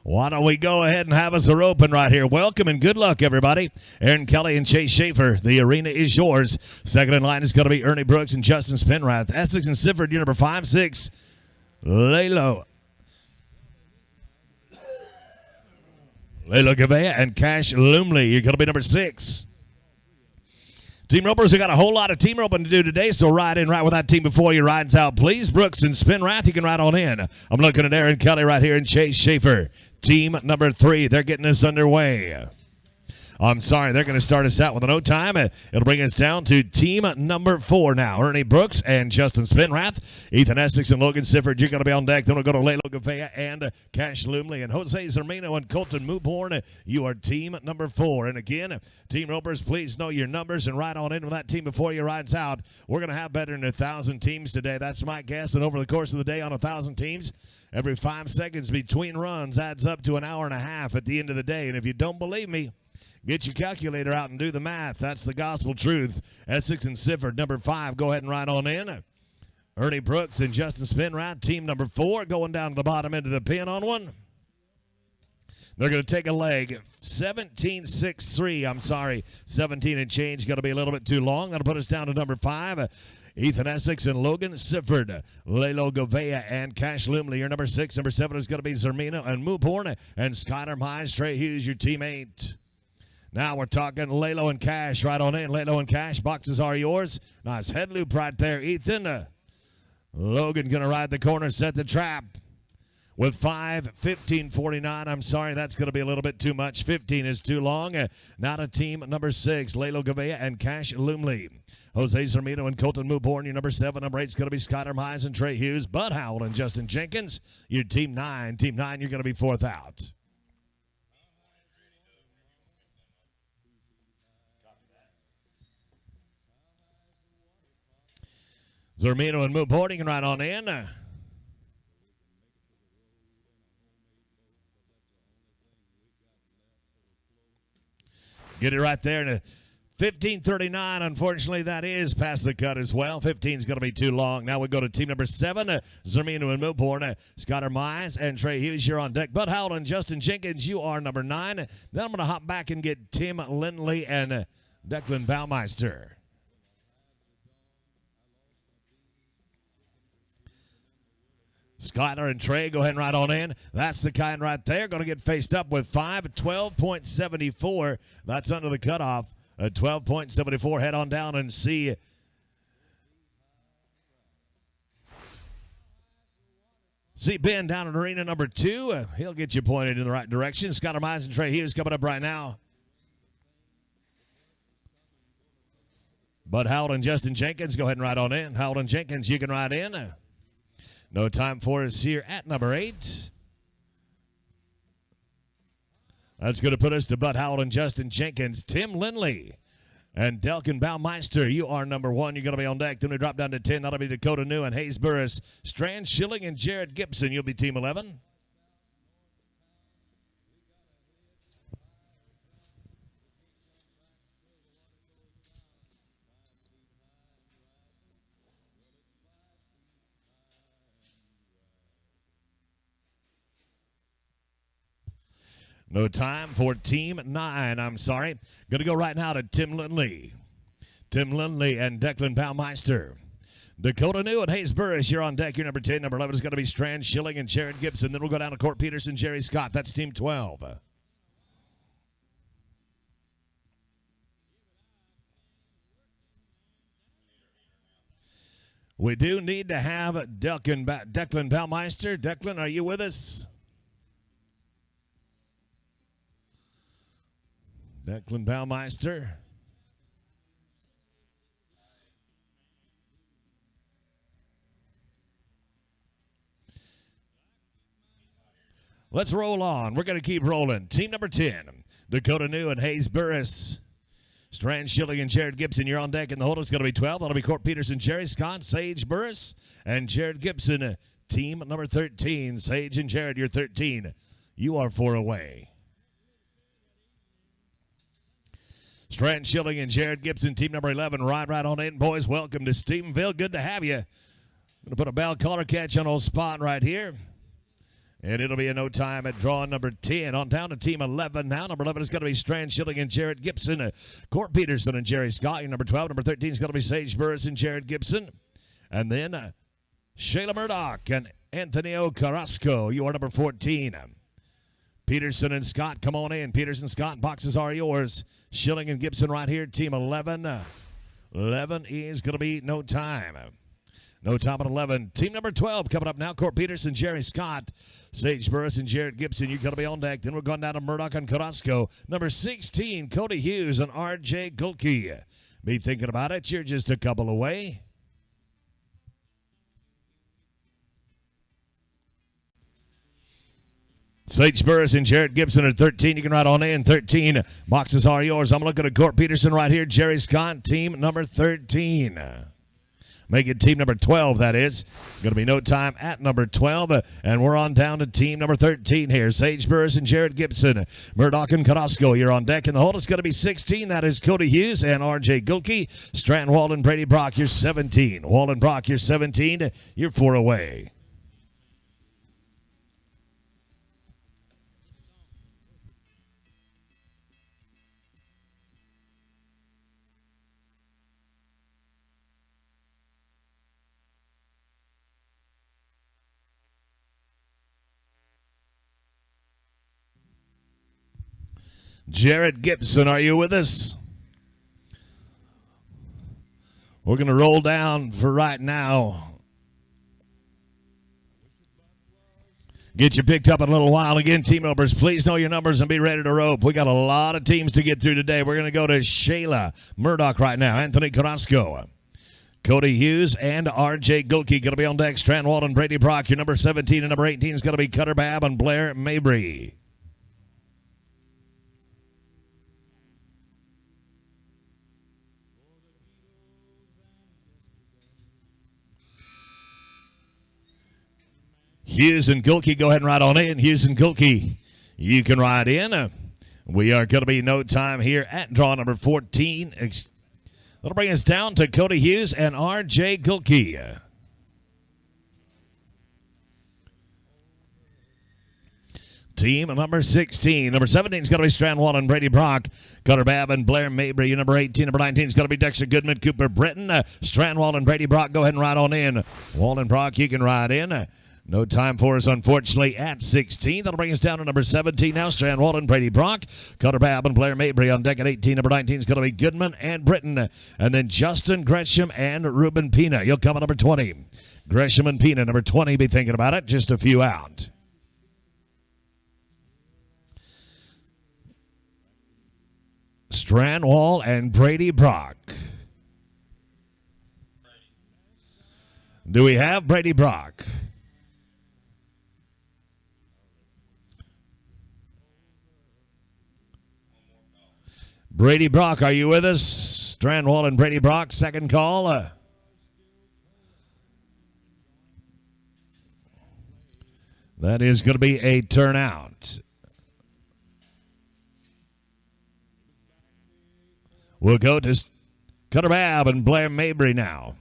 Why don't we go ahead and have us a open right here? Welcome and good luck, everybody. Aaron Kelly and Chase Schaefer, the arena is yours. Second in line is going to be Ernie Brooks and Justin Spinrath. Essex and Sifford, your number 5-6. Lay low. Layla Gavea and Cash Lumley, you're going to be number 6. Team ropers, we got a whole lot of team roping to do today, so ride in right with that team before your rides out, please. Brooks and Spinrath, you can ride on in. I'm looking at Aaron Kelly right here and Chase Schaefer. Team number 3, they're getting us underway. They're going to start us out with no time. It'll bring us down to team number 4 now. Ernie Brooks and Justin Spinrath. Ethan Essex and Logan Sifford, you're going to be on deck. Then we'll go to Layla Gavea and Cash Lumley. And Jose Zermino and Colton Mooborn, you are team number 4. And again, team ropers, please know your numbers and ride on in with that team before your rides out. We're going to have better than 1,000 teams today. That's my guess. And over the course of the day on 1,000 teams, every 5 seconds between runs adds up to an hour and a half at the end of the day. And if you don't believe me, get your calculator out and do the math. That's the gospel truth. Essex and Sifford, number 5. Go ahead and ride on in. Ernie Brooks and Justin Spinrath, team number 4, going down to the bottom end of the pin on one. They're going to take a leg. 17.63. 17 and change. Going to be a little bit too long. That'll put us down to number 5. Ethan Essex and Logan Sifford. Layla Gavea and Cash Lumley, your number 6. Number 7 is going to be Zermino and Mooborn. And Skyler Mize, Trey Hughes, your team 8. Now we're talking Lalo and Cash right on in. Lalo and Cash, boxes are yours. Nice head loop right there, Ethan. Logan going to ride the corner, set the trap with 5:15.49. That's going to be a little bit too much. 15 is too long. Now to team number 6, Lalo Gavea and Cash Lumley. Jose Zermino and Colton Mooborn, your number 7. Number 8 is going to be Skyler Mize and Trey Hughes. Bud Howell and Justin Jenkins, your team 9. Team 9, you're going to be 4th out. Zermino and Mooborn, you can ride on in. Get it right there. And 15:39, unfortunately, that is past the cut as well. 15 is going to be too long. Now we go to team number 7, Zermino and Mooborn. Skyler Mize and Trey Hughes, you're on deck. Bud Howell and Justin Jenkins, you are number 9. Then I'm going to hop back and get Tim Lindley and Declan Baumeister. Skyler and Trey, go ahead and ride on in. That's the kind right there. Going to get faced up with 5:12.74. That's under the cutoff. 12.74. Head on down and see Ben down in arena number 2. He'll get you pointed in the right direction. Skyler Mize and Trey Hughes coming up right now. Bud Howell and Justin Jenkins, go ahead and ride on in. Howell and Jenkins, you can ride in. No time for us here at number 8. That's going to put us to Bud Howell and Justin Jenkins. Tim Lindley and Delkin Baumeister, you are number 1. You're going to be on deck. Then we drop down to 10. That'll be Dakota New and Hayes Burris. Strand Schilling and Jared Gibson, you'll be team 11. No time for team 9. Going to go right now to Tim Lindley. Tim Lindley and Declan Baumeister. Dakota New and Hayes Burris, you're on deck. You're number 10. Number 11 is going to be Strand Schilling and Jared Gibson. Then we'll go down to Court Peterson, Jerry Scott. That's team 12. We do need to have Declan Baumeister. Declan, are you with us? Declan Baumeister. Let's roll on. We're going to keep rolling. Team number 10, Dakota New and Hayes Burris. Strand Schilling and Jared Gibson, you're on deck. In the hold, it's going to be 12. That'll be Court Peterson, Jerry Scott, Sage Burris, and Jared Gibson. Team number 13, Sage and Jared, you're 13. You are 4 away. Strand Schilling and Jared Gibson, team number 11. Ride right on in, boys. Welcome to Stephenville. Good to have you. Going to put a bell collar catch on old Spot right here. And it'll be a no time at draw number 10. On down to team 11 now. Number 11 is going to be Strand Schilling and Jared Gibson. Court Peterson and Jerry Scott. Your number 12. Number 13 is going to be Sage Burris and Jared Gibson. And then Shayla Murdoch and Antonio Carrasco. You are number 14. Peterson and Scott, come on in. Peterson, Scott, boxes are yours. Schilling and Gibson right here. Team 11. 11 is going to be no time. No time at 11. Team number 12 coming up now. Court Peterson, Jerry Scott, Sage Burris, and Jared Gibson. You're going to be on deck. Then we're going down to Murdoch and Carrasco. Number 16, Cody Hughes and R.J. Gulke. Be thinking about it. You're just a couple away. Sage Burris and Jared Gibson at 13. You can ride on in. 13. Boxes are yours. I'm looking at Court Peterson right here. Jerry Scott, team number 13. Make it team number 12, that is. Going to be no time at number 12. And we're on down to team number 13 here. Sage Burris and Jared Gibson. Murdoch and Carrasco, you're on deck. In the hold, it's going to be 16. That is Cody Hughes and R.J. Gulke. Strand, Walden, Brady Brock, you're 17. Walden, Brock, you're 17. You're 4 away. Jared Gibson, are you with us? We're going to roll down for right now. Get you picked up in a little while. Again, team members, please know your numbers and be ready to rope. We got a lot of teams to get through today. We're going to go to Shayla Murdoch right now. Anthony Carrasco, Cody Hughes, and R.J. Gulke going to be on deck. Strand Walden, Brady Brock. Your number 17 and number 18 is going to be Cutter Babb and Blair Mabry. Hughes and Gulke, go ahead and ride on in. Hughes and Gulke, you can ride in. We are going to be no time here at draw number 14. That'll bring us down to Cody Hughes and R.J. Gulke. Team number 16. Number 17 is going to be Strand Walden, Brady Brock, Cutter Babb, and Blair Mabry. Your number 18. Number 19 is going to be Dexter Goodman, Cooper Britton. Strand Walden, Brady Brock, go ahead and ride on in. Walden, Brock, you can ride in. No time for us, unfortunately, at 16. That'll bring us down to number 17 now. Strand Walden, Brady Brock, Cutter Babb, and Blair Mabry on deck at 18. Number 19 is going to be Goodman and Britton. And then Justin Gresham and Ruben Pina. You'll come at number 20. Gresham and Pina, number 20. Be thinking about it. Just a few out. Strandwall and Brady Brock. Do we have Brady Brock? Brady Brock, are you with us? Strandwall and Brady Brock, second call. That is going to be a turnout. We'll go to Cutter Babb and Blair Mabry now.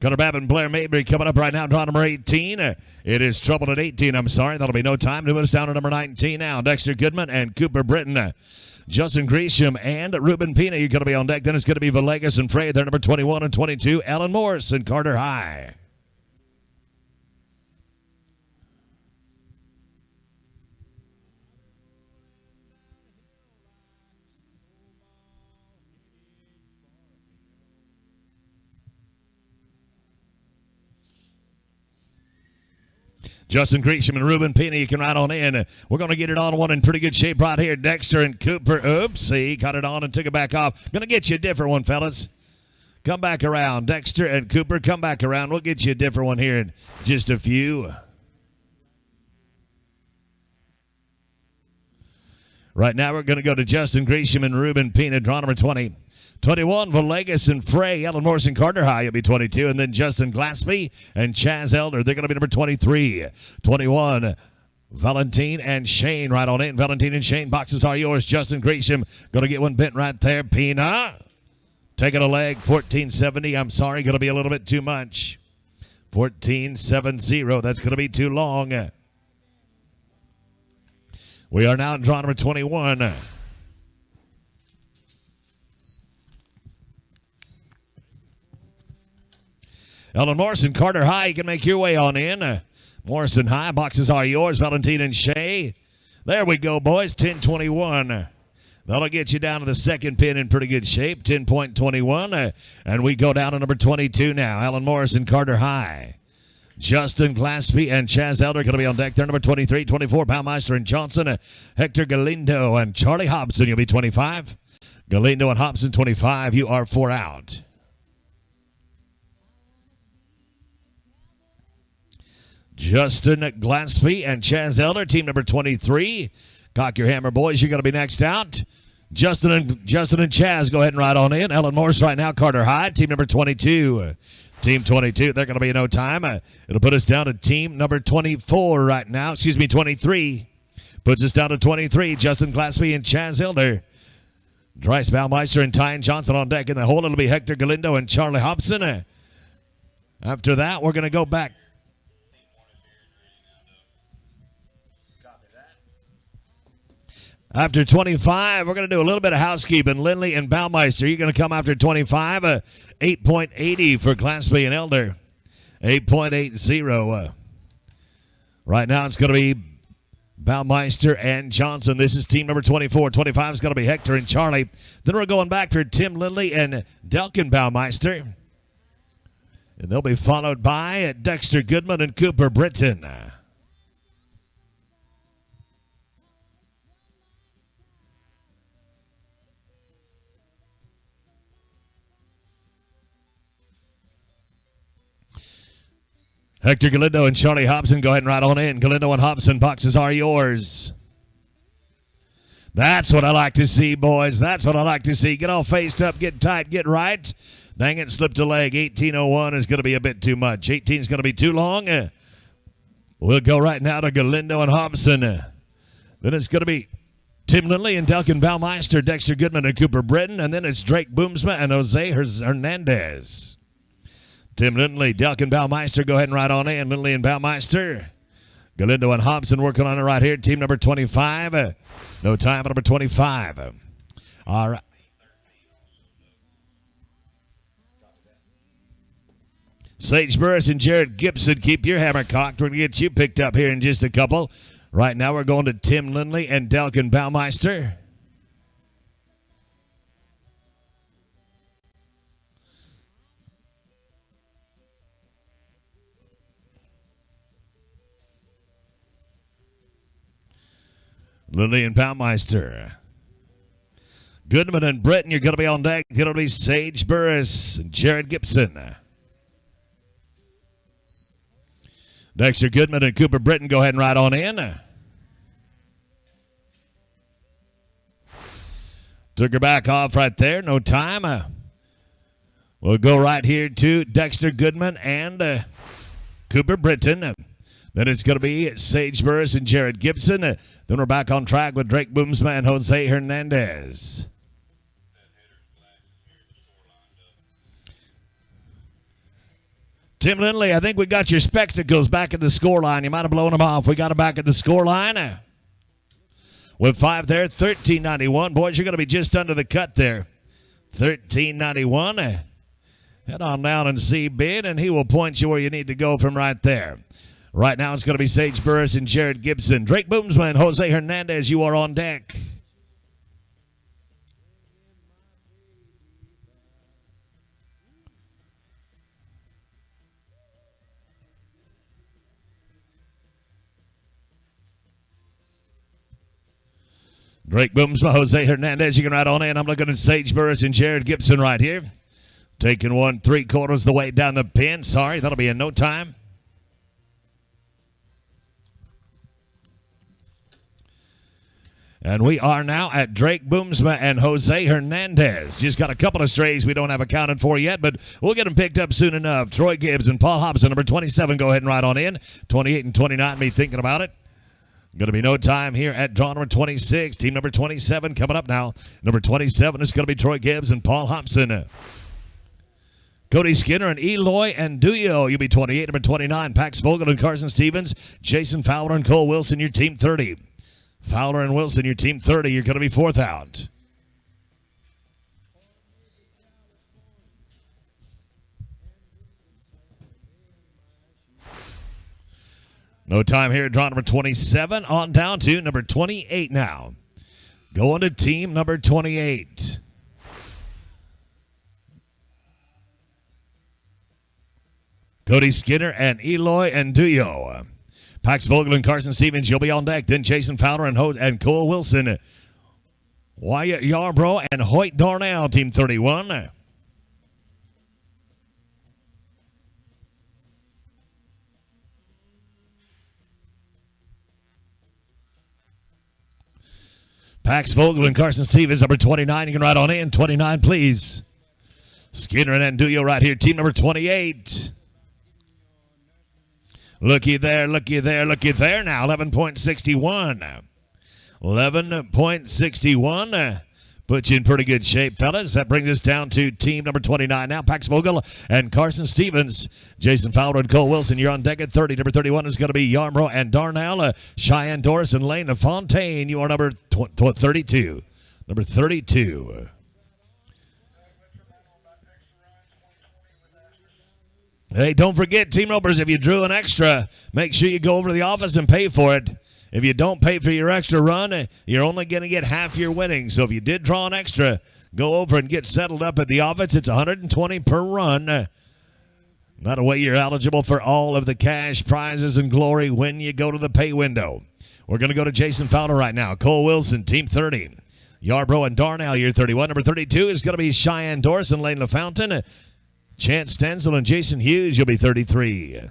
Cutter Babb and Blair Mabry coming up right now. Draw number 18. It is trouble at 18. I'm sorry. That'll be no time. Moving us down to number 19 now. Dexter Goodman and Cooper Britton. Justin Gresham and Ruben Pina. You're going to be on deck. Then it's going to be Villegas and Frey. They're number 21 and 22. Alan Morris and Carter High. Justin Gresham and Ruben Pina, you can ride on in. We're going to get it on one in pretty good shape right here. Dexter and Cooper. Oops, he cut it on and took it back off. Going to get you a different one, fellas. Come back around. Dexter and Cooper, come back around. We'll get you a different one here in just a few. Right now, we're going to go to Justin Gresham and Ruben Pina, draw number 20. 21, Villegas and Frey. Ellen Morrison, Carter High, you'll be 22. And then Justin Glaspie and Chaz Elder, they're going to be number 23. 21, Valentine and Shane right on in. Valentine and Shane, boxes are yours. Justin Gresham going to get one bent right there. Pina taking a leg, 1470. I'm sorry, going to be a little bit too much. 1470, that's going to be too long. We are now in draw number 21. Ellen Morrison, Carter High, you can make your way on in. Morrison High, boxes are yours. Valentine and Shea. There we go, boys. 1021. That'll get you down to the second pin in pretty good shape. 10.21. And we go down to number 22 now. Alan Morrison, Carter High. Justin Glaspie and Chaz Elder going to be on deck there. Number 23, 24, Baumeister and Johnson. Hector Galindo and Charlie Hobson, you'll be 25. Galindo and Hobson, 25. You are 4 out. Justin Glaspie and Chaz Elder, team number 23. Cock your hammer, boys. You're going to be next out. Justin and Chaz, go ahead and ride on in. Ellen Morse right now, Carter High, team number 22. Team 22, they're going to be in no time. It'll put us down to team number 24 right now. Excuse me, 23. Puts us down to 23. Justin Glaspie and Chaz Elder. Dries Baumeister and Tyne Johnson on deck in the hole. It'll be Hector Galindo and Charlie Hobson. After that, we're going to go back. After 25, we're going to do a little bit of housekeeping. Lindley and Baumeister, you're going to come after 25. 8.80 for Glaspie and Elder. 8.80. Right now it's going to be Baumeister and Johnson. This is team number 24. 25 is going to be Hector and Charlie. Then we're going back for Tim Lindley and Delkin Baumeister. And they'll be followed by Dexter Goodman and Cooper Britton. Hector Galindo and Charlie Hobson, go ahead and ride on in. Galindo and Hobson, boxes are yours. That's what I like to see, boys. That's what I like to see. Get all faced up, get tight, get right. Dang it, slipped a leg. 1801 is going to be a bit too much. 18 is going to be too long. We'll go right now to Galindo and Hobson. Then it's going to be Tim Lindley and Delkin Baumeister, Dexter Goodman and Cooper Britton. And then it's Drake Boomsma and Jose Hernandez. Tim Lindley, Delkin Baumeister, go ahead and ride on in. Lindley and Baumeister. Galindo and Hobson working on it right here. Team number 25. No time, number 25. All right. Sage Burris and Jared Gibson, keep your hammer cocked. We're going to get you picked up here in just a couple. Right now we're going to Tim Lindley and Delkin Baumeister. Lindley and Baumeister. Goodman and Britton, you're going to be on deck. It'll be Sage Burris and Jared Gibson. Dexter Goodman and Cooper Britton, go ahead and ride on in. Took her back off right there. No time. We'll go right here to Dexter Goodman and Cooper Britton. Then it's going to be Sage Burris and Jared Gibson. Then we're back on track with Drake Boomsma and Jose Hernandez. Tim Lindley, I think we got your spectacles back at the score line. You might have blown them off. We got them back at the score line. With 5 there, 13.91. Boys, you're going to be just under the cut there. 13.91. Head on down and see Bid, and he will point you where you need to go from right there. Right now, it's going to be Sage Burris and Jared Gibson. Drake Boomsma and Jose Hernandez, you are on deck. Drake Boomsma, Jose Hernandez, you can ride on in. I'm looking at Sage Burris and Jared Gibson right here. Taking 1 3/4 the way down the pin. Sorry, that'll be in no time. And we are now at Drake Boomsma and Jose Hernandez. Just got a couple of strays we don't have accounted for yet, but we'll get them picked up soon enough. Troy Gibbs and Paul Hobson, number 27, go ahead and ride on in. 28 and 29, me thinking about it. Going to be no time here at draw number 26. Team number 27 coming up now. Number 27 is going to be Troy Gibbs and Paul Hobson. Cody Skinner and Eloy and Duyo. You'll be 28. Number 29, Pax Vogel and Carson Stevens. Jason Fowler and Cole Wilson, your team 30. Fowler and Wilson, your team 30. You're going to be fourth out. No time here at draw number 27. On down to number 28 now. Going to team number 28. Cody Skinner and Eloy and Duyo. Pax Vogel and Carson Stevens, you'll be on deck. Then Jason Fowler and Cole Wilson. Wyatt Yarbrough and Hoyt Darnell, team 31. Pax Vogel and Carson Stevens, number 29. You can ride on in. 29, please. Skinner and Anduyo right here. Team number 28. Looky there, looky there, looky there now. 11.61. 11.61. Put you in pretty good shape, fellas. That brings us down to team number 29 now. Pax Vogel and Carson Stevens. Jason Fowler and Cole Wilson, you're on deck at 30. Number 31 is going to be Yarbrough and Darnell. Cheyenne Doris and Lane Fontaine, you are number 32. Number 32. Hey, don't forget, team ropers, if you drew an extra, make sure you go over to the office and pay for it. If you don't pay for your extra run, you're only going to get half your winnings. So if you did draw an extra, go over and get settled up at the office. It's $120 per run. That way you're eligible for all of the cash prizes and glory when you go to the pay window. We're going to go to Jason Fowler right now. Cole Wilson, team 30. Yarbrough and Darnell, year 31. Number 32 is going to be Cheyenne Doris and Lane LaFountain. Chance Stenzel and Jason Hughes, you'll be 33.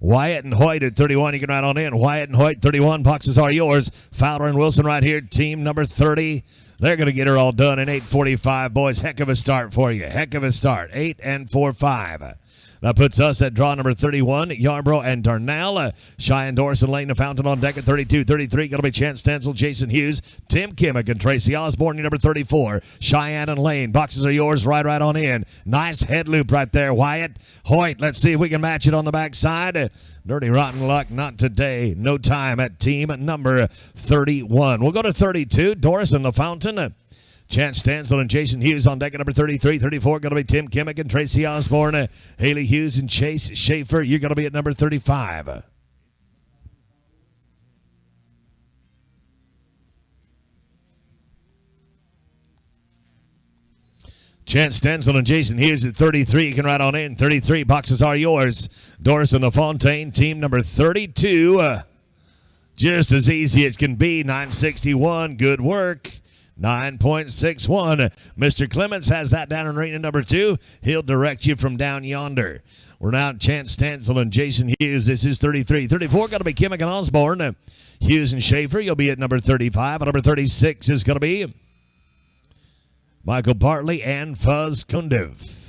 Wyatt and Hoyt at 31. You can ride on in. Wyatt and Hoyt, 31. Boxes are yours. Fowler and Wilson right here. Team number 30. They're going to get her all done in 8:45, boys. Heck of a start for you. Heck of a start. 8 and 4-5. That puts us at draw number 31, Yarbrough and Darnell. Cheyenne Doris and Lane Fountain on deck at 32. 33, going to be Chance Stencil, Jason Hughes, Tim Kimmick, and Tracy Osborne, number 34. Cheyenne and Lane, boxes are yours, right on in. Nice head loop right there, Wyatt. Hoyt, let's see if we can match it on the backside. Dirty rotten luck, not today. No time at team number 31. We'll go to 32, Doris and LaFountain. Chance Stansel and Jason Hughes on deck at number 33. 34 going to be Tim Kimmick and Tracy Osborne. Haley Hughes and Chase Schaefer. You're going to be at number 35. Chance Stansel and Jason Hughes at 33. You can ride on in. 33 boxes are yours. Doris and LaFontaine, team number 32. Just as easy as can be. 961. Good work. 9.61. Mr. Clements has that down in arena number 2. He'll direct you from down yonder. We're now at Chance Stansel and Jason Hughes. This is 33. 34 going to be Kimmick and Osborne. Hughes and Schaefer, you'll be at number 35. Number 36 is going to be Michael Bartley and Fuzz Kundiv.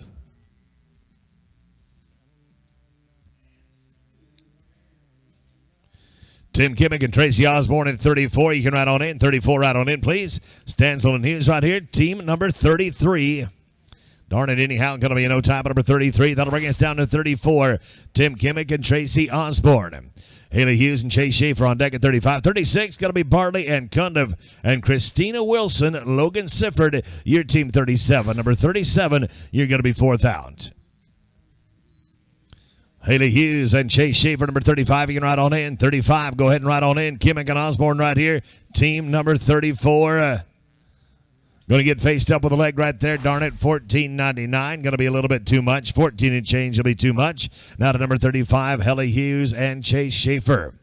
Tim Kimmick and Tracy Osborne at 34. You can ride on in. 34, ride on in, please. Stansel and Hughes right here. Team number 33. Darn it, anyhow, going to be a no time at number 33. That'll bring us down to 34. Tim Kimmick and Tracy Osborne. Haley Hughes and Chase Schaefer on deck at 35. 36, going to be Bartley and Kundiv. And Christina Wilson, Logan Sifford, your team 37. Number 37, you're going to be fourth out. Haley Hughes and Chase Schaefer, number 35. You can ride on in. 35, go ahead and ride on in. Kimmick and Osborne right here. Team number 34. Going to get faced up with a leg right there. Darn it, $14.99. Going to be a little bit too much. 14 and change will be too much. Now to number 35, Haley Hughes and Chase Schaefer.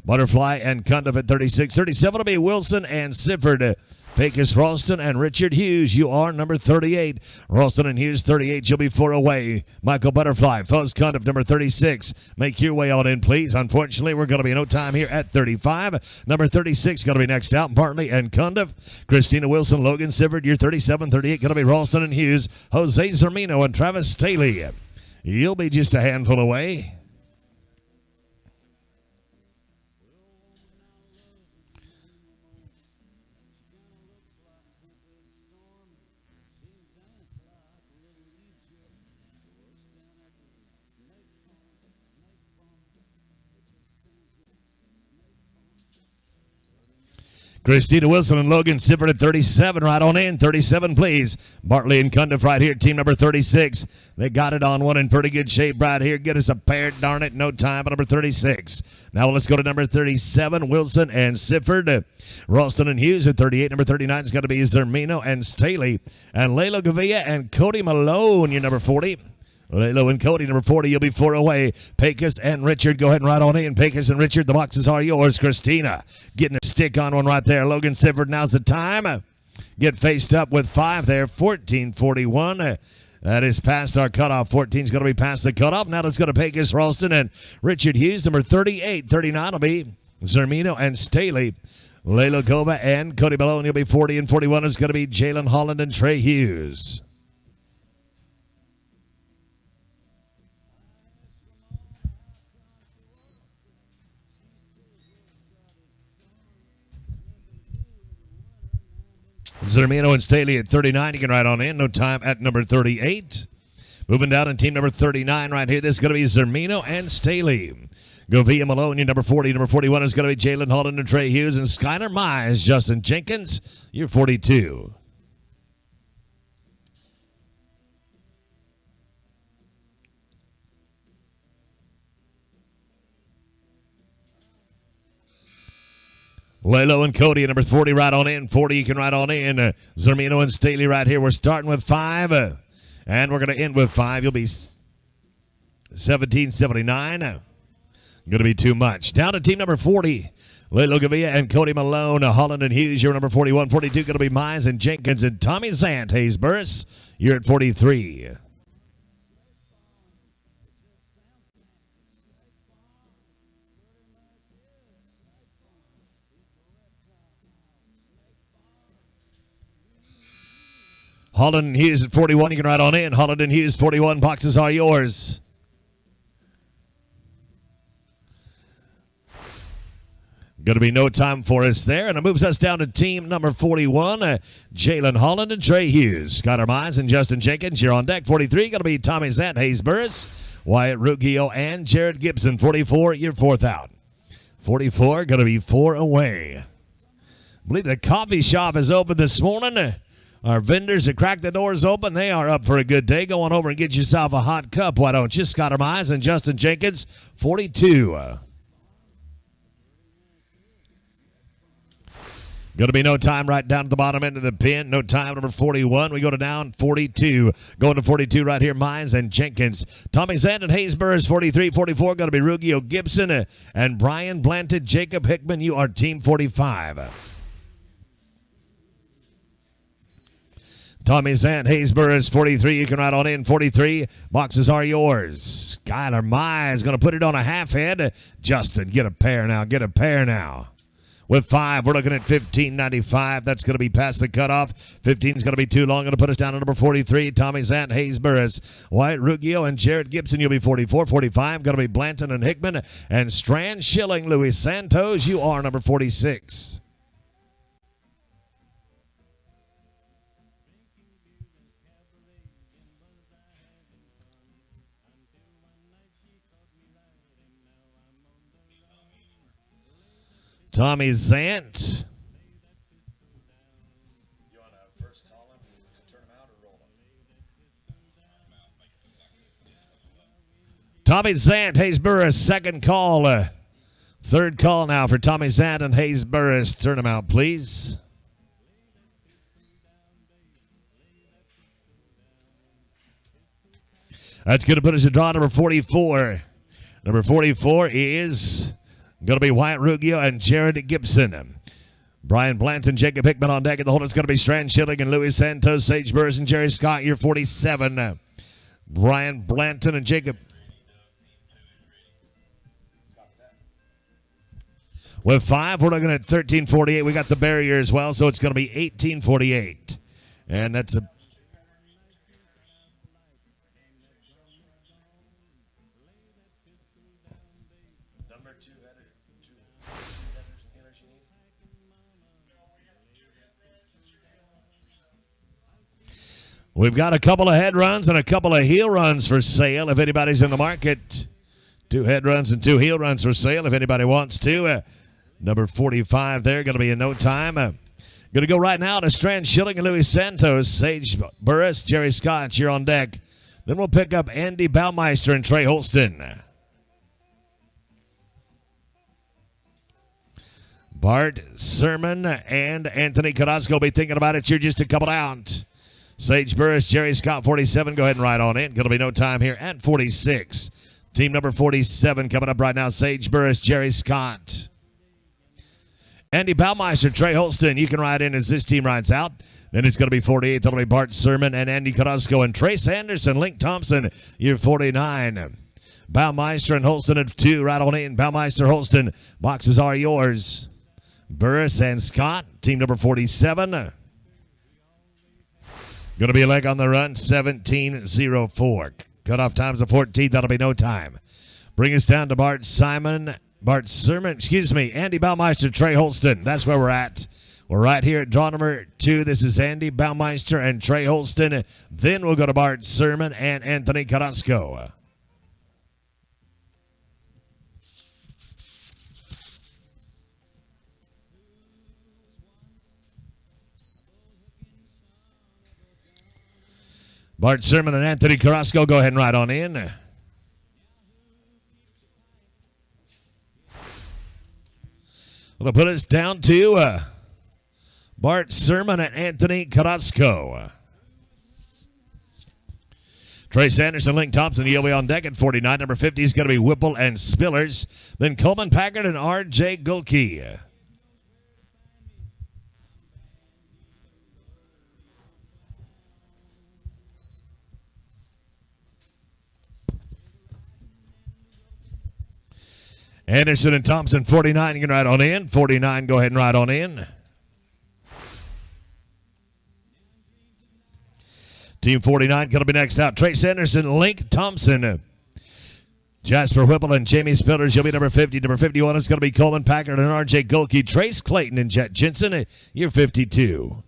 Butterfly and Kundiv at 36. 37 will be Wilson and Sifford. Pecos Ralston and Richard Hughes. You are number 38. Ralston and Hughes, 38. You'll be 4 away. Michael Butterfly, Fuzz Kundiv, number 36. Make your way on in, please. Unfortunately, we're going to be no time here at 35. Number 36 going to be next out. Bartley and Kundiv. Christina Wilson, Logan Sifford. You're 37. 38 going to be Ralston and Hughes. Jose Zermino and Travis Staley. You'll be just a handful away. Christina Wilson and Logan Sifford at 37. Right on in. 37, please. Bartley and Cundiff right here. Team number 36. They got it on one in pretty good shape right here. Get us a pair. Darn it. No time. Number 36. Now let's go to number 37. Wilson and Sifford. Ralston and Hughes at 38. Number 39 is going to be Zermino and Staley. And Layla Gavia and Cody Malone, your number 40. Laylo and Cody, number 40, you'll be 4 away. Pecos and Richard, go ahead and ride on in. Pecos and Richard, the boxes are yours. Christina getting a stick on one right there. Logan Sifford, now's the time. Get faced up with 5 there, 14:41. That is past our cutoff. 14 is going to be past the cutoff. Now let's go to Pecos, Ralston, and Richard Hughes. Number 38. 39 will be Zermino and Staley. Layla Gova and Cody Malone, you'll be 40, and 41 is going to be Jalen Holland and Trey Hughes. Zermino and Staley at 39. You can ride on in. No time at number 38. Moving down in team number 39 right here. This is going to be Zermino and Staley. Govia Malone, your number 40. Number 41 is going to be Jalen Holland and Trey Hughes. And Skylar Mize, Justin Jenkins, you're 42. Laylo and Cody at number 40, right on in. 40, you can ride on in. Zermino and Staley right here. We're starting with 5, and we're going to end with 5. You'll be 1779. Going to be too much. Down to team number 40. Laylo Gavia and Cody Malone. Holland and Hughes, you're number 41. 42 going to be Mize and Jenkins. And Tommy Zant, Hayes Burris, you're at 43. Holland and Hughes at 41. You can ride on in. Holland and Hughes, 41. Boxes are yours. Going to be no time for us there. And it moves us down to team number 41. Jalen Holland and Trey Hughes. Skylar Mize and Justin Jenkins. You're on deck. 43. Going to be Tommy Zant, Hayes Burris, Wyatt Ruggiero, and Jared Gibson. 44. You're 4th out. 44. Going to be 4 away. I believe the coffee shop is open this morning. Our vendors that crack the doors open, they are up for a good day. Go on over and get yourself a hot cup. Why don't you? Skylar Mize and Justin Jenkins, 42. Going to be no time right down to the bottom end of the pin. No time, number 41. We go to down 42. Going to 42 right here, Mize and Jenkins. Tommy Zant and Hayes Burris, 43. 44 going to be Ruggiero Gibson and Brian Blanton. Jacob Hickman, you are team 45. Tommy Zant, Hayes Burris, 43. You can ride on in. 43. Boxes are yours. Skylar Mize going to put it on a half head. Justin, get a pair now. Get a pair now. With 5, we're looking at $15.95. That's going to be past the cutoff. 15 is going to be too long. Going to put us down to number 43. Tommy Zant, Hayes Burris, Wyatt Ruggiero, and Jared Gibson. You'll be 44. 45 going to be Blanton and Hickman. And Strand Schilling, Luis Santos. You are number 46. Tommy Zant. You want to first call him and turn him out or roll him? Tommy Zant, Hayes Burris, second call. Third call now for Tommy Zant and Hayes Burris. Turn him out, please. That's going to put us in draw number 44. Number 44 is going to be Wyatt Ruggiero and Jared Gibson. Brian Blanton, Jacob Hickman on deck. At the hold, it's going to be Strand Schilling and Luis Santos, Sage Burris, and Jerry Scott. You're 47. Brian Blanton and Jacob. With 5, we're looking at 1348. We got the barrier as well, so it's going to be 1848. And that's a We've got a couple of head runs and a couple of heel runs for sale if anybody's in the market. 2 head runs and 2 heel runs for sale if anybody wants to. Number 45 there, going to be in no time. Going to go right now to Strand Schilling and Louis Santos, Sage Burris, Jerry Scott, you're on deck. Then we'll pick up Andy Baumeister and Trey Holston. Bart Sermon and Anthony Carrasco will be thinking about it. You're just a couple out. Sage Burris, Jerry Scott, 47. Go ahead and ride on in. Going to be no time here at 46. Team number 47 coming up right now. Sage Burris, Jerry Scott. Andy Baumeister, Trey Holston. You can ride in as this team rides out. Then it's going to be 48. That'll be Bart Sermon and Andy Carrasco and Trace Anderson, Link Thompson. You're 49. Baumeister and Holston at 2. Right on in. Baumeister, Holston. Boxes are yours. Burris and Scott, team number 47. Going to be a leg on the run, 17:04. Cutoff time's a 14. That'll be no time. Bring us down to Bart Sermon, Andy Baumeister, Trey Holston. That's where we're at. We're right here at draw number 2. This is Andy Baumeister and Trey Holston. Then we'll go to Bart Sermon and Anthony Carrasco. Bart Sermon and Anthony Carrasco, go ahead and ride on in. We'll put us down to Bart Sermon and Anthony Carrasco. Trace Anderson, Link Thompson, you'll be on deck at 49. Number 50 is going to be Whipple and Spillers. Then Coleman Packard and R.J. Gulke. Anderson and Thompson, 49. You can ride on in. 49, go ahead and ride on in. Team 49 going to be next out. Trace Anderson, Link Thompson. Jasper Whipple and Jamie Spillers, you'll be number 50. Number 51 is going to be Coleman Packard and R.J. Gulke. Trace Clayton and Jet Jensen, you're 52.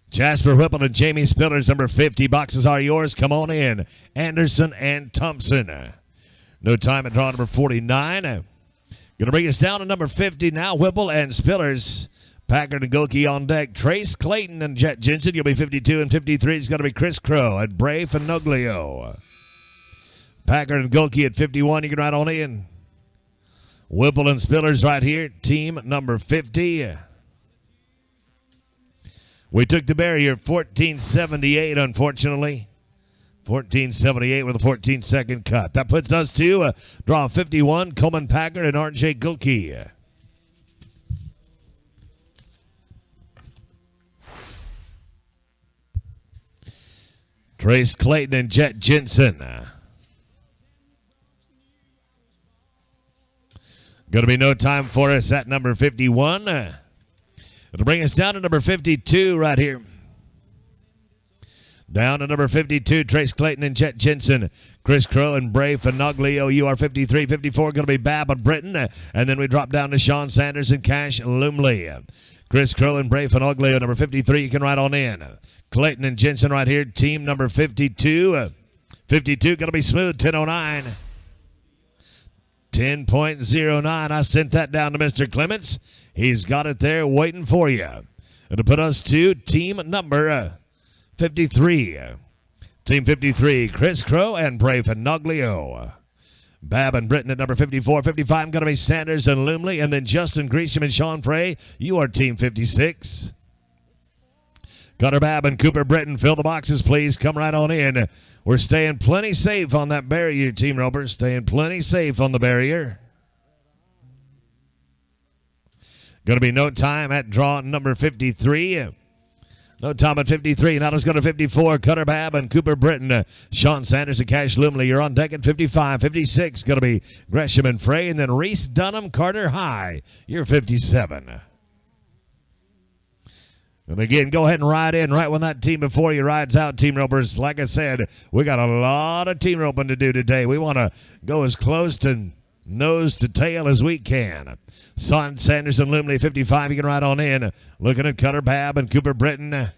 Jasper Whipple and Jamie Spillers, number 50. Boxes are yours. Come on in. Anderson and Thompson. No time at draw number 49. Going to bring us down to number 50 now. Whipple and Spillers. Packard and Gulke on deck. Trace Clayton and Jet Jensen. You'll be 52 and 53. It's going to be Chris Crow and Bray Finoglio. Packard and Gulke at 51. You can ride on in. Whipple and Spillers right here. Team number 50. We took the barrier 1478, unfortunately. 1478 with a 14-second cut. That puts us to draw 51, Coleman Packard and R.J. Gulke. Trace Clayton and Jet Jensen. Going to be no time for us at number 51. It'll bring us down to number 52 right here. Down to number 52, Trace Clayton and Jet Jensen. Chris Crow and Bray Finoglio. You are 53. 54 going to be Bab and Britton. And then we drop down to Sean Sanders and Cash Lumley. Chris Crow and Bray Finoglio, number 53. You can ride on in. Clayton and Jensen right here. Team number 52. 52 going to be smooth. 10:09. 10.09. I sent that down to Mr. Clements. He's got it there waiting for you. It'll put us to team number 53. Team 53, Chris Crow and Bray Finoglio. Bab and Britton at number 54. 55 going to be Sanders and Lumley. And then Justin Gresham and Sean Frey. You are team 56. Cutter Bab and Cooper Britton, fill the boxes, please. Come right on in. We're staying plenty safe on that barrier, Team Ropers. Staying plenty safe on the barrier. Going to be no time at draw number 53. No time at 53. Now let's go to 54. Cutter Bab and Cooper Britton. Sean Sanders and Cash Lumley. You're on deck at 55. 56 going to be Gresham and Frey. And then Reese Dunham, Carter High. You're 57. And again, go ahead and ride in right when that team before you rides out, Team Ropers. Like I said, we got a lot of team roping to do today. We want to go as close to nose to tail as we can. Son Sanders and Lumley, 55. You can ride on in. Looking at Cutter Bab and Cooper Britton.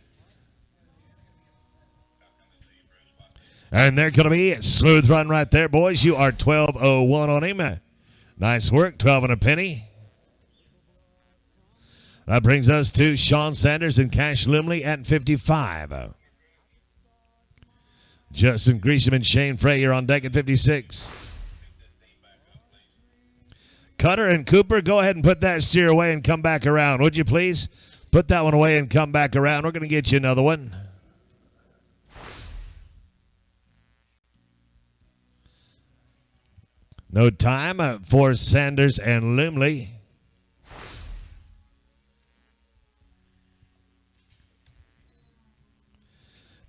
And they're going to be a smooth run right there, boys. You are 12.01 on him. Nice work, 12 and a penny. That brings us to Sean Sanders and Cash Limley at 55. Justin Gresham and Shane Frey are on deck at 56. Cutter and Cooper, go ahead and put that steer away and come back around, would you please? Put that one away and come back around. We're going to get you another one. No time for Sanders and Limley.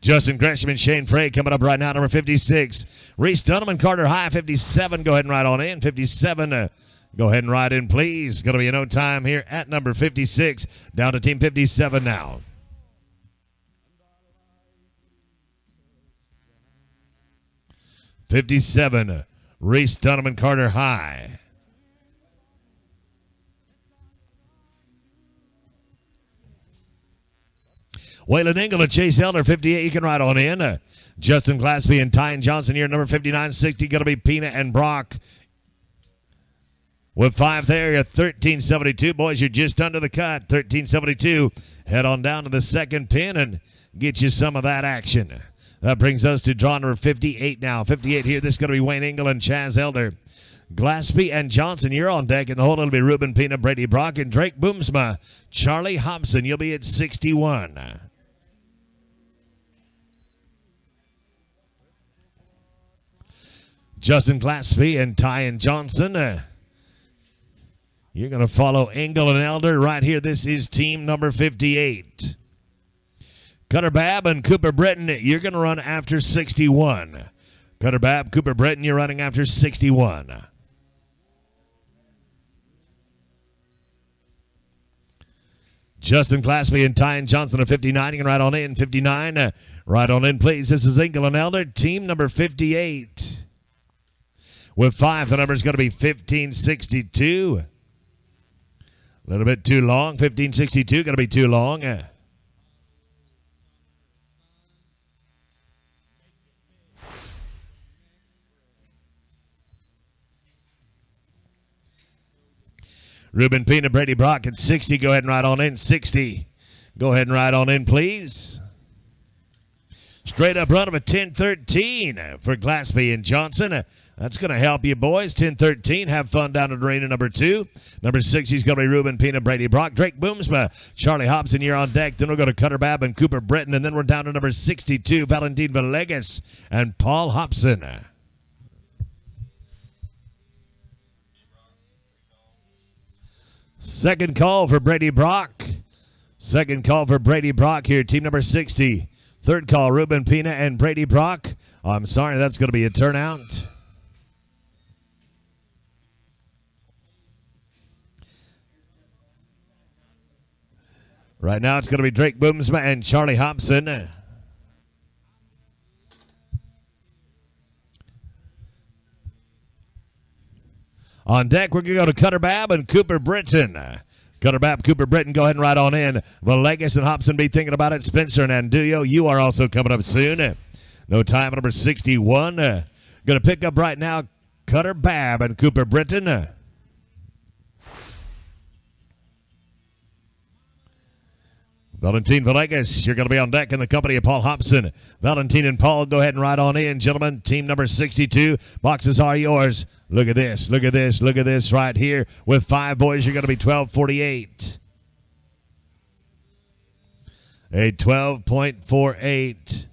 Justin Gresham and Shane Frey coming up right now, number 56. Reese Dunham and Carter High, 57. Go ahead and ride on in. 57, go ahead and ride in, please. Going to be no time here at number 56. Down to team 57 now. $57, Reese Dunham and Carter High. Waylon Engel and Chase Elder, 58. You can ride on in. Justin Glaspie and Tyne Johnson here, number 59. 60, going to be Pina and Brock. With 5 there, you're 13.72. Boys, you're just under the cut. 13.72. Head on down to the second pin and get you some of that action. That brings us to draw number 58 now. 58 here. This is going to be Wayne Engel and Chaz Elder. Glaspie and Johnson, you're on deck. In the hole, it'll be Ruben Pina, Brady Brock, and Drake Boomsma. Charlie Hobson, you'll be at 61. Justin Glaspie and Tyne Johnson. You're going to follow Engel and Elder right here. This is team number 58. Cutter Babb and Cooper Britton, you're going to run after 61. Cutter Babb, Cooper Britton, you're running after 61. Justin Glaspie and Tyne Johnson at 59. You can ride on in. 59, ride on in, please. This is Engel and Elder, team number 58. With 5, the number is going to be 1562. A little bit too long. 1562, going to be too long. Ruben Pina, Brady Brock at 60. Go ahead and ride on in. 60. Go ahead and ride on in, please. Straight up run of a 10-13 for Glaspie and Johnson. That's going to help you, boys. 10-13. Have fun down at arena number 2. Number 60 is going to be Ruben Pina, Brady Brock. Drake Boomsma, Charlie Hobson, you're on deck. Then we'll go to Cutter Babb and Cooper Britton. And then we're down to number 62, Valentin Villegas and Paul Hobson. Second call for Brady Brock. Second call for Brady Brock here, team number 60. Third call, Ruben Pina and Brady Brock. Oh, I'm sorry, that's going to be a turnout. Right now, it's going to be Drake Boomsma and Charlie Hobson. On deck, we're going to go to Cutter Babb and Cooper Britton. Cutter Babb, Cooper Britton, go ahead and ride on in. Villegas and Hobson be thinking about it. Spencer and Anduyo, you are also coming up soon. No time, number 61. Going to pick up right now Cutter Babb and Cooper Britton. Valentin Villegas, you're going to be on deck in the company of Paul Hobson. Valentin and Paul, go ahead and ride on in. Gentlemen, team number 62. Boxes are yours. Look at this. Look at this. Look at this right here. With 5 boys, you're going to be 12.48. A 12.48.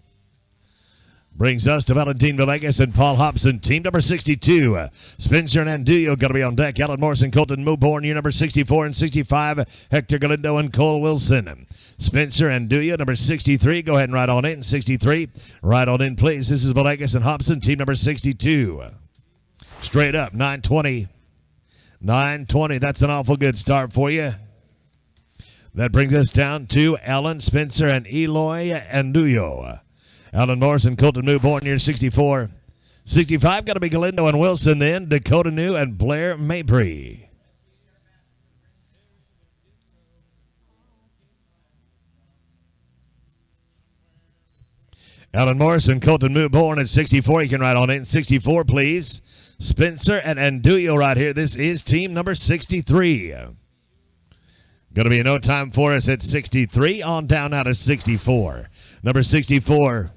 Brings us to Valentin Villegas and Paul Hobson. Team number 62. Spencer and Anduyo going to be on deck. Alan Morrison, Colton Mooborn, year number 64 and 65. Hector Galindo and Cole Wilson. Spencer and Anduyo, number 63. Go ahead and ride on in. 63. Ride on in, please. This is Villegas and Hobson, team number 62. Straight up, 920. 920. That's an awful good start for you. That brings us down to Alan, Spencer, and Eloy Anduyo. Alan Morrison, Colton Newborn, year 64. 65, got to be Galindo and Wilson then. Dakota New and Blair Mabry. Alan Morrison, Colton Newborn at 64. You can ride on in. 64, please. Spencer and Anduyo right here. This is team number 63. Going to be no time for us at 63. On down now to 64. Number 64.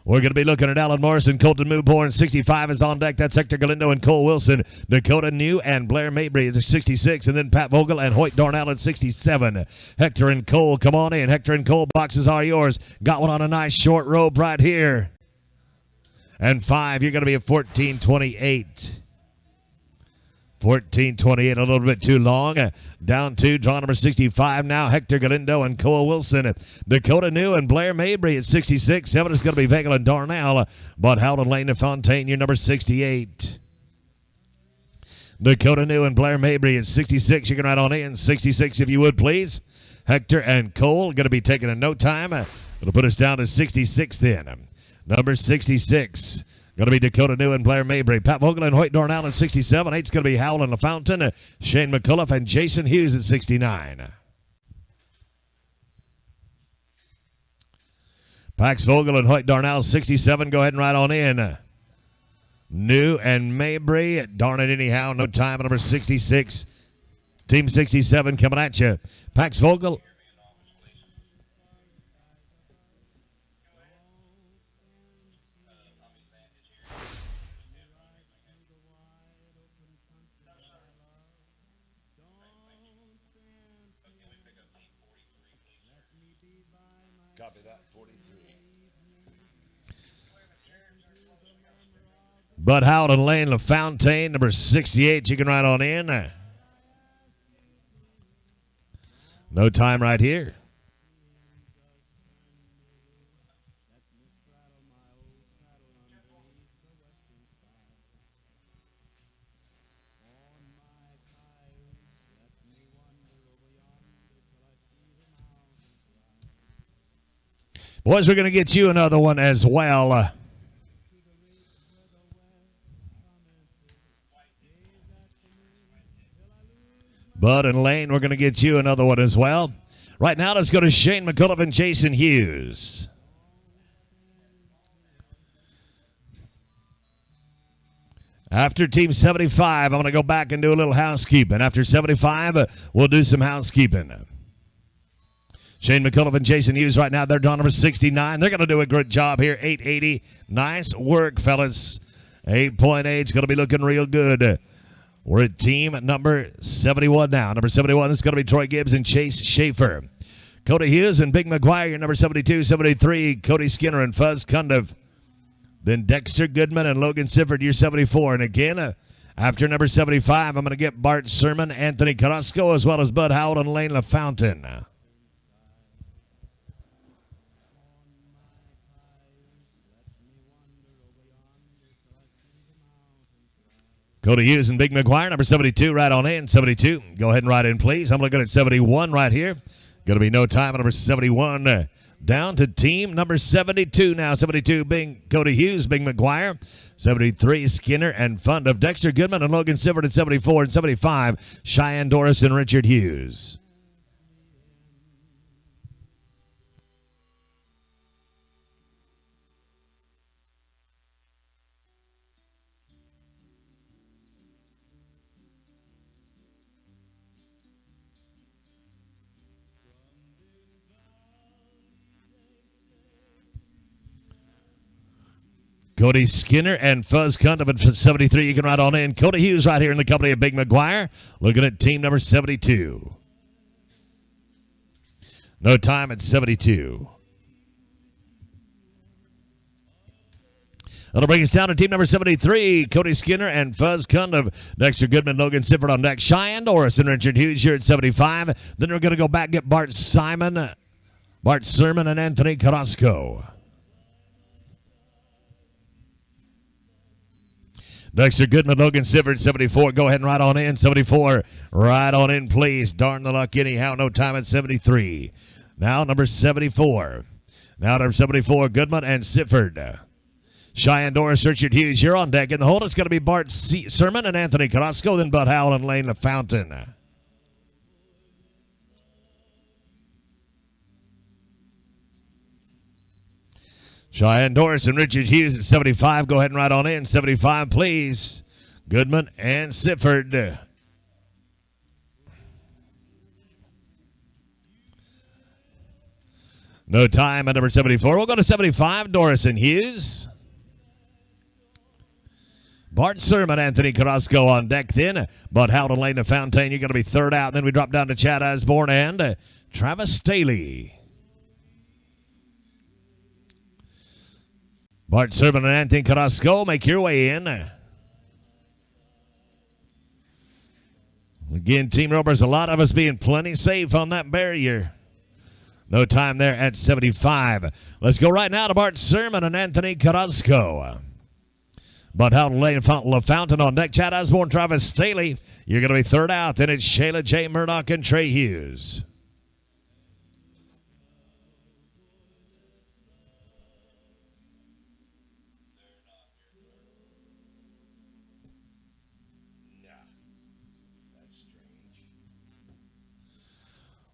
We're going to be looking at Alan Morrison, Colton Newborn. 65 is on deck. That's Hector Galindo and Cole Wilson. Dakota New and Blair Mabry at 66. And then Pat Vogel and Hoyt Darnell at 67. Hector and Cole, come on in. Hector and Cole, boxes are yours. Got one on a nice short rope right here. And 5, you're going to be at 14.28. 14.28, a little bit too long. Down to draw number 65 now. Hector Galindo and Cole Wilson. Dakota New and Blair Mabry at 66. 7 is going to be Vogel and Darnell. But Howden Lane and Fontaine, you're number 68. Dakota New and Blair Mabry at 66. You can ride on in. 66 if you would, please. Hector and Cole going to be taking a no time. It'll put us down to 66 then. Number 66. Going to be Dakota New and Blair Mabry. Pat Vogel and Hoyt Darnell at 67. 8's going to be Howland LaFountain, Shane McCullough, and Jason Hughes at 69. Pax Vogel and Hoyt Darnell, 67. Go ahead and ride on in. New and Mabry. Darn it anyhow. No time. Number 66. Team 67 coming at you. Pax Vogel. Copy that, 43. Bud Howden Lane LaFontaine, number 68. You can ride on in. No time right here. Boys, we're going to get you another one as well. Bud and Lane, we're going to get you another one as well. Right now, let's go to Shane McCullough and Jason Hughes. After Team 75, I'm going to go back and do a little housekeeping. After 75, we'll do some housekeeping. Shane McCullough and Jason Hughes right now, they're draw number 69. They're going to do a good job here. 880. Nice work, fellas. 8.8 is going to be looking real good. We're at team number 71 now. Number 71 is going to be Troy Gibbs and Chase Schaefer. Cody Hughes and Big McGuire, your number 72, 73. Cody Skinner and Fuzz Cundiff. Then Dexter Goodman and Logan Sifford, your 74. And again, after number 75, I'm going to get Bart Sermon, Anthony Carrasco, as well as Bud Howard and Lane LaFountain. Cody Hughes and Big McGuire, number 72, right on in. 72, go ahead and ride in, please. I'm looking at 71 right here. Going to be no time on number 71. Down to team number 72 now. 72 being Cody Hughes, Big McGuire. 73, Skinner and Fund of Dexter Goodman and Logan Sifford at 74. And 75, Cheyenne Doris and Richard Hughes. Cody Skinner and Fuzz Cundiff at 73. You can ride on in. Cody Hughes right here in the company of Big McGuire. Looking at team number 72. No time at 72. That'll bring us down to team number 73. Cody Skinner and Fuzz Cundiff. Dexter Goodman, Logan Sifford on deck. Cheyenne Doris and Richard Hughes here at 75. Then we're going to go back and get Bart Sermon, and Anthony Carrasco. Dexter Goodman, Logan Sifford, 74. Go ahead and ride on in. 74. Ride on in, please. Darn the luck anyhow. No time at 73. Now number 74. Now number 74, Goodman and Sifford. Cheyenne Doris, Richard Hughes, you're on deck. In the hold, it's going to be Bart Sermon and Anthony Carrasco. Then Bud Howell and Lane LaFountain. Cheyenne Doris and Richard Hughes at 75. Go ahead and ride on in. 75, please. Goodman and Sitford. No time at number 74. We'll go to 75, Doris and Hughes. Bart Sermon, Anthony Carrasco on deck then. Bud Howden, Lane and Fountain, you're going to be third out. Then we drop down to Chad Osborne and Travis Staley. Bart Sermon and Anthony Carrasco, make your way in. Again, team ropers, a lot of us being plenty safe on that barrier. No time there at 75. Let's go right now to Bart Sermon and Anthony Carrasco. Bud Howden, Lane Fountain on deck. Chad Osborne, Travis Staley. You're going to be third out. Then it's Shayla J. Murdoch and Trey Hughes.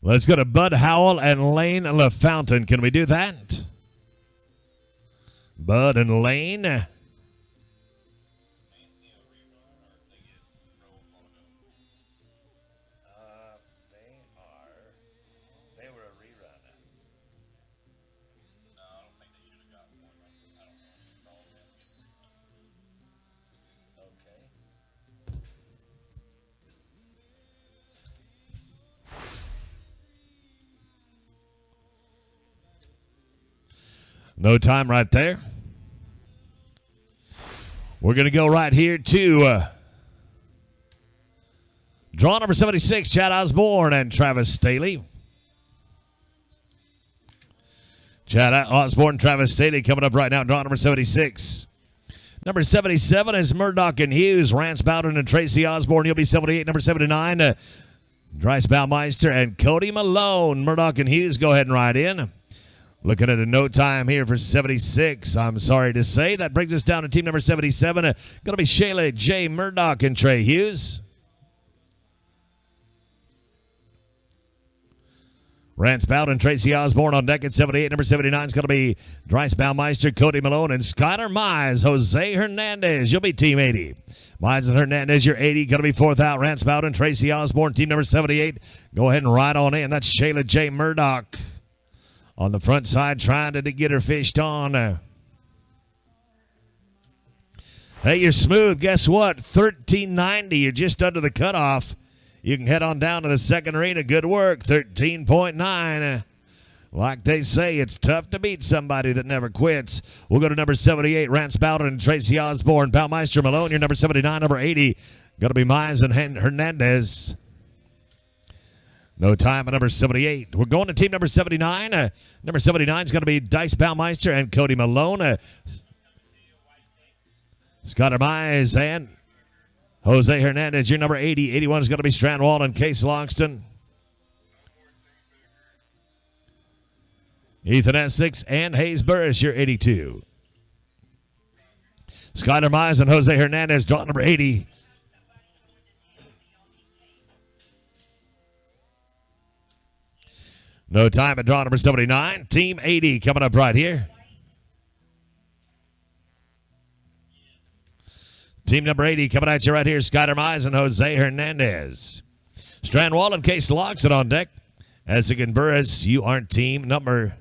Let's go to Bud Howell and Lane LaFountain. Can we do that? Bud and Lane. They were a rerun. No, I don't think they should have got one. I don't know. Okay. No time right there. We're going to go right here to draw number 76, Chad Osborne and Travis Staley. Chad Osborne, Travis Staley coming up right now, draw number 76. Number 77 is Murdoch and Hughes, Rance Bowden and Tracy Osborne. You'll be 78. Number 79, Bryce Baumeister and Cody Malone. Murdoch and Hughes, go ahead and ride in. Looking at a no time here for 76. I'm sorry to say. That brings us down to team number 77. Going to be Shayla J. Murdoch and Trey Hughes. Rance Bowden and Tracy Osborne on deck at 78. Number 79 is going to be Bryce Baumeister, Cody Malone, and Skylar Mize. Jose Hernandez. You'll be team 80. Mize and Hernandez, you're 80. Going to be fourth out. Rance Bowden, Tracy Osborne, team number 78. Go ahead and ride on in. That's Shayla J. Murdoch. On the front side, trying to get her fished on. Hey, you're smooth. Guess what? 1390. You're just under the cutoff. You can head on down to the second arena. Good work. 13.9. Like they say, it's tough to beat somebody that never quits. We'll go to number 78, Rance Bowden and Tracy Osborne. Baumeister Malone, you're number 79. Number 80, going to be Mize and Hernandez. No time at number 78. We're going to team number 79. Number 79 is going to be Dice Baumeister and Cody Malone. Skylar Mize and Jose Hernandez. Your number 80. 81 is going to be Strandwald and Case Longston. Ethan Essex and Hayes Burris. Your 82. Skylar Mize and Jose Hernandez. Draw number 80. No time at draw number 79. Team 80 coming up right here. Team number 80 coming at you right here. Skylar Mize and Jose Hernandez. Strandwall and Case Loxton on deck. Essig and Burris, you aren't team number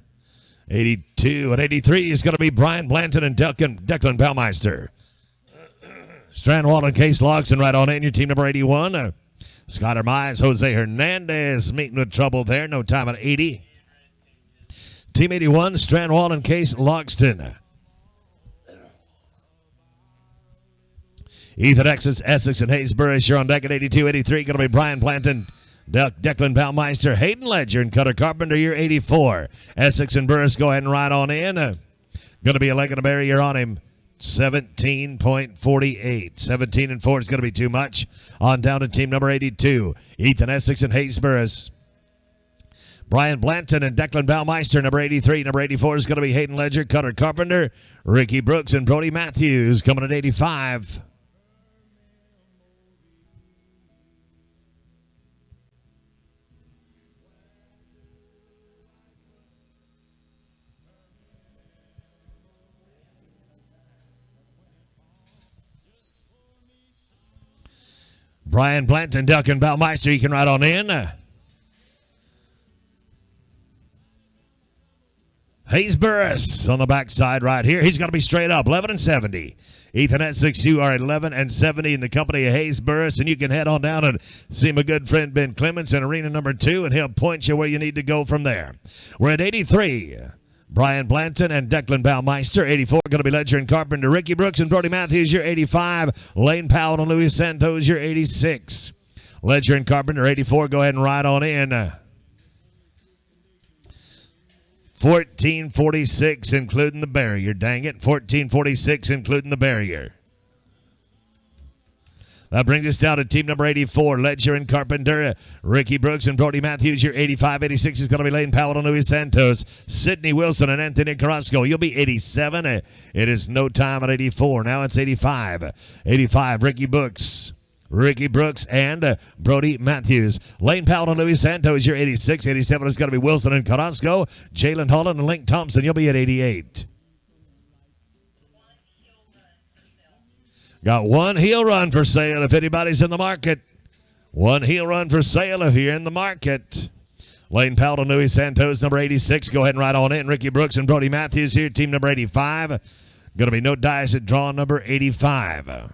82. And 83 is going to be Brian Blanton and Declan Baumeister. Strandwall and Case Loxton right on in. Your team number 81. Skylar Mize, Jose Hernandez meeting with trouble there. No time at 80. Team 81, Strandwall and Case Logston. Ethan Essex and Hayes Burris, you're on deck at 82. 83, going to be Brian Blanton, Declan Baumeister, Hayden Ledger, and Cutter Carpenter, you're 84. Essex and Burris, go ahead and ride on in. Going to be a leg and a barrier on him. 17.48. 17 and 4 is going to be too much. On down to team number 82. Ethan Essex and Hayes Burris. Brian Blanton and Declan Baumeister, number 83. Number 84 is going to be Hayden Ledger, Cutter Carpenter, Ricky Brooks, and Brody Matthews coming at 85. Brian Blanton, Duncan Baumeister, you can ride on in. Hayes Burris on the backside right here. He's going to be straight up, 11 and 70. Ethan Essex, you are 11 and 70 in the company of Hayes Burris, and you can head on down and see my good friend Ben Clements in arena number 2, and he'll point you where you need to go from there. We're at 83. Brian Blanton and Declan Baumeister. 84 going to be Ledger and Carpenter. Ricky Brooks and Brody Matthews, you're 85. Lane Powell and Luis Santos, you're 86. Ledger and Carpenter, 84. Go ahead and ride on in. 1446, including the barrier. Dang it. 1446, including the barrier. That brings us down to team number 84, Ledger and Carpenter. Ricky Brooks and Brody Matthews, you're 85. 86 is going to be Lane Powell and Luis Santos. Sidney Wilson and Anthony Carrasco, you'll be 87. It is no time at 84. Now it's 85. 85, Ricky Brooks and Brody Matthews. Lane Powell and Luis Santos, you're 86. 87 is going to be Wilson and Carrasco. Jalen Holland and Link Thompson, you'll be at 88. Got one heel run for sale if anybody's in the market. One heel run for sale if you're in the market. Lane Powell and Luis Santos, number 86. Go ahead and ride on in. Ricky Brooks and Brody Matthews here, team number 85. Going to be no dice at draw number 85.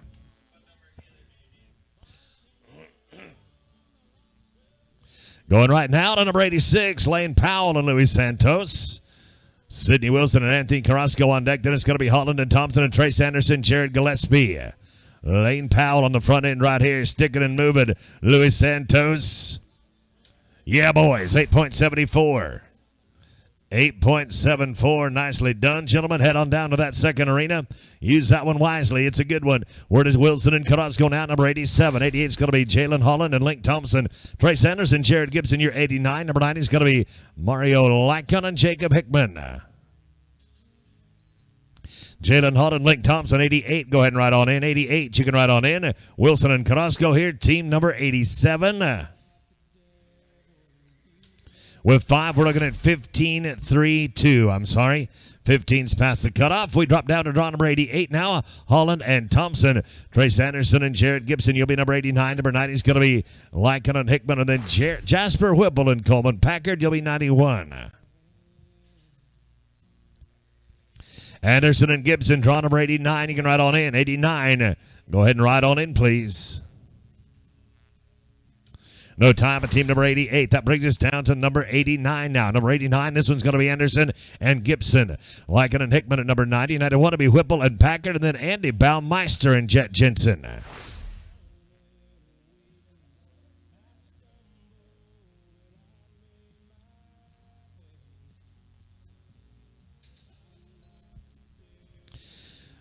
Going right now to number 86, Lane Powell and Luis Santos. Sidney Wilson and Anthony Carrasco on deck. Then it's going to be Holland and Thompson and Trace Anderson, Jared Gillespie. Lane Powell on the front end right here, sticking and moving. Luis Santos. Yeah, boys, 8.74. 8.74. Nicely done, gentlemen. Head on down to that second arena. Use that one wisely. It's a good one. Where does Wilson and Carrasco now? Number 87. 88 is going to be Jalen Holland and Link Thompson. Trace Anderson, Jared Gibson, you're 89. Number 90 is going to be Mario Lycon and Jacob Hickman. Jalen Holland, Link Thompson, 88. Go ahead and ride on in. 88, you can ride on in. Wilson and Carrasco here, team number 87. With 5, we're looking at 15-3-2. I'm sorry. 15's past the cutoff. We drop down to draw number 88 now. Holland and Thompson. Trace Anderson and Jared Gibson. You'll be number 89. Number 90 is going to be Lycan and Hickman. And then Jasper Whipple and Coleman Packard. You'll be 91. Anderson and Gibson. Draw number 89. You can ride on in. 89. Go ahead and ride on in, please. No time at team number 88. That brings us down to number 89 now. Number 89, this one's going to be Anderson and Gibson. Lycan and Hickman at number 90. 91 to be Whipple and Packard. And then Andy Baumeister and Jet Jensen.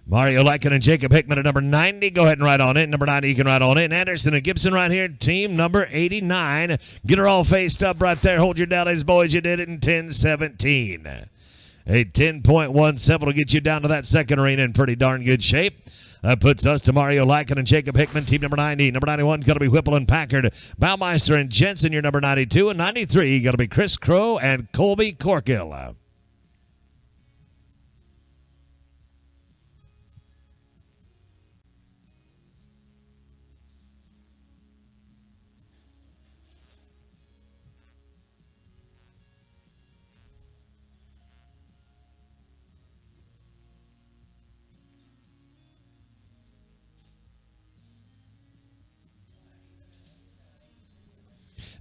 Mario Lycan and Jacob Hickman at number 90. Go ahead and ride on in. Number 90, you can ride on in. Anderson and Gibson right here. Team number 89. Get her all faced up right there. Hold your down, boys. You did it in 10-17. A 10.17 will get you down to that second arena in pretty darn good shape. That puts us to Mario Lycan and Jacob Hickman, team number 90. Number 91 going to be Whipple and Packard. Baumeister and Jensen, your number 92. And 93 going to be Chris Crow and Colby Corkill.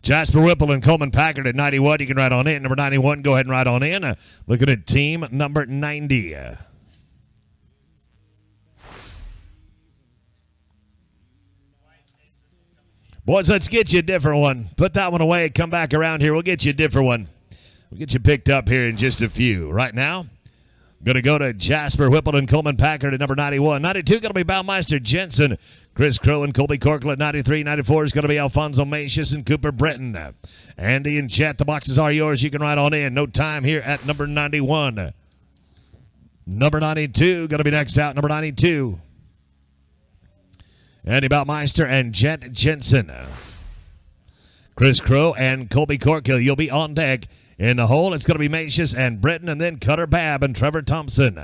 Jasper Whipple and Coleman Packard at 91. You can ride on in. Number 91, go ahead and ride on in. Looking at team number 90. Boys, let's get you a different one. Put that one away. Come back around here. We'll get you a different one. We'll get you picked up here in just a few. Right now, going to go to Jasper Whipple and Coleman Packard at number 91. 92 going to be Baumeister Jensen. Chris Crow and Colby Corkle at 93. 94 is going to be Alfonso Macius and Cooper Breton. Andy and Chet, the boxes are yours. You can ride on in. No time here at number 91. Number 92 going to be next out. Number 92. Andy Baumeister and Jet Jensen. Chris Crow and Colby Corkle. You'll be on deck. In the hole, it's going to be Macius and Breton, and then Cutter Babb and Trevor Thompson.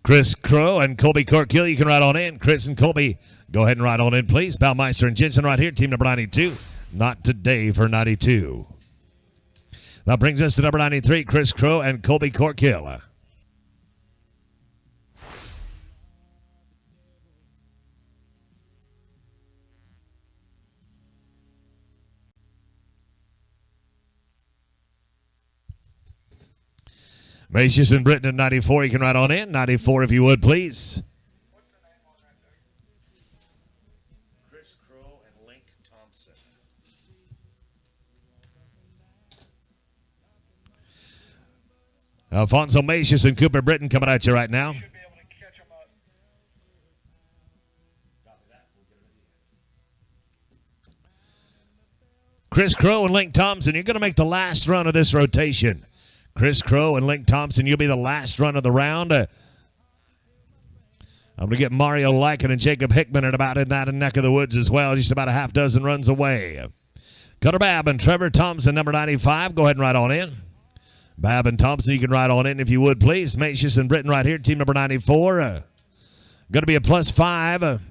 Chris Crow and Colby Corkill, you can ride on in. Chris and Colby, go ahead and ride on in, please. Baumeister and Jensen right here, team number 92. Not today for 92. That brings us to number 93, Chris Crow and Colby Corkill. Macius and Britton at 94. You can ride on in. 94 if you would, please. Chris Crow and Link Thompson. Alfonso Macius and Cooper Britton coming at you right now. Should be able to catch them up. Chris Crow and Link Thompson, you're going to make the last run of this rotation. Chris Crow and Link Thompson, you'll be the last run of the round. I'm going to get Mario Lycan and Jacob Hickman at about in that neck of the woods as well, just about a half dozen runs away. Cutter Babb and Trevor Thompson, number 95. Go ahead and ride on in. Babb and Thompson, you can ride on in if you would, please. Macius and Britton right here, team number 94. Going to be a +5.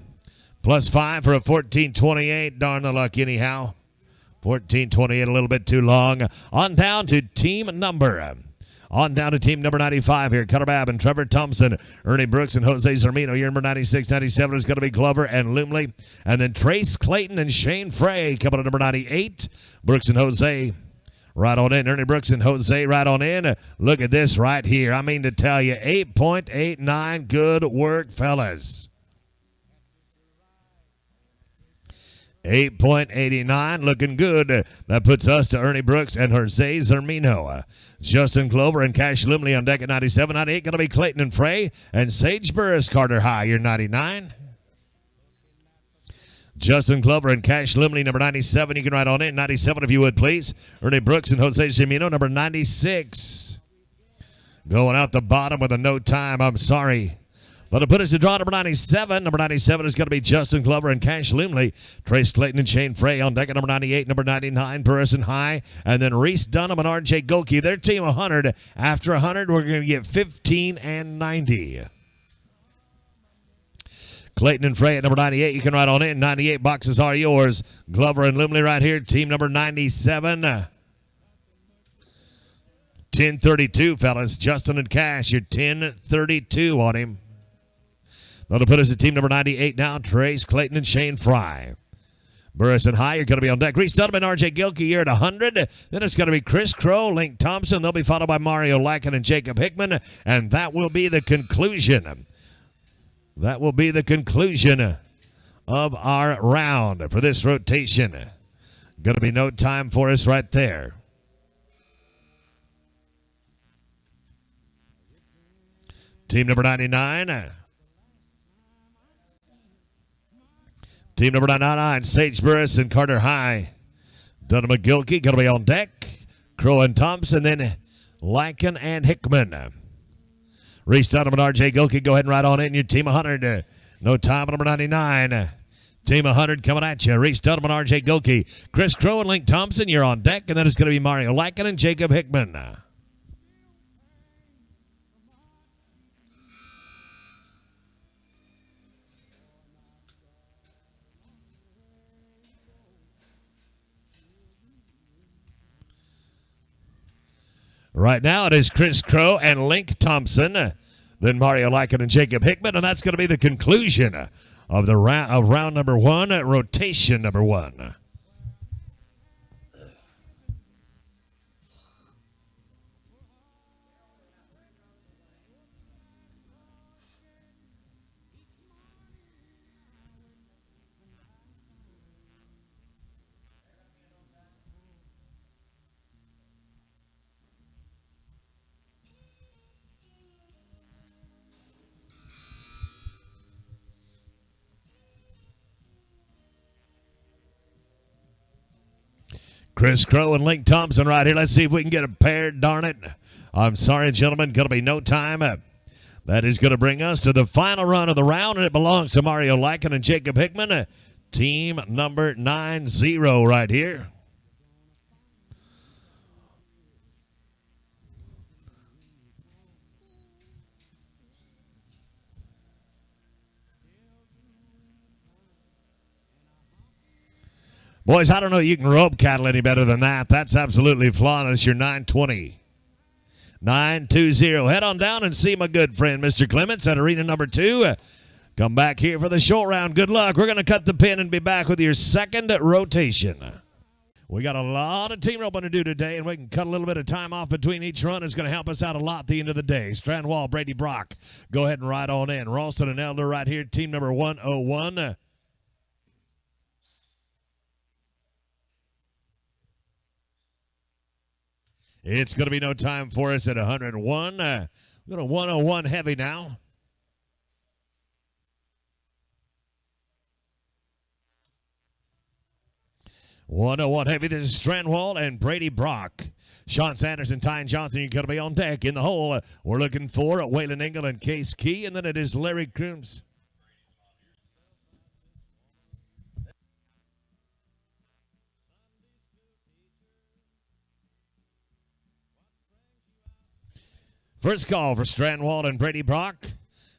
+5 for a 1428. Darn the luck anyhow. 1428, a little bit too long. On down to team number 95 here. Cutter Babb and Trevor Thompson, Ernie Brooks and Jose Zermino. Your number 96, 97 is going to be Glover and Lumley. And then Trace Clayton and Shane Frey coming to number 98. Brooks and Jose right on in. Ernie Brooks and Jose right on in. Look at this right here. I mean to tell you, 8.89. Good work, fellas. 8.89, looking good. That puts us to Ernie Brooks and Jose Zermino. Justin Glover and Cash Lumley on deck at 97. 98 going to be Clayton and Frey. And Sage Burris, Carter High, you're 99. Justin Glover and Cash Lumley, number 97. You can ride on in. 97 if you would, please. Ernie Brooks and Jose Zermino, number 96. Going out the bottom with a no time. I'm sorry. But to put us to draw number 97. Number 97 is going to be Justin Glover and Cash Lumley. Trace Clayton and Shane Frey on deck at number 98. Number 99, Burris and High. And then Reese Dunham and R.J. Golke. Their team 100. After 100, we're going to get 15 and 90. Clayton and Frey at number 98. You can ride on in. 98 boxes are yours. Glover and Lumley right here. Team number 97. 1032, fellas. Justin and Cash, you're 1032 on him. That'll put us at team number 98 now. Trace Clayton and Shane Fry. Burris and High, you're going to be on deck. Reese Dunham and R.J. Gilkey, you're at 100. Then it's going to be Chris Crow, Link Thompson. They'll be followed by Mario Lycan and Jacob Hickman. And that will be the conclusion. That will be the conclusion of our round for this rotation. Going to be no time for us right there. Team number 99. Team number 99, Sage Burris and Carter High. Dunham and Gilkey going to be on deck. Crow and Thompson, then Lycan and Hickman. Reese Dunham and R.J. Gilkey, go ahead and ride on in. Your team 100. No time, number 99. Team 100 coming at you. Reese Dunham and R.J. Gilkey. Chris Crow and Link Thompson, you're on deck. And then it's going to be Mario Lycan and Jacob Hickman. Right now it is Chris Crow and Link Thompson, then Mario Lycan and Jacob Hickman, and that's going to be the conclusion of the round number 1, rotation number 1. Chris Crow and Link Thompson right here. Let's see if we can get a pair, darn it. I'm sorry, gentlemen. Going to be no time. That is going to bring us to the final run of the round, and it belongs to Mario Lycan and Jacob Hickman. Team number 90 right here. Boys, I don't know you can rope cattle any better than that. That's absolutely flawless. Your 920. 920. Head on down and see my good friend, Mr. Clements, at arena number 2. Come back here for the short round. Good luck. We're going to cut the pin and be back with your second rotation. We got a lot of team roping to do today, and we can cut a little bit of time off between each run. It's going to help us out a lot at the end of the day. Strandwall, Brady Brock, go ahead and ride on in. Ralston and Elder right here, team number 101. It's going to be no time for us at 101. We're going to 101 heavy now. .101 heavy. This is Strandwall and Brady Brock. Sean Sanders and Tyne Johnson, you're going to be on deck. In the hole, we're looking for Waylon Engel and Case Key, and then it is Larry Crooms. First call for Strandwall and Brady Brock.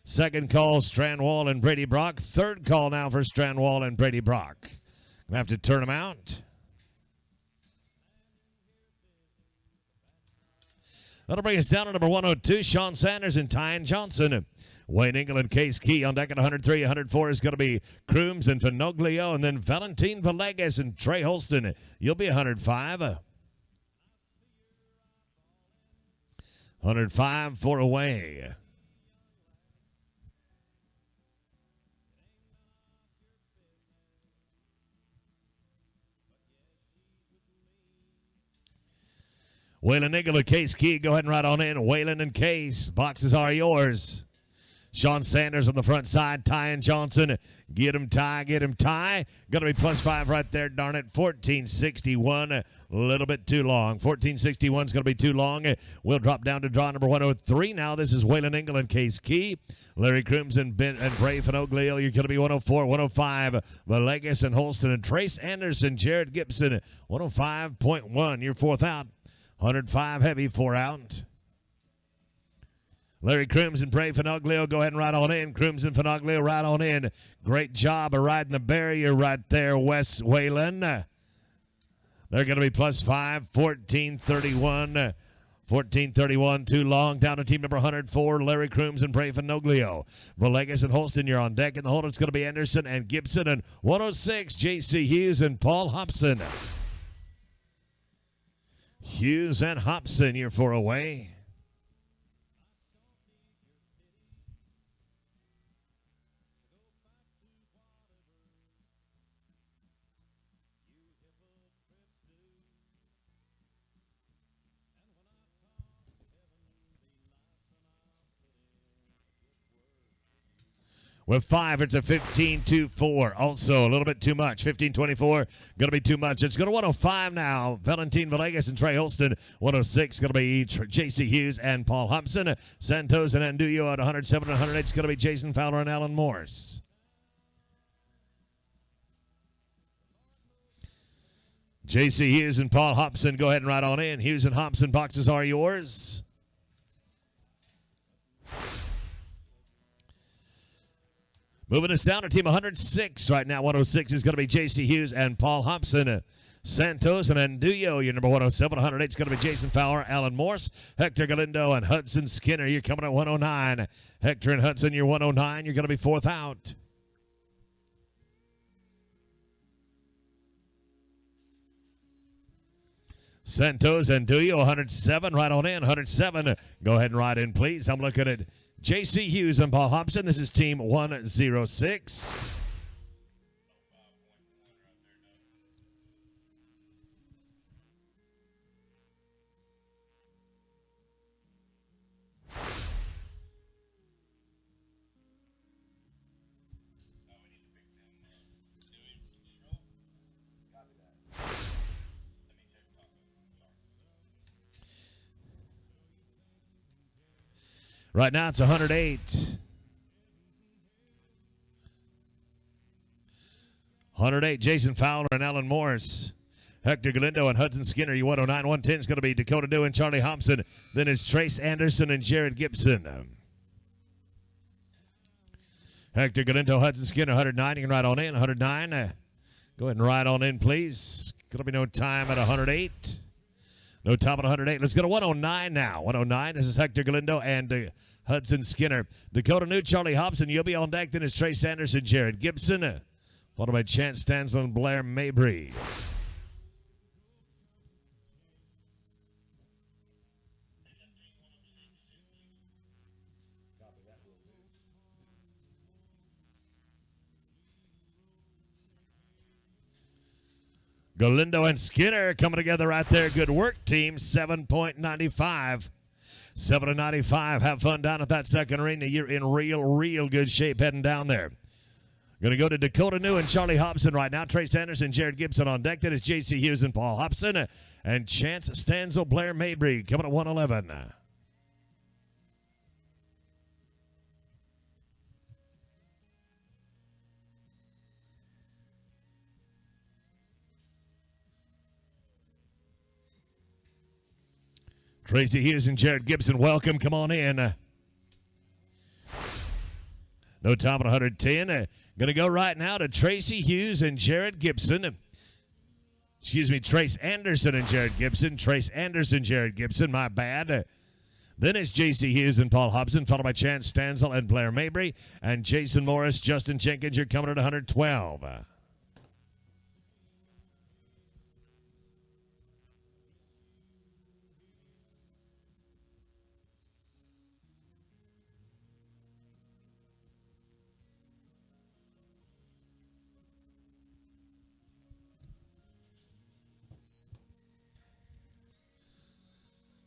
Second call, Strandwall and Brady Brock. Third call now for Strandwall and Brady Brock. We have to turn them out. That'll bring us down to number 102, Sean Sanders and Tyne Johnson. Wayne Engel and Case Key on deck at 103. 104 is going to be Crooms and Finoglio, and then Valentin Villegas and Trey Holston. You'll be 105. 105 for away. Waylon Engel and Case Key, go ahead and ride on in. Waylon and Case, boxes are yours. Sean Sanders on the front side, Tyne Johnson. Get him, Ty, get him, Ty. Going to be +5 right there, darn it. 1461, a little bit too long. 1461 is going to be too long. We'll drop down to draw number 103 now. This is Waylon Engel and Case Key. Larry Crooms and Bray Finoglio, you're going to be 104, 105. Villegas and Holston and Trace Anderson, Jared Gibson, 105.1. You're fourth out. 105 heavy, 4 out. Larry Crooms and Bray Finoglio, go ahead and ride on in. Crooms and Finoglio, ride on in. Great job of riding the barrier right there, Wes Whalen. They're going to be +5, 1431. 1431, too long. Down to team number 104, Larry Crooms and Bray Finoglio. Villegas and Holston, you're on deck. In the hold, it's going to be Anderson and Gibson. And 106, J.C. Hughes and Paul Hobson. Hughes and Hobson, you're 4 away. With 5, it's a 15-2-4. Also, a little bit too much. 15-24, going to be too much. It's going to 105 now. Valentin Villegas and Trey Holston. 106, going to be J.C. Hughes and Paul Hobson. Santos and Andullo at 107 and 108. It's going to be Jason Fowler and Alan Morse. J.C. Hughes and Paul Hobson, go ahead and ride on in. Hughes and Hobson, boxes are yours. Moving us down to team 106 right now. 106 is going to be J.C. Hughes and Paul Hobson. Santos and Andullo, your number 107. 108 is going to be Jason Fowler, Alan Morse, Hector Galindo, and Hudson Skinner. You're coming at 109. Hector and Hudson, you're 109. You're going to be fourth out. Santos and Andullo, 107. Right on in. 107. Go ahead and ride in, please. I'm looking at J.C. Hughes and Paul Hobson. This is team 106. Right now it's 108. 108, Jason Fowler and Alan Morris. Hector Galindo and Hudson Skinner. You 109. 110 is going to be Dakota Dew and Charlie Hobson. Then it's Trace Anderson and Jared Gibson. Hector Galindo, Hudson Skinner, 109. You can ride on in. 109. Go ahead and ride on in, please. Going to be no time at 108. No time at 108. Let's go to 109 now. 109. This is Hector Galindo and Hudson Skinner. Dakota New, Charlie Hobson. You'll be on deck. Then is Trace Anderson, Jared Gibson. Followed by Chance Stansel and Blair Mabry. Galindo and Skinner coming together right there. Good work, team. 7.95. 7.95. Have fun down at that second arena. You're in real good shape heading down there. Going to go to Dakota New and Charlie Hobson right now. Trace Anderson, Jared Gibson on deck. That is J.C. Hughes and Paul Hobson. And Chance Stansel, Blair Mabry coming at 111. Tracy Hughes and Jared Gibson, welcome. Come on in. No time at 110. Going to go right now to Tracy Hughes and Jared Gibson. Excuse me, Trace Anderson and Jared Gibson. Trace Anderson, Jared Gibson, my bad. Then it's J.C. Hughes and Paul Hobson, followed by Chance Stansel and Blair Mabry. And Jason Morris, Justin Jenkins, you're coming at 112.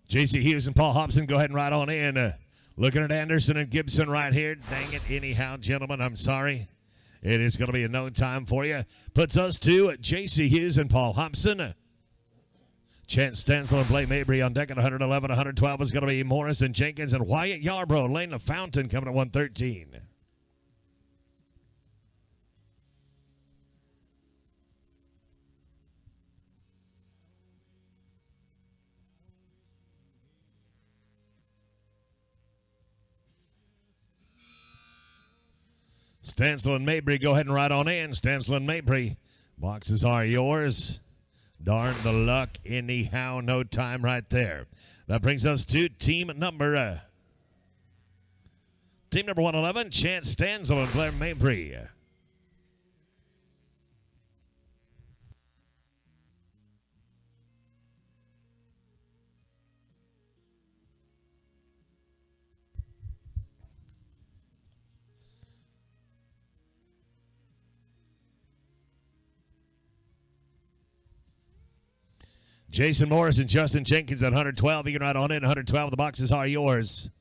J.C. Hughes and Paul Hobson, go ahead and ride on in. Looking at Anderson and Gibson right here. Dang it, anyhow, gentlemen, I'm sorry. It is going to be a no time for you. Puts us to J.C. Hughes and Paul Hobson. Chance Stansel and Blake Mabry on deck at 111. 112 is going to be Morris and Jenkins and Wyatt Yarbrough. Lane LaFountain coming at 113. Stansel and Mabry, go ahead and ride on in. Stansel and Mabry, boxes are yours. Darn the luck, anyhow, no time right there. That brings us to team number 111, Chance Stansel and Blair Mabry. Jason Morris and Justin Jenkins at 112. You can ride on in. 112. The boxes are yours.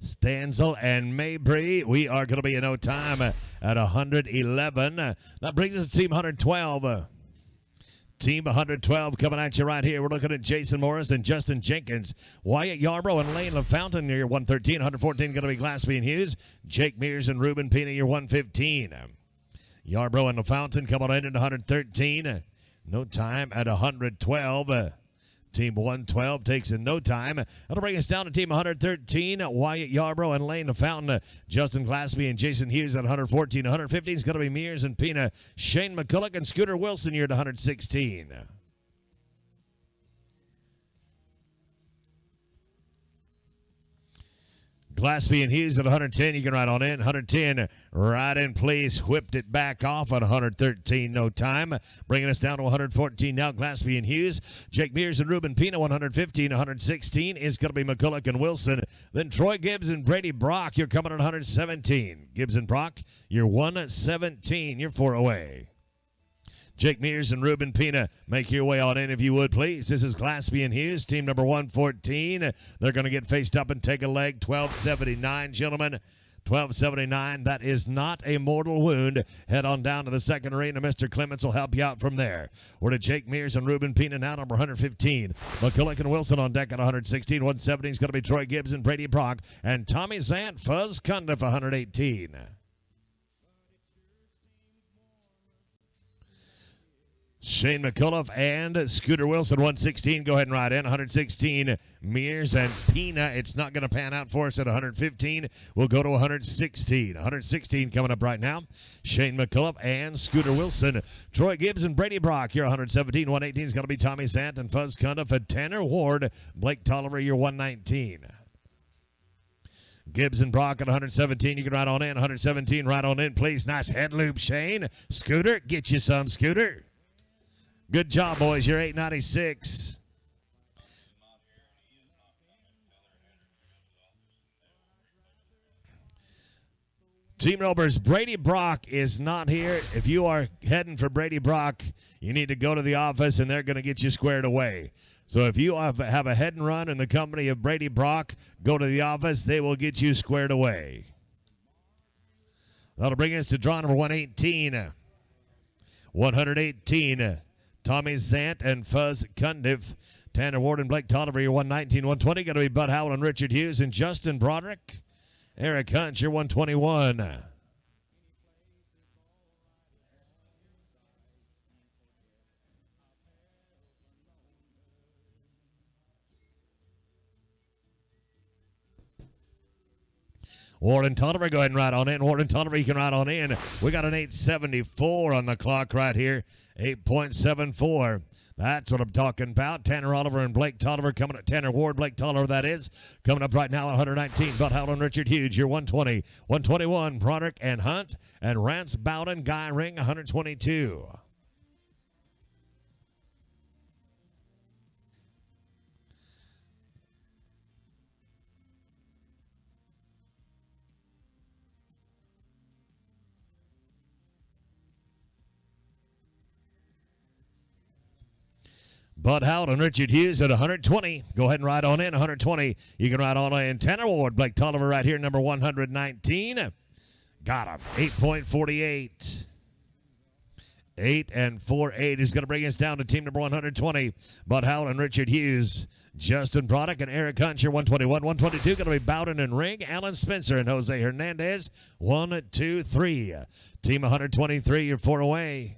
Stansel and Mabry. We are going to be in no time at 111. That brings us to team 112. Team 112 coming at you right here. We're looking at Jason Morris and Justin Jenkins. Wyatt Yarbrough and Lane LaFountain near your 113. 114 going to be Glaspie and Hughes. Jake Mears and Ruben Pena your 115. Yarbrough and LaFountain coming in at 113. No time at 112. Team 112 takes in no time. That'll bring us down to team 113. Wyatt Yarbrough and Lane LaFountain. Justin Glaspie and Jason Hughes at 114. 115 is going to be Mears and Pena. Shane McCulloch and Scooter Wilson here at 116. Glaspie and Hughes at 110. You can ride on in. 110. Right in, please. Whipped it back off at 113. No time. Bringing us down to 114 now. Glaspie and Hughes. Jake Mears and Ruben Pena. 115. 116 is going to be McCulloch and Wilson. Then Troy Gibbs and Brady Brock. You're coming at 117. Gibbs and Brock. You're 117. You're 4 away. Jake Mears and Ruben Pena, make your way on in if you would, please. This is Glaspie and Hughes, team number 114. They're going to get faced up and take a leg. 1279, gentlemen. 1279. That is not a mortal wound. Head on down to the second arena. Mr. Clements will help you out from there. We're to Jake Mears and Ruben Pena now, number 115. McCulloch and Wilson on deck at 116. 117 is going to be Troy Gibbs and Brady Brock. And Tommy Zant, Fuzz Cundiff, 118. Shane McCullough and Scooter Wilson, 116. Go ahead and ride in. 116, Mears and Pina. It's not going to pan out for us at 115. We'll go to 116. 116 coming up right now. Shane McCullough and Scooter Wilson. Troy Gibbs and Brady Brock, you're 117. 118 is going to be Tommy Sant and Fuzz Cundiff and Tanner Ward. Blake Tolliver, you're 119. Gibbs and Brock at 117. You can ride on in. 117, ride on in, please. Nice head loop, Shane. Scooter, get you some, Scooter. Good job, boys. You're 896. Team Ropers, Brady Brock is not here. If you are heading for Brady Brock, you need to go to the office, and they're going to get you squared away. So if you have a head and run in the company of Brady Brock, go to the office. They will get you squared away. That'll bring us to draw number 118. 118. Tommy Zant and Fuzz Cundiff. Tanner Ward and Blake Tolliver, you're 119. 120, going to be Bud Howell and Richard Hughes and Justin Broderick. Eric Hunt, you're 121. Ward and Tolliver, go ahead and ride on in. Ward and Tolliver, you can ride on in. We got an 874 on the clock right here. 8.74. That's what I'm talking about. Tanner Oliver and Blake Tolliver coming at Tanner Ward, Blake Tolliver, that is. Coming up right now at 119. Bud Howell and Richard Hughes, you're 120. 121, Broderick and Hunt. And Rance Bowden, Guy Ring, 122. Bud Howell and Richard Hughes at 120. Go ahead and ride on in. 120. You can ride on in. Tanner Ward, Blake Tolliver right here, number 119. Got him. 8.48. 8 and 4.8 is going to bring us down to team number 120. Bud Howell and Richard Hughes. Justin Broderick and Eric Hunt, 121. 122 going to be Bowden and Ring. Alan Spencer and Jose Hernandez. 1, 2, 3. Team 123, you're 4 away.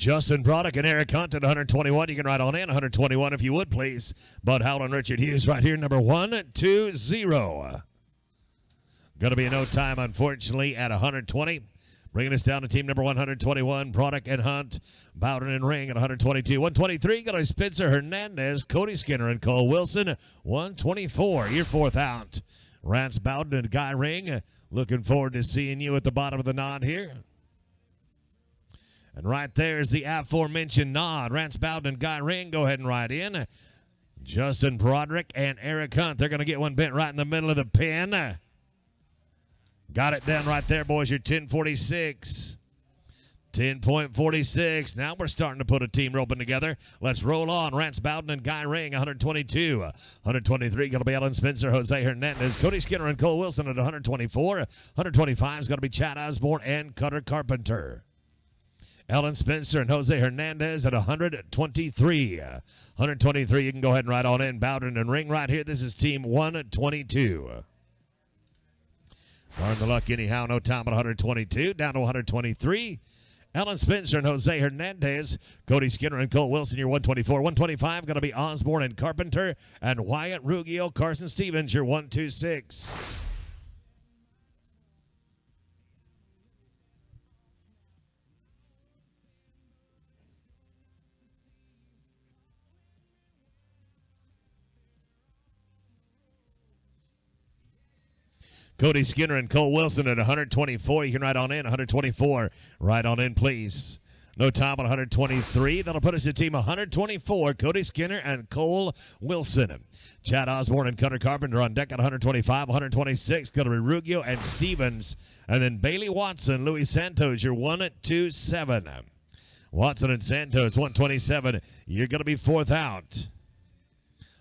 Justin Broderick and Eric Hunt at 121. You can ride on in. 121 if you would, please. Bud Howell and Richard Hughes right here, number 120. Going to be no time, unfortunately, at 120. Bringing us down to team number 121. Broderick and Hunt. Bowden and Ring at 122. 123. Going to be Spencer Hernandez, Cody Skinner, and Cole Wilson. 124. You're 4th out. Rance Bowden and Guy Ring. Looking forward to seeing you at the bottom of the nod here. And right there is the aforementioned nod. Rance Bowden and Guy Ring, go ahead and ride in. Justin Broderick and Eric Hunt, they're going to get one bent right in the middle of the pin. Got it done right there, boys. You're 10.46. 10.46. Now we're starting to put a team roping together. Let's roll on. Rance Bowden and Guy Ring, 122. 123 going to be Alan Spencer, Jose Hernandez, Cody Skinner, and Cole Wilson at 124. 125 is going to be Chad Osborne and Cutter Carpenter. Alan Spencer and Jose Hernandez at 123. 123, you can go ahead and ride on in. Bowden and Ring right here. This is team 122. Darn the luck anyhow. No time at 122. Down to 123. Alan Spencer and Jose Hernandez. Cody Skinner and Cole Wilson, you're 124. 125 going to be Osborne and Carpenter. And Wyatt Ruggiero, Carson Stevens, you're 126. Cody Skinner and Cole Wilson at 124. You can ride on in. 124. Ride on in, please. No time on 123. That'll put us at team 124. Cody Skinner and Cole Wilson. Chad Osborne and Cutter Carpenter on deck at 125. 126. Going to be Ruggiero and Stevens. And then Bailey Watson, Luis Santos, you're 127. Watson and Santos, 127. You're going to be 4th out.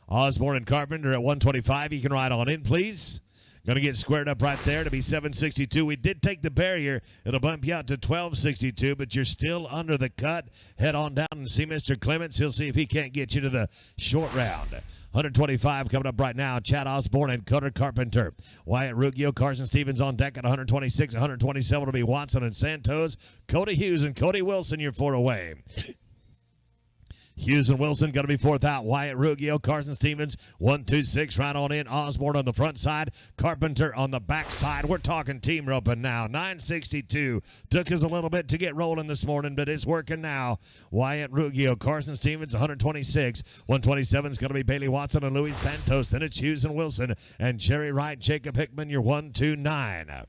Osborne and Carpenter at 125. You can ride on in, please. Going to get squared up right there to be 762. We did take the barrier. It'll bump you out to 1262, but you're still under the cut. Head on down and see Mr. Clements. He'll see if he can't get you to the short round. 125 coming up right now. Chad Osborne and Cutter Carpenter. Wyatt Ruggiero, Carson Stevens on deck at 126. 127 will be Watson and Santos. Cody Hughes and Cody Wilson, you're 4 away. Hughes and Wilson going to be 4th out. Wyatt Ruggiero, Carson Stevens, 126 right on in. Osborne on the front side. Carpenter on the back side. We're talking team roping now. 962. Took us a little bit to get rolling this morning, but it's working now. Wyatt Ruggiero, Carson Stevens, 126. 127 is going to be Bailey Watson and Luis Santos. Then it's Hughes and Wilson and Jerry Wright, Jacob Hickman, your 129.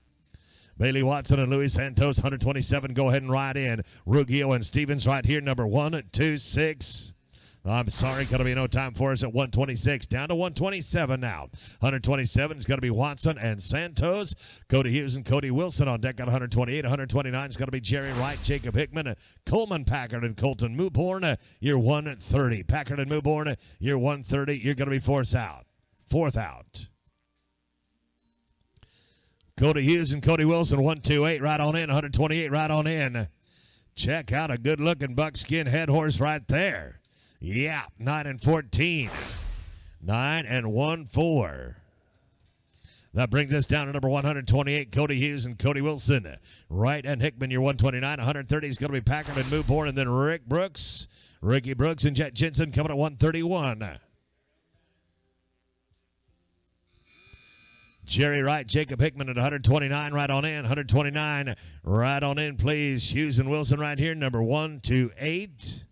Bailey Watson and Luis Santos, 127. Go ahead and ride in. Ruggiero and Stevens right here, number 126. I'm sorry, going to be no time for us at 126. Down to 127 now. 127 is going to be Watson and Santos. Cody Hughes and Cody Wilson on deck at 128. 129 is going to be Jerry Wright, Jacob Hickman, Coleman Packard, and Colton Mewborn. You're 130. Packard and Mewborn, you're 130. You're going to be fourth out. Cody Hughes and Cody Wilson, 128 right on in, 128 right on in. Check out a good-looking buckskin head horse right there. Yeah, 9 and 14. 9 and 1-4. That brings us down to number 128, Cody Hughes and Cody Wilson. Wright and Hickman, your 129. 130 is going to be Packard and Mewborn, and then Ricky Brooks and Jet Jensen coming at 131. Jerry Wright, Jacob Hickman at 129 right on in. 129 right on in, please. Hughes and Wilson right here, number 128.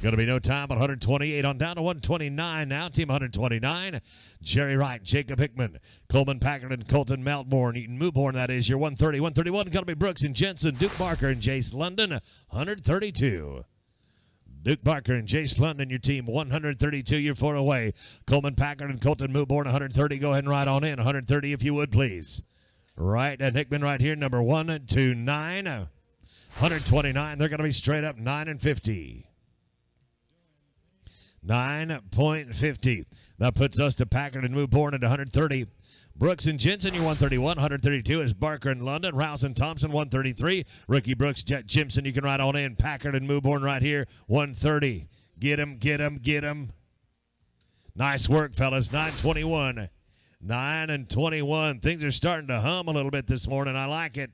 Going to be no time, but 128 on down to 129 now. Team 129. Jerry Wright, Jacob Hickman, Coleman Packard, and Colton Mewborn, that is your 130. 131 going to be Brooks and Jensen, Duke Barker and Jace London, 132. Duke Barker and Jace London, your team, 132. You're 4 away. Coleman Packard and Colton Mewborn, 130. Go ahead and ride on in. 130 if you would, please. Wright and Hickman right here, number 129. 129. They're going to be straight up 9 and 50. 9.50. That puts us to Packard and Mewborn at 130. Brooks and Jensen, you're 131. 132 is Barker and London. Rouse and Thompson, 133. Ricky Brooks, Jet Jimson, you can ride on in. Packard and Mewborn right here, 130. Get him. Nice work, fellas. 9:21. 9 and 21. Things are starting to hum a little bit this morning. I like it.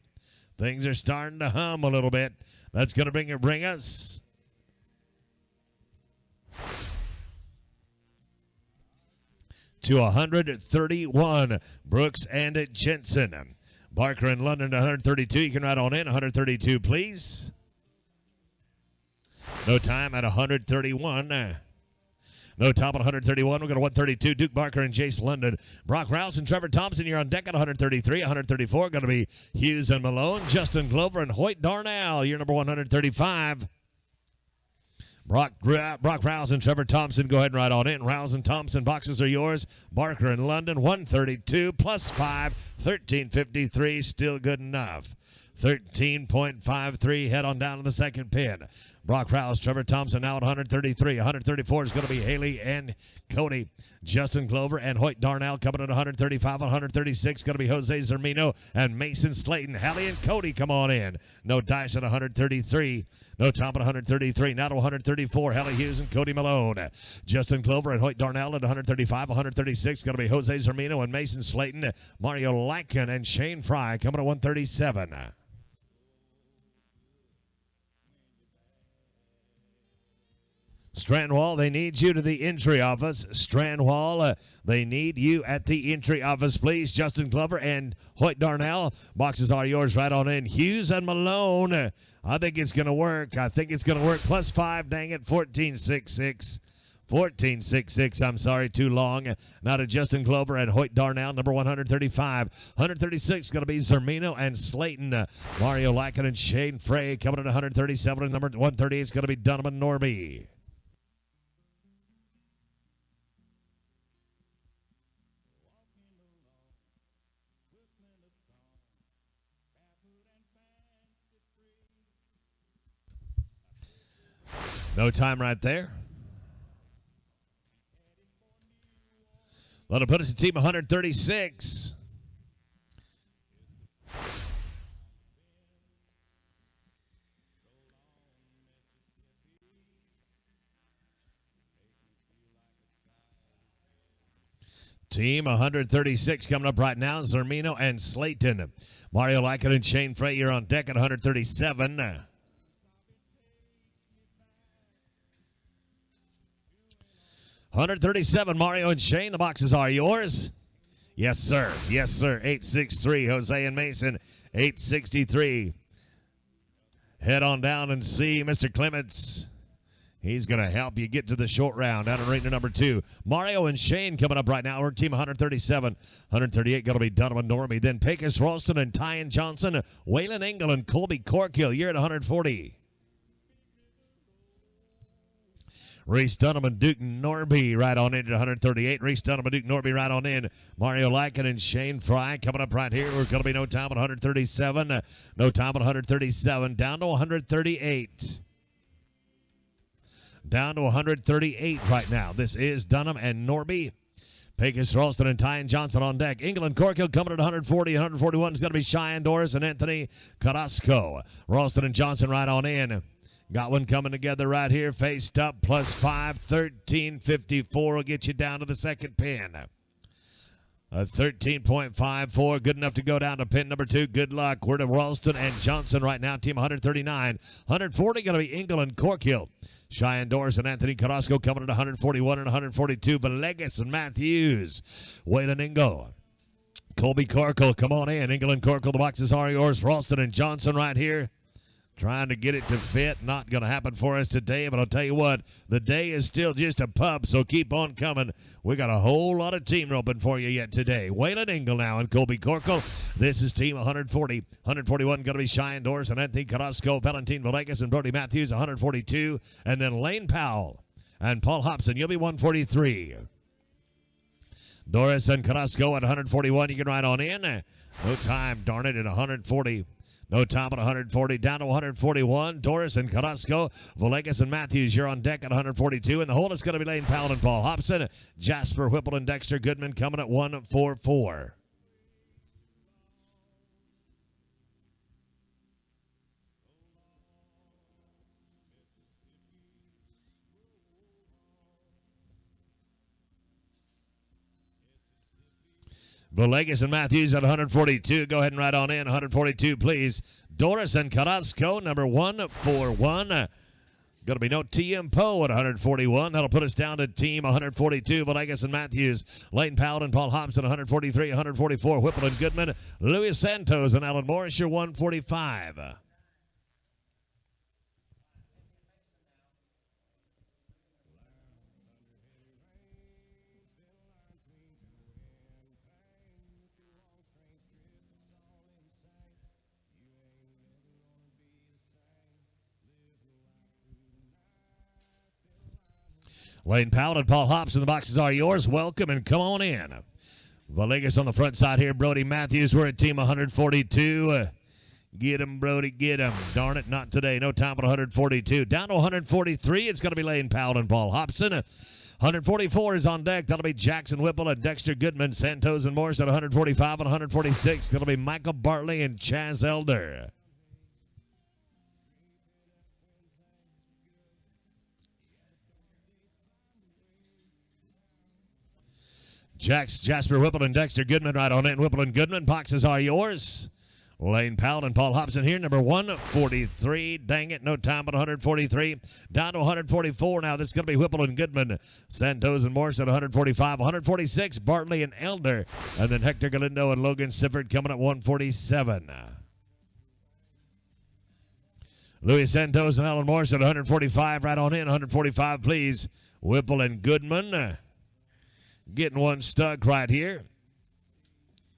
Things are starting to hum a little bit. That's going to bring us to 131. Brooks and Jensen. Barker and London, 132. You can ride on in. 132, please. No time at 131. No top at 131. We're going to 132. Duke Barker and Jace London. Brock Rouse and Trevor Thompson, you're on deck at 133. 134 going to be Hughes and Malone. Justin Glover and Hoyt Darnell, you're number 135. Brock Rouse and Trevor Thompson, go ahead and ride on in. Rouse and Thompson, boxes are yours. Barker and London, 132 plus 5, 1353, still good enough. 13.53, head on down to the second pin. Brock Rouse, Trevor Thompson now at 133. 134 is going to be Haley and Cody. Justin Glover and Hoyt Darnell coming at 135. 136 going to be Jose Zermino and Mason Slayton. Hallie and Cody come on in. No dice at 133. No top at 133. Now to 134. Hallie Hughes and Cody Malone. Justin Glover and Hoyt Darnell at 135. 136 going to be Jose Zermino and Mason Slayton. Mario Lycan and Shane Fry coming at 137. Strandwall, they need you to the entry office. Strandwall, they need you at the entry office, please. Justin Glover and Hoyt Darnell. Boxes are yours right on in. Hughes and Malone. I think it's going to work. Plus 5, dang it, 14.66. 14.66, I'm sorry, too long. Now to Justin Glover and Hoyt Darnell, number 135. 136 going to be Zermino and Slayton. Mario Lycan and Shane Frey coming at 137. And number 138 is going to be Donovan Norby. No time right there. That'll put us at team 136. Team 136 coming up right now. Zermino and Slayton. Mario Lycan and Shane Frazier on deck at 137. 137, Mario and Shane. The boxes are yours. Yes, sir. Yes, sir. 863, Jose and Mason. 863. Head on down and see Mr. Clements. He's going to help you get to the short round down in arena number 2. Mario and Shane coming up right now. We're team 137. 138 going to be Donovan Normie. Then Pecos Ralston and Tyan Johnson. Waylon Engel and Colby Corkill. You're at 140. Reese Dunham and Duke Norby right on in at 138. Reese Dunham and Duke Norby right on in. Mario Lycan and Shane Fry coming up right here. We're going to be no time at 137. No time at 137. Down to 138. Down to 138 right now. This is Dunham and Norby. Pecos Ralston and Tyan Johnson on deck. England Corkill coming at 140. 141 is going to be Cheyenne Doris and Anthony Carrasco. Ralston and Johnson right on in. Got one coming together right here. Faced up, +5, 13.54 will get you down to the second pin. A 13.54, good enough to go down to pin number 2. Good luck. We're to Ralston and Johnson right now, team 139. 140 going to be Engel and Corkill. Cheyenne Doris and Anthony Carrasco coming at 141 and 142. Villegas and Matthews. Waylon Engel. Colby Corkill, come on in. Engel and Corkill, the boxes are yours. Ralston and Johnson right here. Trying to get it to fit. Not going to happen for us today, but I'll tell you what, the day is still just a pub, so keep on coming. We got a whole lot of team roping for you yet today. Waylon Engel now and Colby Corkill. This is team 140. 141 going to be Cheyenne Doris and Anthony Carrasco, Valentin Villegas and Brody Matthews, 142. And then Lane Powell and Paul Hobson. You'll be 143. Doris and Carrasco at 141. You can ride on in. No time, darn it, at 140. No time at 140, down to 141. Doris and Carrasco, Villegas and Matthews, you're on deck at 142. And the hold is going to be Lane Powell and Paul Hobson. Jasper Whipple and Dexter Goodman coming at 144. Villegas and Matthews at 142. Go ahead and ride on in. 142, please. Doris and Carrasco, number 141. Going to be no TM Poe at 141. That'll put us down to team 142. Villegas and Matthews. Leighton Powell and Paul Hobson, 143. 144. Whipple and Goodman. Luis Santos and Alan Morris, you're 145. Lane Powell and Paul Hobson, the boxes are yours. Welcome and come on in. Villegas on the front side here. Brody Matthews, we're at team 142. Get him, Brody, get him. Darn it, not today. No time at 142. Down to 143, it's going to be Lane Powell and Paul Hobson. 144 is on deck. That'll be Jackson Whipple and Dexter Goodman. Santos and Morris at 145 and 146. That'll be Michael Bartley and Chaz Elder. Jasper Whipple and Dexter Goodman right on in. Whipple and Goodman, boxes are yours. Lane Powell and Paul Hobson here, number 143. Dang it, no time but 143. Down to 144 now. This is going to be Whipple and Goodman. Santos and Morris at 145. 146, Bartley and Elder. And then Hector Galindo and Logan Sifford coming at 147. Luis Santos and Alan Morris at 145. Right on in, 145, please. Whipple and Goodman. Getting one stuck right here.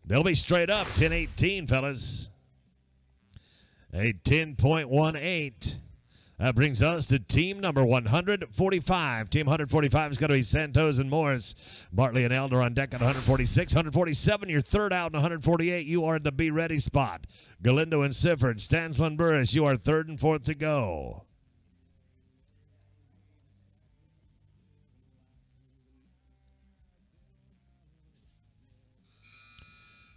They'll be straight up 10-18, fellas. A 10.18. That brings us to team number 145. Team 145 is going to be Santos and Morris. Bartley and Elder on deck at 146. 147, you're third out. And 148, you are in the Be Ready spot. Galindo and Sifford. Stansland Burris, you are third and fourth to go.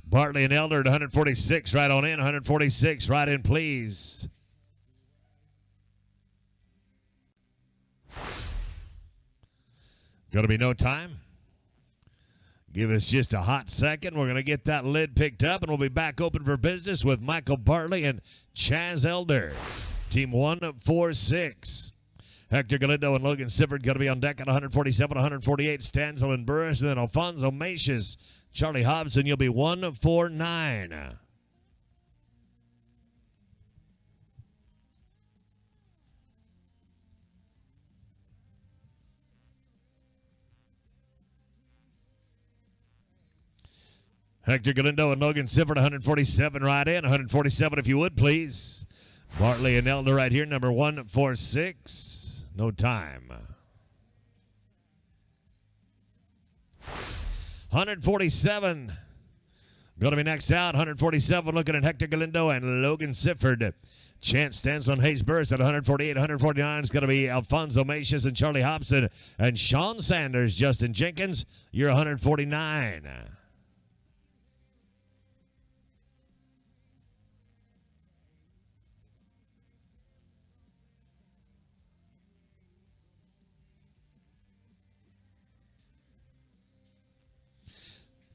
Bartley and Elder at 146, right on in. 146, right in, please. Going to be no time. Give us just a hot second. We're going to get that lid picked up, and we'll be back open for business with Michael Bartley and Chaz Elder. Team 146. Hector Galindo and Logan Sifford going to be on deck at 147, 148. Stanzel and Burris, and then Alfonso Macias, Charlie Hobson. You'll be 149. Hector Galindo and Logan Sifford, 147 right in. 147 if you would, please. Bartley and Elder right here, number 146. No time. 147. Going to be next out. 147 looking at Hector Galindo and Logan Sifford. Chance Stansel and Hayes Burris at 148. 149 is going to be Alfonso Macias and Charlie Hobson. And Sean Sanders, Justin Jenkins, you're 149.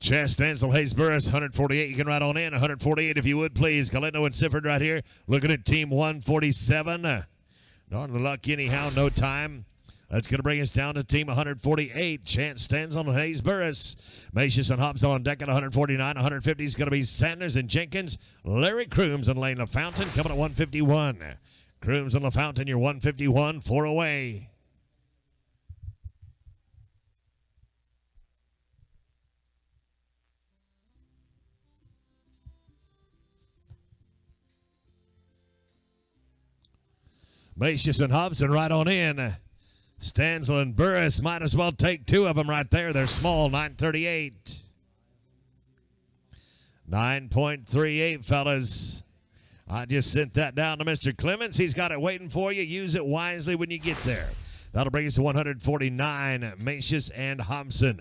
Chaz Stansel, Hayes Burris, 148. You can ride on in. 148 if you would, please. Galindo and Sifford right here. Looking at team 147. Not the luck anyhow. No time. That's going to bring us down to team 148. Chance Stansel and Hayes Burris. Macias and Hobbs on deck at 149. 150 is going to be Sanders and Jenkins. Larry Crooms and Lane LaFountain coming at 151. Crooms and LaFountain, you're 151. 4 away. Macias and Hobson right on in. Stansel and Burris might as well take 2 of them right there. They're small, 938. 9.38, fellas. I just sent that down to Mr. Clements. He's got it waiting for you. Use it wisely when you get there. That'll bring us to 149, Macias and Hobson.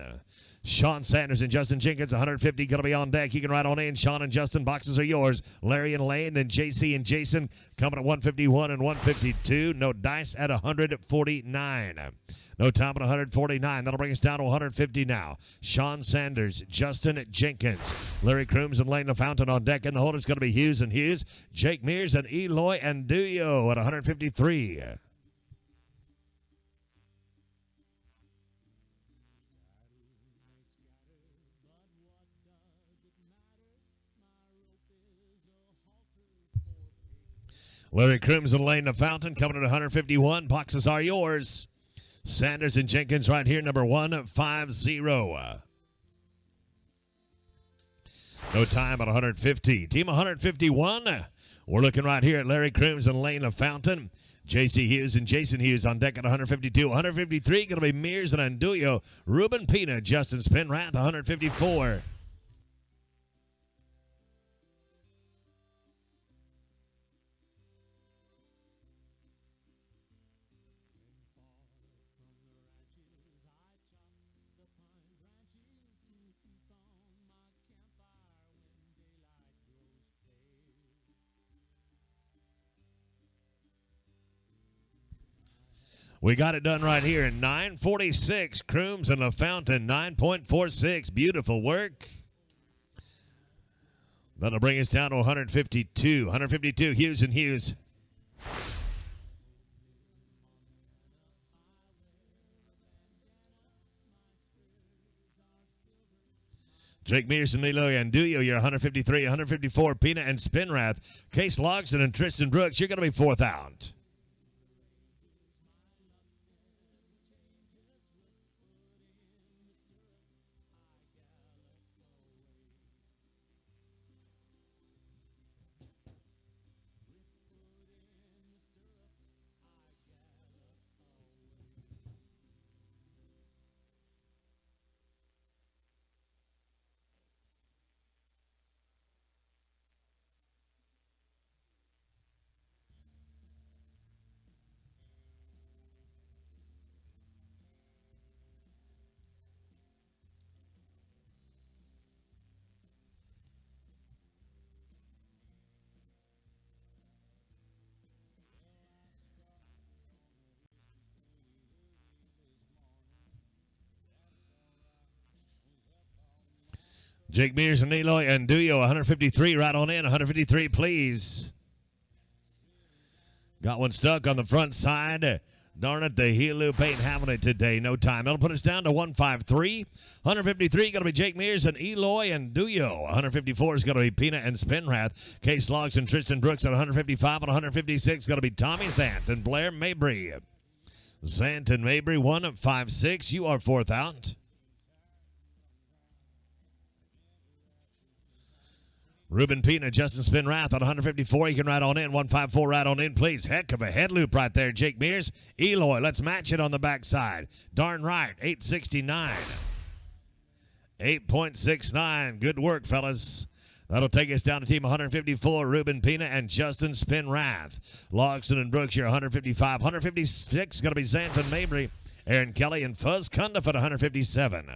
Sean Sanders and Justin Jenkins, 150, going to be on deck. You can ride on in. Sean and Justin, boxes are yours. Larry and Lane, then JC and Jason coming at 151 and 152. No dice at 149. No time at 149. That'll bring us down to 150 now. Sean Sanders, Justin Jenkins, Larry Crooms and Lane LaFountain on deck. And the holder's going to be Hughes and Hughes, Jake Mears and Eloy and Duyo at 153. Larry Crooms and Lane LaFountain coming at 151. Boxes are yours. Sanders and Jenkins right here, number 150. No time at 150. Team 151. We're looking right here at Larry Crooms and Lane LaFountain. J.C. Hughes and Jason Hughes on deck at 152. 153 going to be Mears and Anduyo. Ruben Pina, Justin Spinrath, 154. We got it done right here in 9:46. Crooms and LaFountain, 9.46. Beautiful work. That'll bring us down to 152. 152, Hughes and Hughes. Jake Mears and Eloy and Duyo, you're 153. 154, Pina and Spinrath. Case Logston and Tristan Brooks, you're going to be 4th out. Jake Mears and Eloy and Duyo, 153 right on in. 153, please. Got one stuck on the front side. Darn it, the heel loop ain't having it today. No time. That'll put us down to 153. 153 going to be Jake Mears and Eloy and Duyo. 154 is going to be Peanut and Spinrath. Case Logs and Tristan Brooks at 155. And 156 going to be Tommy Zant and Blair Mabry. Zant and Mabry, 156. You are fourth out. Ruben Peanut, Justin Spinrath on 154. You can ride on in. 154 right on in, please. Heck of a head loop right there. Jake Mears. Eloy, let's match it on the backside. Darn right. 869. 8.69. Good work, fellas. That'll take us down to team 154. Ruben Peanut and Justin Spinrath. Logston and Brooks, you're 155. 156 going to be Xanton Mabry. Aaron Kelly and Fuzz Cundiff at 157.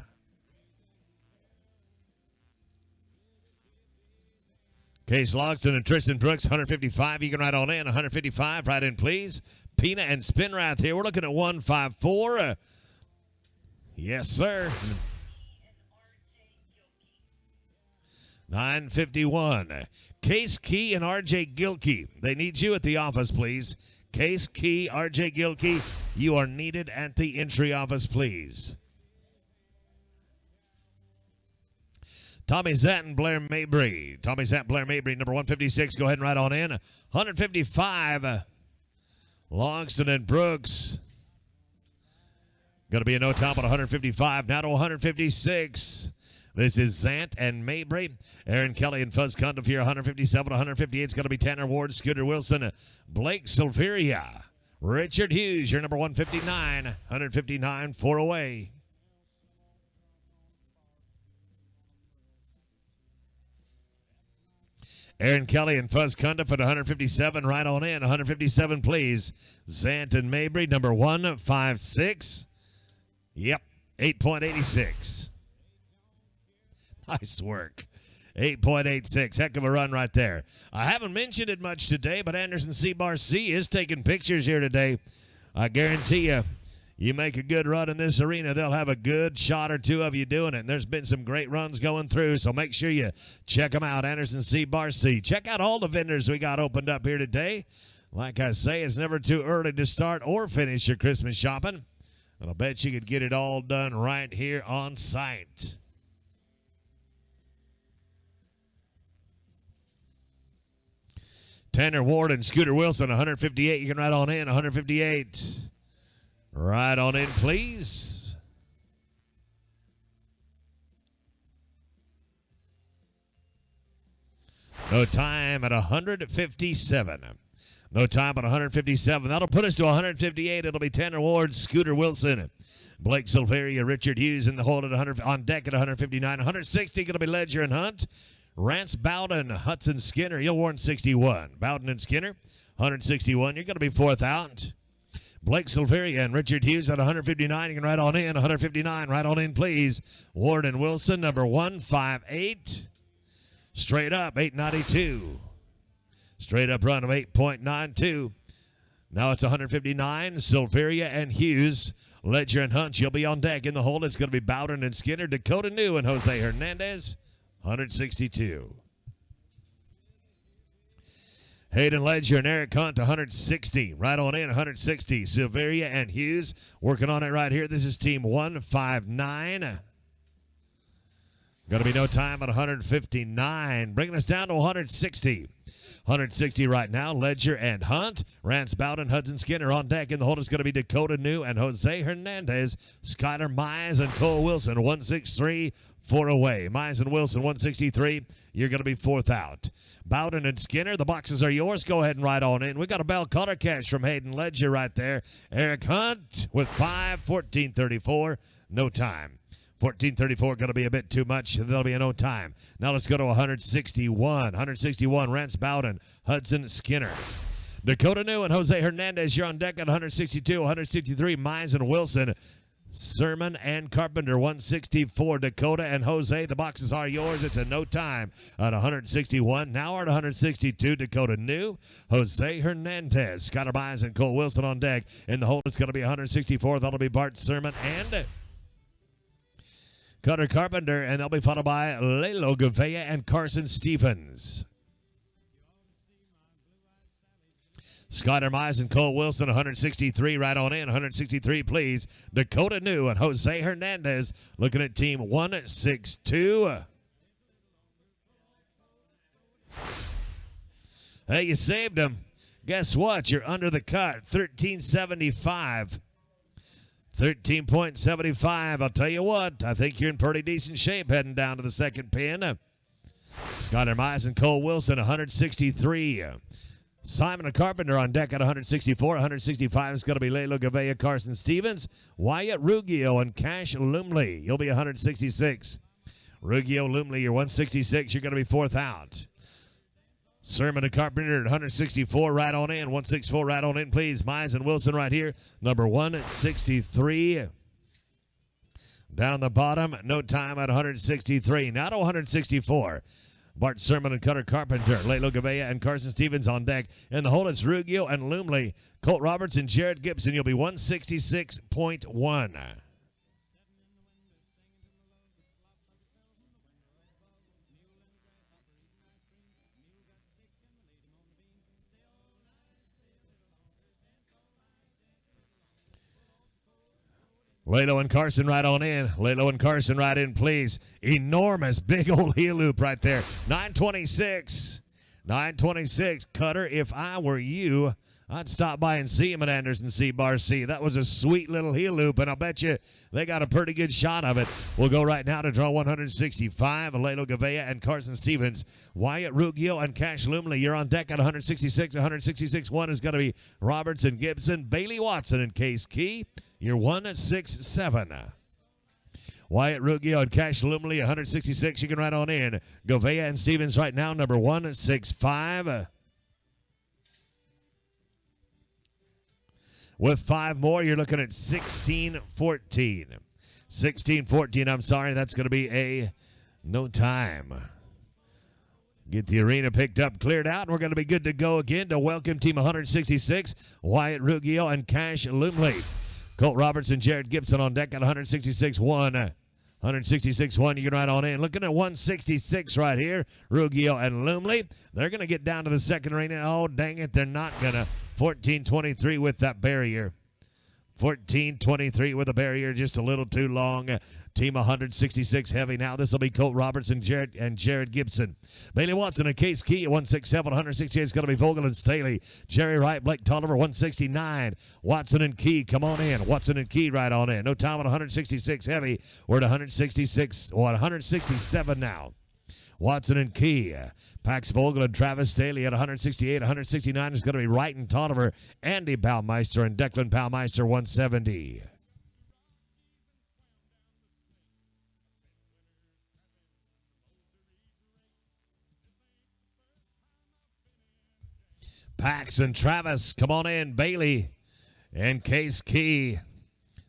Case Logston and Tristan Brooks, 155. You can ride on in. 155, right in, please. Peanut and Spinrath here. We're looking at 154. Yes, sir. 951. Case Key and RJ Gilkey. They need you at the office, please. Case Key, RJ Gilkey, you are needed at the entry office, please. Tommy Zant, Blair Mabry. Tommy Zant, Blair Mabry, number 156. Go ahead and ride on in. 155. Logston and Brooks. Going to be a no time on 155. Now to 156. This is Zant and Mabry. Aaron Kelly and Fuzz Cundiff here. 157. 158 is going to be Tanner Ward, Scooter Wilson, Blake Silveria. Richard Hughes, your number 159. 159, 4 away. Aaron Kelly and Fuzz Cundiff at 157, right on in. 157, please. Zant and Mabry, number 156. Yep, 8.86. Nice work. 8.86. Heck of a run right there. I haven't mentioned it much today, but Anderson C. Bar C is taking pictures here today. I guarantee you, you make a good run in this arena, they'll have a good shot or two of you doing it. And there's been some great runs going through, so make sure you check them out, Anderson C. Bar C. Check out all the vendors we got opened up here today. Like I say, it's never too early to start or finish your Christmas shopping. And I'll bet you could get it all done right here on site. Tanner Ward and Scooter Wilson, 158. You can ride on in, 158. Right on in, please. No time at 157. No time at 157. That'll put us to 158. It'll be Tanner Ward, Scooter Wilson, Blake Silveria, Richard Hughes in the hold at 100 on deck at 159. 160 going to be Ledger and Hunt. Rance Bowden, Hudson Skinner. You'll warn 61. Bowden and Skinner, 161. You're going to be fourth out. Blake Silveria and Richard Hughes at 159. You can ride on in. 159. Right on in, please. Ward and Wilson, number 158. Straight up, 892. Straight up run of 8.92. Now it's 159. Silveria and Hughes. Ledger and Hunt, you'll be on deck in the hold. It's going to be Bowden and Skinner, Dakota New and Jose Hernandez, 162. Hayden Ledger and Eric Hunt, 160. Right on in, 160. Silveria and Hughes working on it right here. This is team 159. Going to be no time at 159. Bringing us down to 160. 160 right now. Ledger and Hunt. Rance Bowden, Hudson Skinner on deck. In the hold is going to be Dakota New and Jose Hernandez. Skyler Mize and Cole Wilson, 163. 4 away. Mize and Wilson, 163. You're going to be fourth out. Bowden and Skinner, the boxes are yours. Go ahead and ride on in. We got a bell color catch from Hayden Ledger right there. Eric Hunt with 5, 14:34. No time. 14:34 going to be a bit too much. There'll be a no time. Now let's go to 161. 161, Rance Bowden, Hudson Skinner. Dakota New and Jose Hernandez, you're on deck at 162. 163, Mize and Wilson. Sermon and Carpenter, 164. Dakota and Jose, the boxes are yours. It's a no time at 161. Now we're at 162. Dakota New, Jose Hernandez, Skyler Mize and Cole Wilson on deck. In the hold, it's going to be 164. That'll be Bart Sermon and Cutter Carpenter, and they'll be followed by Lalo Gavea and Carson Stevens. Skyler Mize and Cole Wilson, 163 right on in. 163, please. Dakota New and Jose Hernandez looking at team 162. Hey, you saved them. Guess what? You're under the cut. 1375. 13.75. I'll tell you what, I think you're in pretty decent shape heading down to the second pin. Skyler Mize and Cole Wilson, 163. Simon Carpenter on deck at 164. 165 is going to be Lalo Gavea, Carson Stevens. Wyatt Ruggio and Cash Lumley. You'll be 166. Ruggio, Lumley, you're 166. You're going to be fourth out. Sermon and Carpenter at 164 right on in. 164 right on in, please. Mize and Wilson right here. Number 163. Down the bottom, no time at 163. Now to 164. Bart Sermon and Cutter Carpenter, Lalo Gavea and Carson Stevens on deck. In the hole, it's Ruggio and Lumley. Colt Roberts and Jared Gibson. You'll be 166.1. Lalo and Carson right on in. Lalo and Carson right in, please. Enormous, big old heel loop right there. 926. 926. Cutter, if I were you, I'd stop by and see him at Anderson C. Bar C. That was a sweet little heel loop, and I'll bet you they got a pretty good shot of it. We'll go right now to draw 165. Lalo Gavea and Carson Stevens. Wyatt Ruggio and Cash Lumley. You're on deck at 166. 166-1 is going to be Roberts and Gibson. Bailey Watson and Case Key. You're 167. Wyatt Ruggio and Cash Lumley, 166. You can ride on in. Gavea and Stevens right now, number 165. With 5 more, you're looking at 16-14. 16-14, I'm sorry. That's going to be a no time. Get the arena picked up, cleared out, and we're going to be good to go again to welcome team 166, Wyatt Ruggio and Cash Lumley. Colt Roberts and Jared Gibson on deck at 166-1. 166-1, you can ride on in. Looking at 166 right here. Ruggio and Lumley. They're going to get down to the second arena. Oh, dang it, they're not going to. 14-23 with that barrier. 14-23 with a barrier, just a little too long. Team 166 heavy now. This will be Colt Roberts and Jared Gibson. Bailey Watson and Case Key at 167. 168 is going to be Vogel and Staley. Jerry Wright, Blake Tolliver, 169. Watson and Key, come on in. Watson and Key right on in. No time at 166 heavy. We're at 167 now. Watson and Key. Pax Vogel and Travis Staley at 168. 169 is going to be Wright and Tolliver. Andy Baumeister and Declan Baumeister, 170. Pax and Travis, come on in. Bailey and Case Key.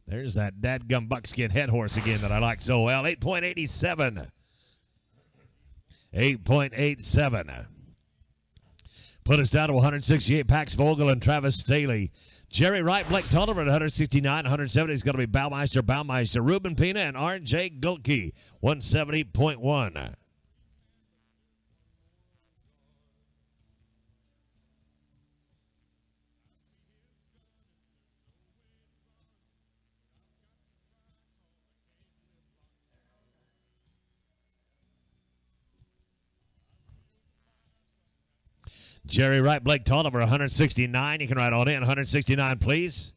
There's that dadgum buckskin head horse again that I like so well. 8.87. 8.87. Put us down to 168. Pax Vogel and Travis Staley. Jerry Wright, Blake Tolliver at 169. 170 is going to be Baumeister, Ruben Pina, and R.J. Gulke. 170.1. Jerry Wright, Blake Tolliver, 169. You can ride on in. 169, please.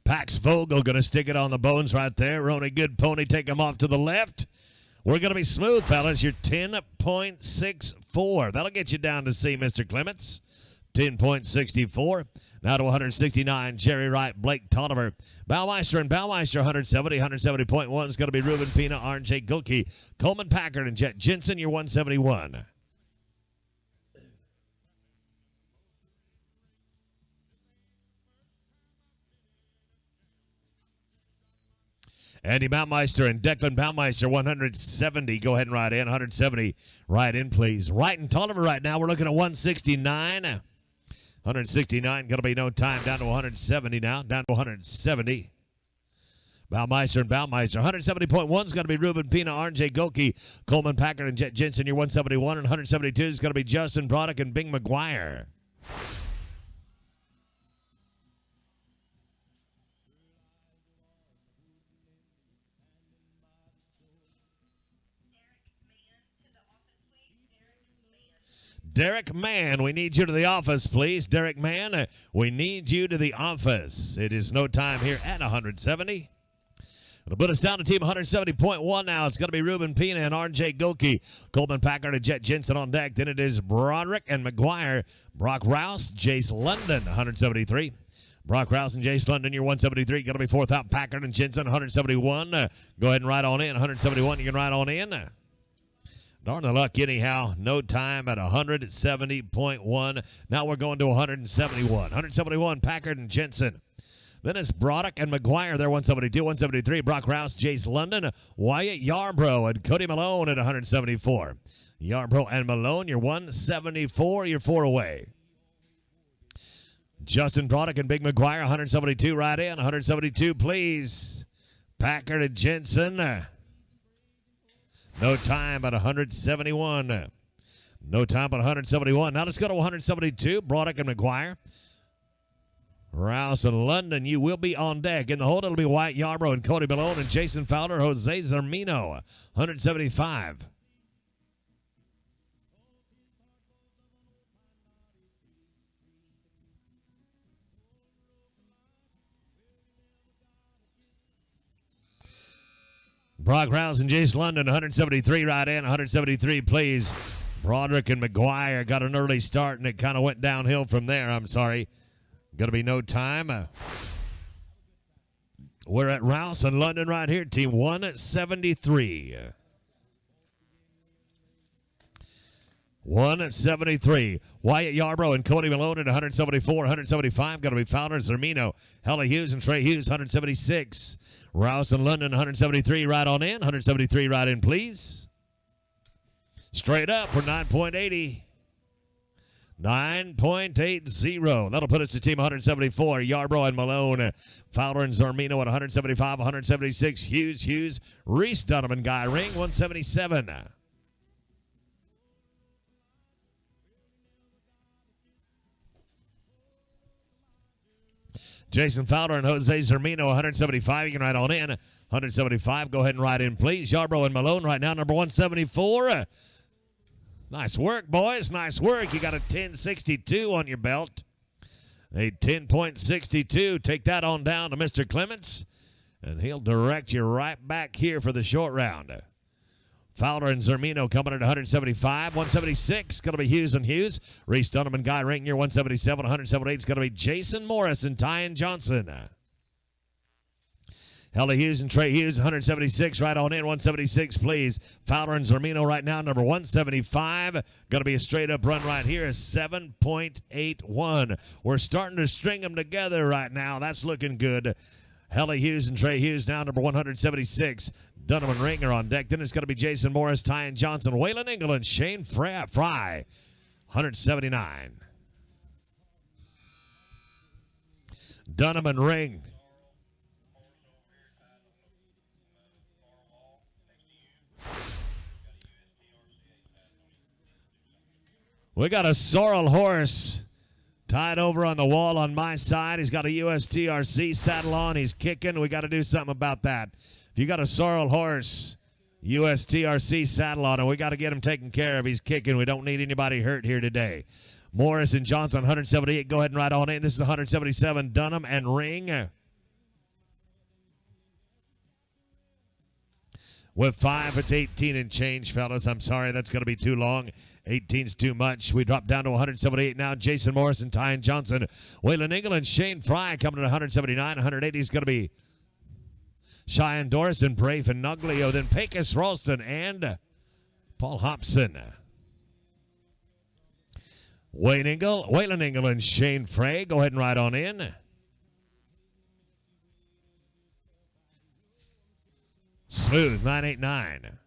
Pax Vogel going to stick it on the bones right there. Rony Good Pony, take him off to the left. We're going to be smooth, fellas. You're 10.64. That'll get you down to see Mr. Clements. 10.64. Now to 169. Jerry Wright, Blake Tolliver. Baumeister and Baumeister, 170. 170.1 is going to be Ruben Pina, R.J. Gulke. Coleman Packard and Jet Jensen, you're 171. Andy Baumeister and Declan Baumeister, 170. Go ahead and ride in. 170. Ride in, please. Wright and Tolliver right now. We're looking at 169. 169. Going to be no time. Down to 170 now. Down to 170. Baumeister and Baumeister. 170.1 is going to be Ruben Pina, RJ Gokey, Coleman Packard, and Jet Jensen. Your 171. And 172 is going to be Justin Broderick and Bing McGuire. Derek Mann, we need you to the office, please. Derek Mann, we need you to the office. It is no time here at 170. It'll put us down to team 170.1 now. It's going to be Ruben Pina and RJ Gokey, Coleman Packard and Jet Jensen on deck. Then it is Broderick and McGuire, Brock Rouse, Jace London, 173. Brock Rouse and Jace London, your 173. Going to be fourth out, Packard and Jensen, 171. Go ahead and ride on in. 171, you can ride on in. Darn the luck anyhow. No time at 170.1. Now we're going to 171. 171, Packard and Jensen. Then it's Broderick and McGuire. They're 172, 173. Brock Rouse, Jace London, Wyatt Yarbrough, and Cody Malone at 174. Yarbrough and Malone, you're 174. You're 4 away. Justin Broderick and Big McGuire, 172 right in. 172, please. Packard and Jensen. No time at 171. No time at 171. Now let's go to 172. Broderick and McGuire. Rouse and London, you will be on deck. In the hold, it'll be Wyatt Yarbrough and Cody Malone and Jason Fowler, Jose Zermino, 175. Brock Rouse and Jace London, 173 right in. 173, please. Broderick and McGuire got an early start, and it kind of went downhill from there. I'm sorry. Going to be no time. We're at Rouse and London right here. Team 173. 173. Wyatt Yarbrough and Cody Malone at 174. 175. Going to be Fowler, Zermino, Hella Hughes, and Trey Hughes, 176. Rouse and London, 173 right on in. 173 right in, please. Straight up for 9.80. 9.80. That'll put us to team 174. Yarbrough and Malone, Fowler and Zermino at 175, 176. Hughes, Reese Donovan, Guy Ring, 177. Jason Fowler and Jose Zermino, 175. You can ride on in. 175. Go ahead and ride in, please. Yarbrough and Malone right now, number 174. Nice work, boys. Nice work. You got a 10.62 on your belt. A 10.62. Take that on down to Mr. Clements, and he'll direct you right back here for the short round. Fowler and Zermino coming at 175. 176, going to be Hughes and Hughes. Reese Donovan, Guy Ring, year 177. 178 is going to be Jason Morris and Tyan Johnson. Hella Hughes and Trey Hughes, 176 right on in. 176, please. Fowler and Zermino right now, number 175. Going to be a straight-up run right here, 7.81. We're starting to string them together right now. That's looking good. Hella Hughes and Trey Hughes now, number 176. Donovan Ringer on deck. Then it's going to be Jason Morris, Tyan Johnson, Waylon England, Shane Fry, 179. Donovan Ring. We got a sorrel horse tied over on the wall on my side. He's got a USTRC saddle on. He's kicking. We got to do something about that. If you got a sorrel horse, USTRC saddle on him, we got to get him taken care of. He's kicking. We don't need anybody hurt here today. Morris and Johnson, 178. Go ahead and ride on in. This is 177. Dunham and Ring. With 5, it's 18 and change, fellas. I'm sorry, that's going to be too long. 18's too much. We drop down to 178 now. Jason Morris and Tyan Johnson. Waylon England, Shane Fry coming to 179. 180 is going to be Cheyenne Doris and Brave and Nuglio. Then Pecos Ralston and Paul Hobson. Waylon England, Shane Frey. Go ahead and ride on in. Smooth, 9.89.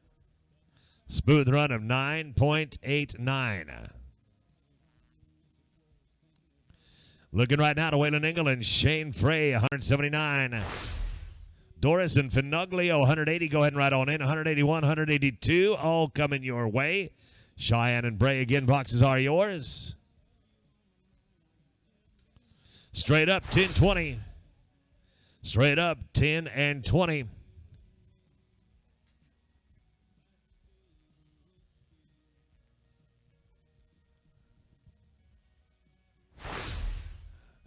Smooth run of 9.89. Looking right now to Waylon England, Shane Frey, 179. Doris and Finoglio, 180. Go ahead and ride on in. 181, 182, all coming your way. Cheyenne and Bray again. Boxes are yours. Straight up, 10, 20. Straight up, 10 and 20.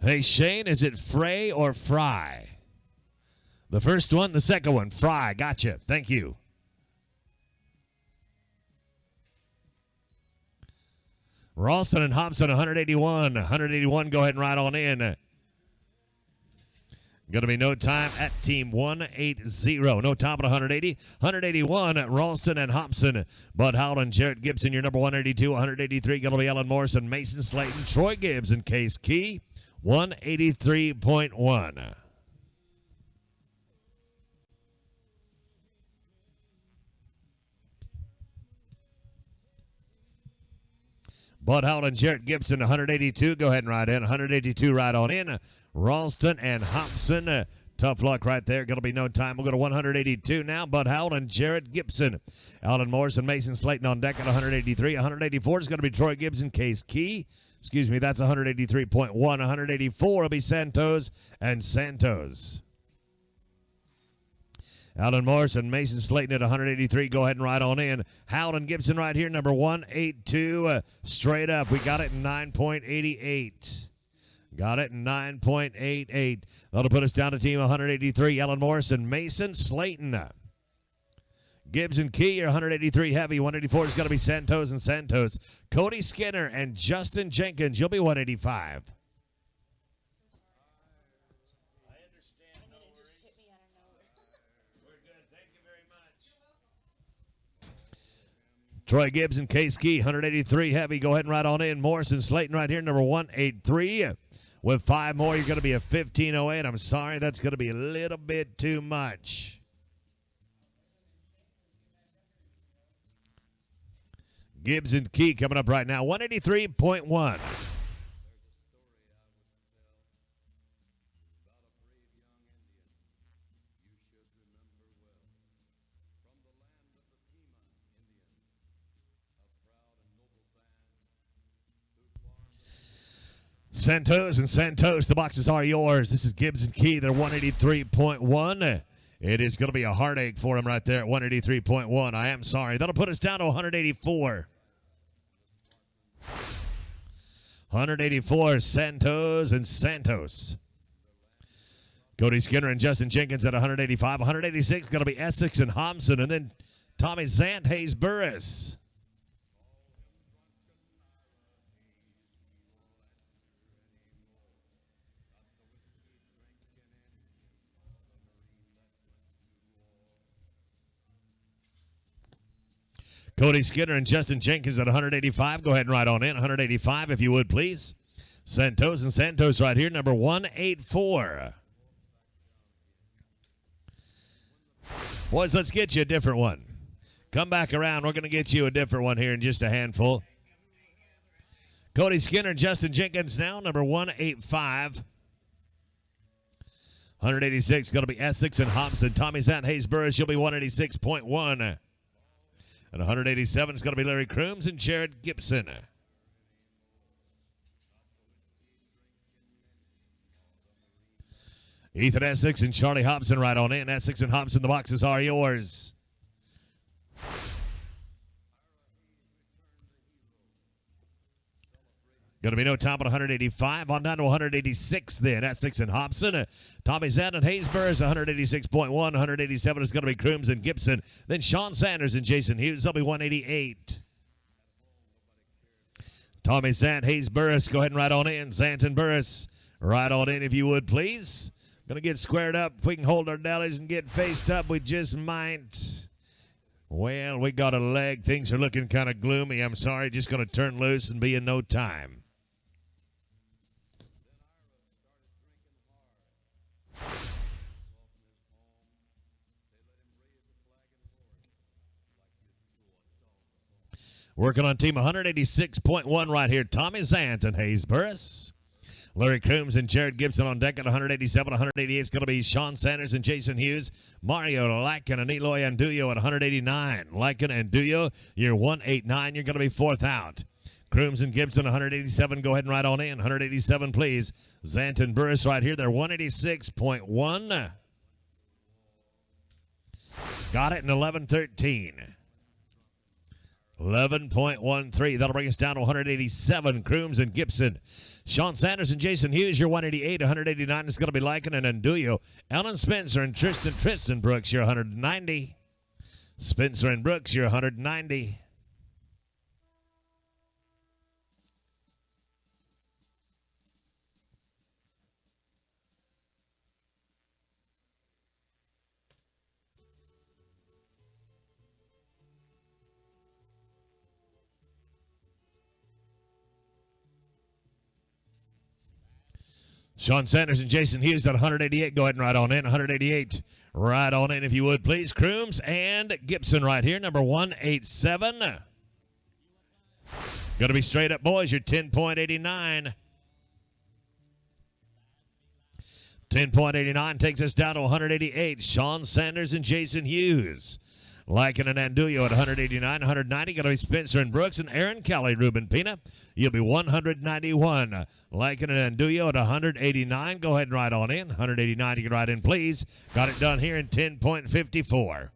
Hey, Shane, is it Frey or Fry? The first one, the second one, Fry. Gotcha. Thank you. Ralston and Hobson, 181. 181, go ahead and ride on in. Going to be no time at team 180. No time at 180. 181 at Ralston and Hobson. Bud Howland, Jarrett Gibson, your number 182. 183, going to be Ellen Morrison, Mason Slayton, Troy Gibbs, and Case Key. 183.1. Bud Howland, Jarrett Gibson, 182. Go ahead and ride in. 182, ride on in. Ralston and Hobson. Tough luck right there. Going to be no time. We'll go to 182 now. Bud Howland, Jarrett Gibson. Alan Morrison, Mason Slayton on deck at 183. 184 is going to be Troy Gibson, Case Key. Excuse me, that's 183.1. 184 will be Santos and Santos. Alan Morrison, Mason Slayton at 183. Go ahead and ride on in. Howland Gibson right here, number 182. Straight up. We got it in 9.88. Got it in 9.88. That'll put us down to team 183. Alan Morrison, Mason Slayton. Gibson Key, your 183 heavy. 184 is going to be Santos and Santos. Cody Skinner and Justin Jenkins, you'll be 185. Troy Gibbs and Case Key, 183 heavy. Go ahead and ride on in. Morrison Slayton right here, number 183. With 5 more, you're going to be a 1508. I'm sorry, that's going to be a little bit too much. Gibbs and Key coming up right now, 183.1. Santos and Santos, the boxes are yours. This is Gibbs and Key. They're 183.1. It is going to be a heartache for him right there at 183.1. I am sorry. That'll put us down to 184. 184, Santos and Santos. Cody Skinner and Justin Jenkins at 185. 186 going to be Essex and Hobson. And then Tommy Zant, Hayes Burris. Cody Skinner and Justin Jenkins at 185. Go ahead and ride on in. 185 if you would, please. Santos and Santos right here, number 184. Boys, let's get you a different one. Come back around. We're going to get you a different one here in just a handful. Cody Skinner and Justin Jenkins now, number 185. 186 going to be Essex and Hobson. Tommy Zant, Hayes Burris, you'll be 186.1. And 187 is going to be Larry Crooms and Jared Gibson. Ethan Essex and Charlie Hobson right on in. Essex and Hobson, the boxes are yours. Going to be no top at 185. On down to 186 then. Essex and Hobson. Tommy Zant and Haysboro is 186.1. 187 is going to be Crooms and Gibson. Then Sean Sanders and Jason Hughes. They'll be 188. Tommy Zant, Hayes Burris. Go ahead and ride on in. Zant and Burris. Ride on in if you would, please. Going to get squared up. If we can hold our bellies and get faced up, we just might. Well, we got a leg. Things are looking kind of gloomy. I'm sorry. Just going to turn loose and be in no time. Working on team 186.1 right here. Tommy Zant and Hayes Burris. Larry Crooms and Jared Gibson on deck at 187. 188 is going to be Sean Sanders and Jason Hughes. Mario Lycan and Eloy Anduyo at 189. Lycan and Duyo, you're 189. You're going to be fourth out. Crooms and Gibson, 187. Go ahead and ride on in. 187, please. Zant and Burris right here. They're 186.1. Got it in 11.13. 11.13. That'll bring us down to 187. Crooms and Gibson. Sean Sanders and Jason Hughes, you're 188. 189 is going to be Lycan and Anduyo. Alan Spencer and Tristan Brooks, you're 190. Spencer and Brooks, you're 190. Sean Sanders and Jason Hughes at 188. Go ahead and ride on in. 188. Ride on in if you would, please. Crooms and Gibson right here. Number 187. Going to be straight up, boys. You're 10.89. 10.89 takes us down to 188. Sean Sanders and Jason Hughes. Lycan and Anduyo at 189, 190. Going to be Spencer and Brooks and Aaron Kelly, Ruben Pina. You'll be 191. Lycan and Anduyo at 189. Go ahead and ride on in. 189, you can ride in, please. Got it done here in 10.54.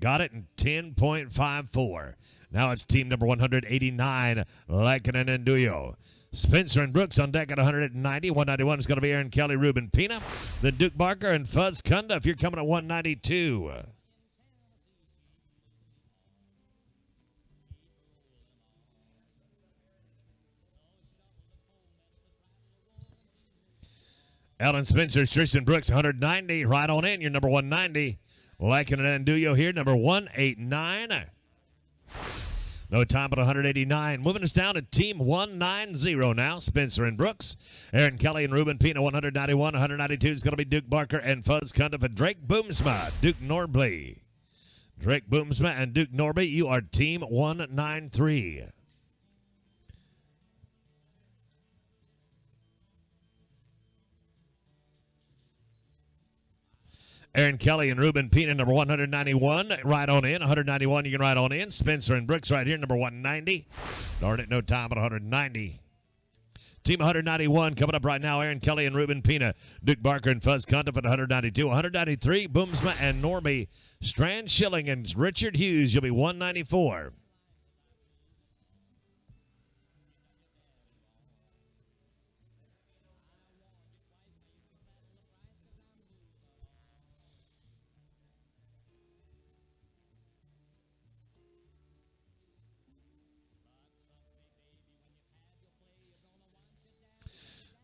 Got it in 10.54. Now it's team number 189, Lycan and Anduyo. Spencer and Brooks on deck at 190. 191 is going to be Aaron Kelly, Ruben Pina. Then Duke Barker and Fuzz Kunda if you're coming at 192. Alan Spencer, Tristan Brooks, 190. Right on in. You're number 190. Lycan and Anduyo here, number 189. No time but 189. Moving us down to team 190 now. Spencer and Brooks. Aaron Kelly and Ruben Pina, 191. 192 is going to be Duke Barker and Fuzz Kunda for Drake Boomsma. Duke Norby. Drake Boomsma and Duke Norby, you are team 193. Aaron Kelly and Ruben Pina, number 191. Ride on in. 191, you can ride on in. Spencer and Brooks right here, number 190. Darn it, no time but 190. Team 191 coming up right now. Aaron Kelly and Ruben Pina. Duke Barker and Fuzz Kunda at 192. 193, Boomsma and Norby. Strand Schilling and Richard Hughes, you'll be 194.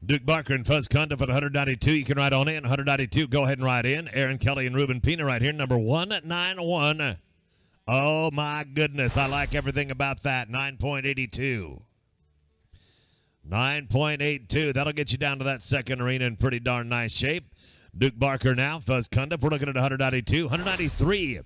Duke Barker and Fuzz Kunda for 192. You can ride on in. 192, go ahead and ride in. Aaron Kelly and Ruben Pina right here, number 191. Oh, my goodness. I like everything about that. 9.82. 9.82. That'll get you down to that second arena in pretty darn nice shape. Duke Barker now. Fuzz Kunda. We're looking at 192. 193.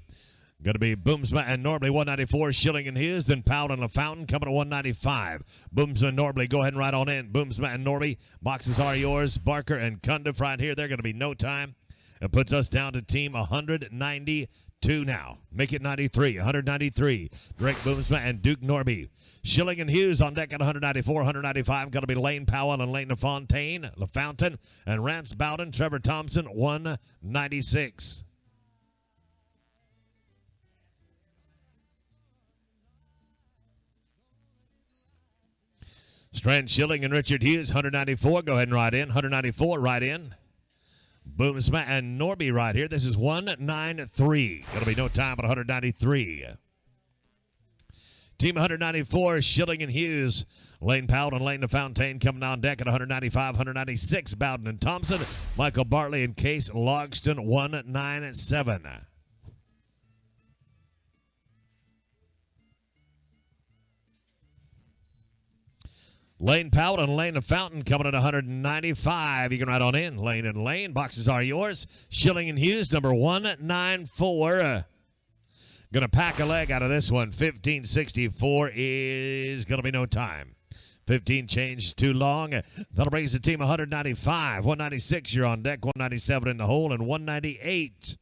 Going to be Boomsma and Norbley, 194. Schilling and Hughes, then Powell and LaFountain coming to 195. Boomsma and Norbley, go ahead and ride on in. Boomsma and Norby, boxes are yours. Barker and Kunda right here. They're going to be no time. It puts us down to team 192 now. Make it 93. 193. Drake Boomsma and Duke Norby. Schilling and Hughes on deck at 194. 195. Going to be Lane Powell and Lane LaFountain, and Rance Bowden, Trevor Thompson, 196. Strand Schilling and Richard Hughes, 194. Go ahead and ride in. 194, ride in. Boomsma and Norby right here. This is 193. Going to be no time but 193. Team 194, Schilling and Hughes. Lane Powell and Lane LaFountain coming on deck at 195, 196. Bowden and Thompson. Michael Bartley and Case Logston, 197. Lane Powell and Lane LaFountain coming at 195. You can ride on in. Lane and Lane. Boxes are yours. Schilling and Hughes, number 194. Going to pack a leg out of this one. 1564 is going to be no time. 15 change too long. That'll bring us to team 195. 196, you're on deck. 197 in the hole, and 198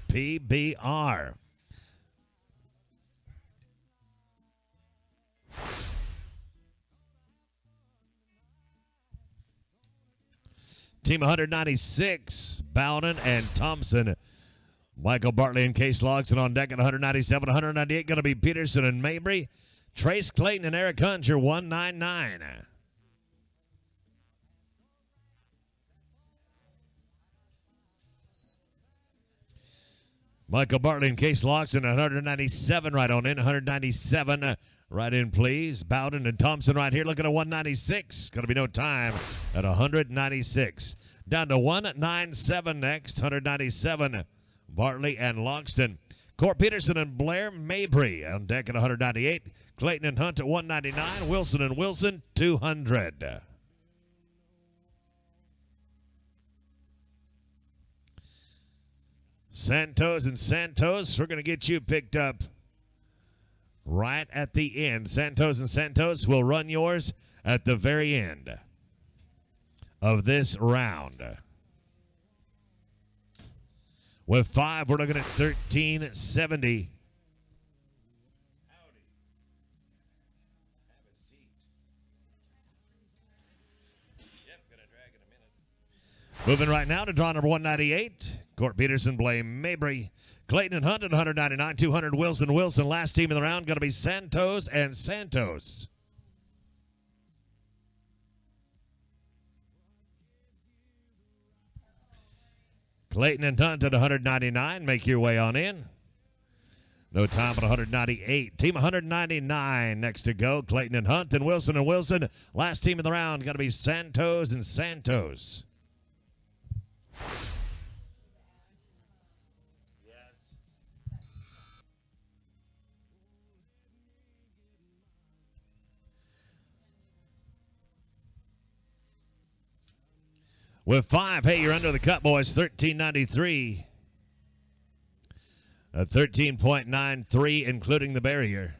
PBR. Team 196, Bowden and Thompson. Michael Bartley and Case Logson on deck at 197. 198 going to be Peterson and Mabry. Trace Clayton and Eric Hunter, 199. Michael Bartley and Case Logson at 197 right on in. 197 right in, please. Bowden and Thompson right here looking at 196. Going to be no time at 196. Down to 197 next. 197, Bartley and Logston. Court Peterson and Blair Mabry on deck at 198. Clayton and Hunt at 199. Wilson and Wilson, 200. Santos and Santos, we're going to get you picked up right at the end. Santos and Santos will run yours at the very end of this round. With 5, we're looking at 1370. Moving right now to draw number 198. Court Peterson, Blame Mabry. Clayton and Hunt at 199. 200, Wilson. Last team in the round going to be Santos and Santos. Clayton and Hunt at 199. Make your way on in. No time at 198. Team 199 next to go. Clayton and Hunt and Wilson. Last team in the round going to be Santos and Santos. Yes. With 5, hey, you're under the cut, boys. 1393. 13.93, including the barrier.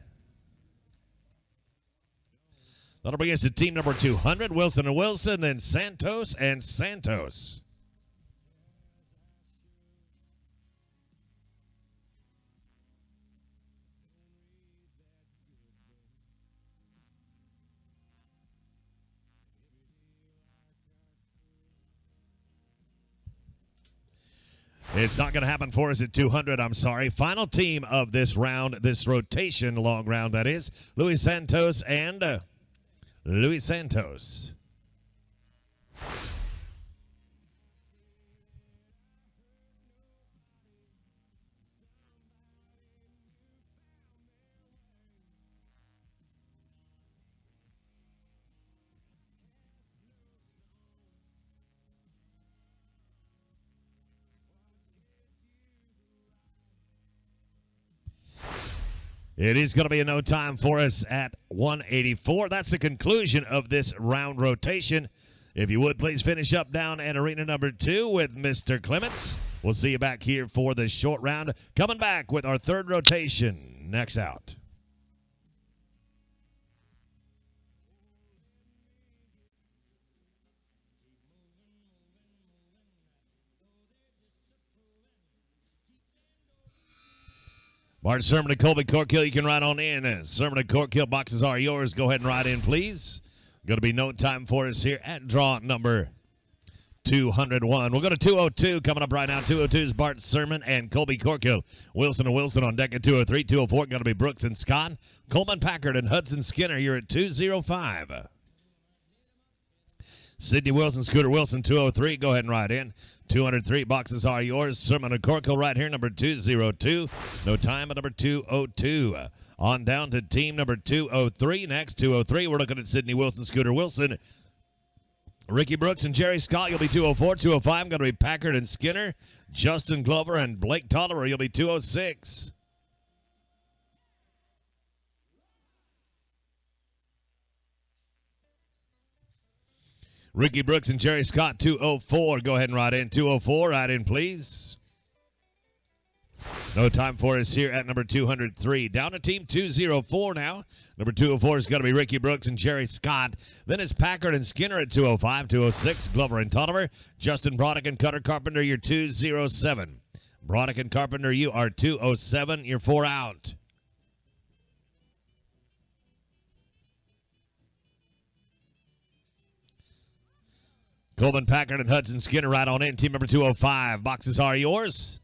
That'll bring us to team number 200. Wilson and Wilson, then Santos and Santos. It's not going to happen for us at 200, I'm sorry. Final team of this round, this rotation, long round that is, Luis Santos and Luis Santos. It is going to be a no time for us at 184. That's the conclusion of this round rotation. If you would, please finish up down at arena number 2 with Mr. Clements. We'll see you back here for the short round. Coming back with our third rotation next out. Martin Sermon and Colby Corkill, you can ride on in. Sermon and Corkill, boxes are yours. Go ahead and ride in, please. Going to be no time for us here at draw number 201. We'll go to 202 coming up right now. 202 is Bart Sermon and Colby Corkill. Wilson and Wilson on deck at 203. 204 going to be Brooks and Scott. Coleman Packard and Hudson Skinner, you're at 205. Sidney Wilson, Scooter Wilson, 203. Go ahead and ride in. 203 boxes are yours. Sermon and Corkill right here, number 202. No time at number 202. On down to team number 203. Next, 203. We're looking at Sidney Wilson, Scooter Wilson. Ricky Brooks and Jerry Scott, you'll be 204. 205, going to be Packard and Skinner. Justin Glover and Blake Tolliver, you'll be 206. Ricky Brooks and Jerry Scott, 204. Go ahead and ride in. 204, ride in, please. No time for us here at number 203. Down to team 204 now. Number 204 is going to be Ricky Brooks and Jerry Scott. Then it's Packard and Skinner at 205. 206, Glover and Tolliver. Justin Broderick and Cutter Carpenter, you're 207. Broderick and Carpenter, you are 207. You're 4 out. Coleman, Packard, and Hudson Skinner right on in. Team number 205. Boxes are yours.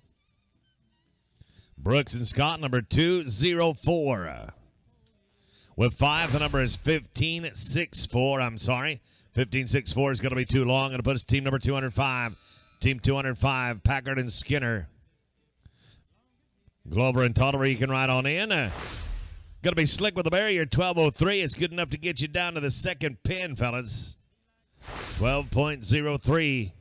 Brooks and Scott, number 204. With 5, the number is 1564. I'm sorry. 1564 is going to be too long. Going to put us team number 205. Team 205, Packard and Skinner. Glover and Tolliver, you can ride on in. Going to be slick with the barrier. 1203. It's good enough to get you down to the second pin, fellas. 12.03.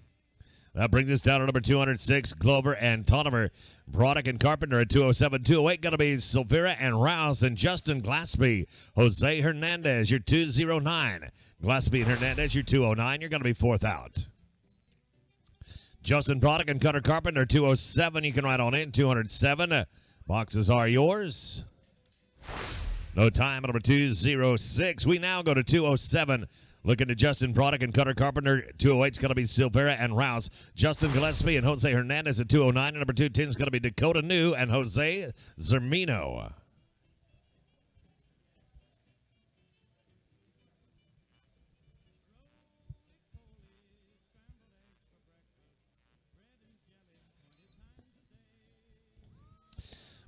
That brings us down to number 206, Glover and Tolliver. Broderick and Carpenter at 207. 208 going to be Silvera and Rouse and Justin Glaspie. Jose Hernandez, you're 209. Glaspie and Hernandez, you're 209. You're going to be 4th out. Justin Broderick and Cutter Carpenter, 207. You can ride on in. 207. Boxes are yours. No time at number 206. We now go to 207. Looking to Justin Broderick and Cutter Carpenter. 208 is going to be Silvera and Rouse. Justin Gillespie and Jose Hernandez at 209. And number 210 is going to be Dakota New and Jose Zermino.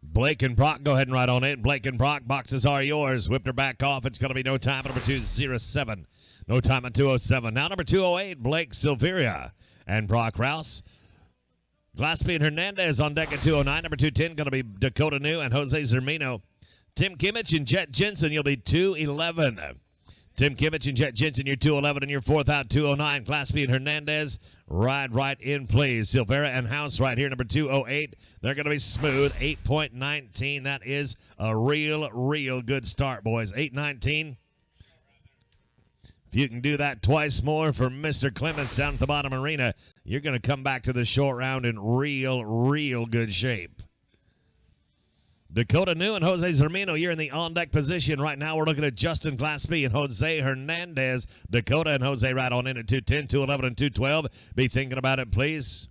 Blake and Brock, go ahead and ride on in. Blake and Brock, boxes are yours. Whipped her back off. It's going to be no time at number 207. No time at 207. Now number 208, Blake Silveria and Brock Rouse. Glaspie and Hernandez on deck at 209. Number 210 going to be Dakota New and Jose Zermino. Tim Kimmich and Jet Jensen, you'll be 211. Tim Kimmich and Jet Jensen, you're 211 and you're 4th out, 209. Glaspie and Hernandez, ride right in, please. Silvera and House right here, number 208. They're going to be smooth, 8.19. That is a real good start, boys. 8.19. If you can do that twice more for Mr. Clements down at the bottom arena, you're going to come back to the short round in real good shape. Dakota New and Jose Zermino, you're in the on-deck position. Right now, we're looking at Justin Glaspie and Jose Hernandez. Dakota and Jose right on in at 210, 211, and 212. Be thinking about it, please.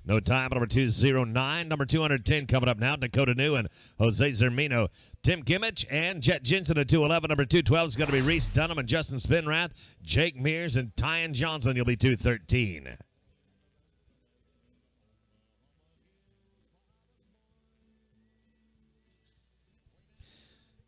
No time. Number 209. Number 210 coming up now. Dakota New and Jose Zermino. Tim Kimmich and Jet Jensen at 211. Number 212 is going to be Reese Dunham and Justin Spinrath. Jake Mears and Tyan Johnson. You'll be 213.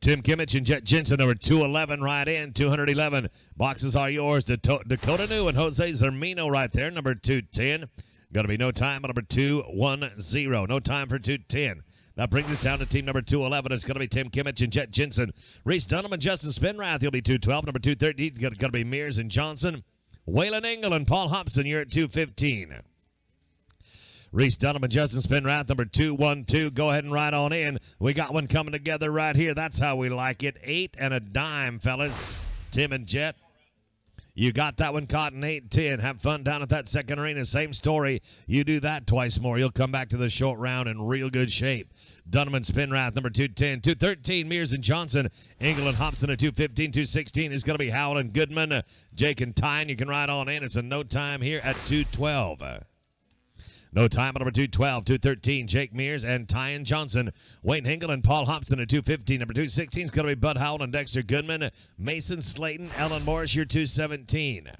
Tim Kimmich and Jet Jensen, number 211, right in. 211. Boxes are yours. Dakota New and Jose Zermino right there, number 210. Going to be no time on number 210. No time for 210. That brings us down to team number 211. It's going to be Tim Kimmich and Jet Jensen. Reese Dunham and Justin Spinrath, you'll be 212. Number 213 is going to be Mears and Johnson. Waylon Engel and Paul Hobson, you're at 215. Reese Dunham and Justin Spinrath, number 212. Go ahead and ride on in. We got one coming together right here. That's how we like it. 8 and a dime, fellas. Tim and Jet. You got that one caught in 8-10. Have fun down at that second arena. Same story. You do that twice more. You'll come back to the short round in real good shape. Dunham and Spinrath, number 210. 213, Mears and Johnson. Engel and Hobson at 215. 216 is going to be Howell and Goodman. Jake and Tyne, you can ride on in. It's a no time here at 212. No time at number 212, 213, Jake Mears and Tyan Johnson. Wayne Hingle and Paul Hobson at 215. Number 216 is going to be Bud Howell and Dexter Goodman. Mason Slayton, Ellen Morris, you're 217. Copy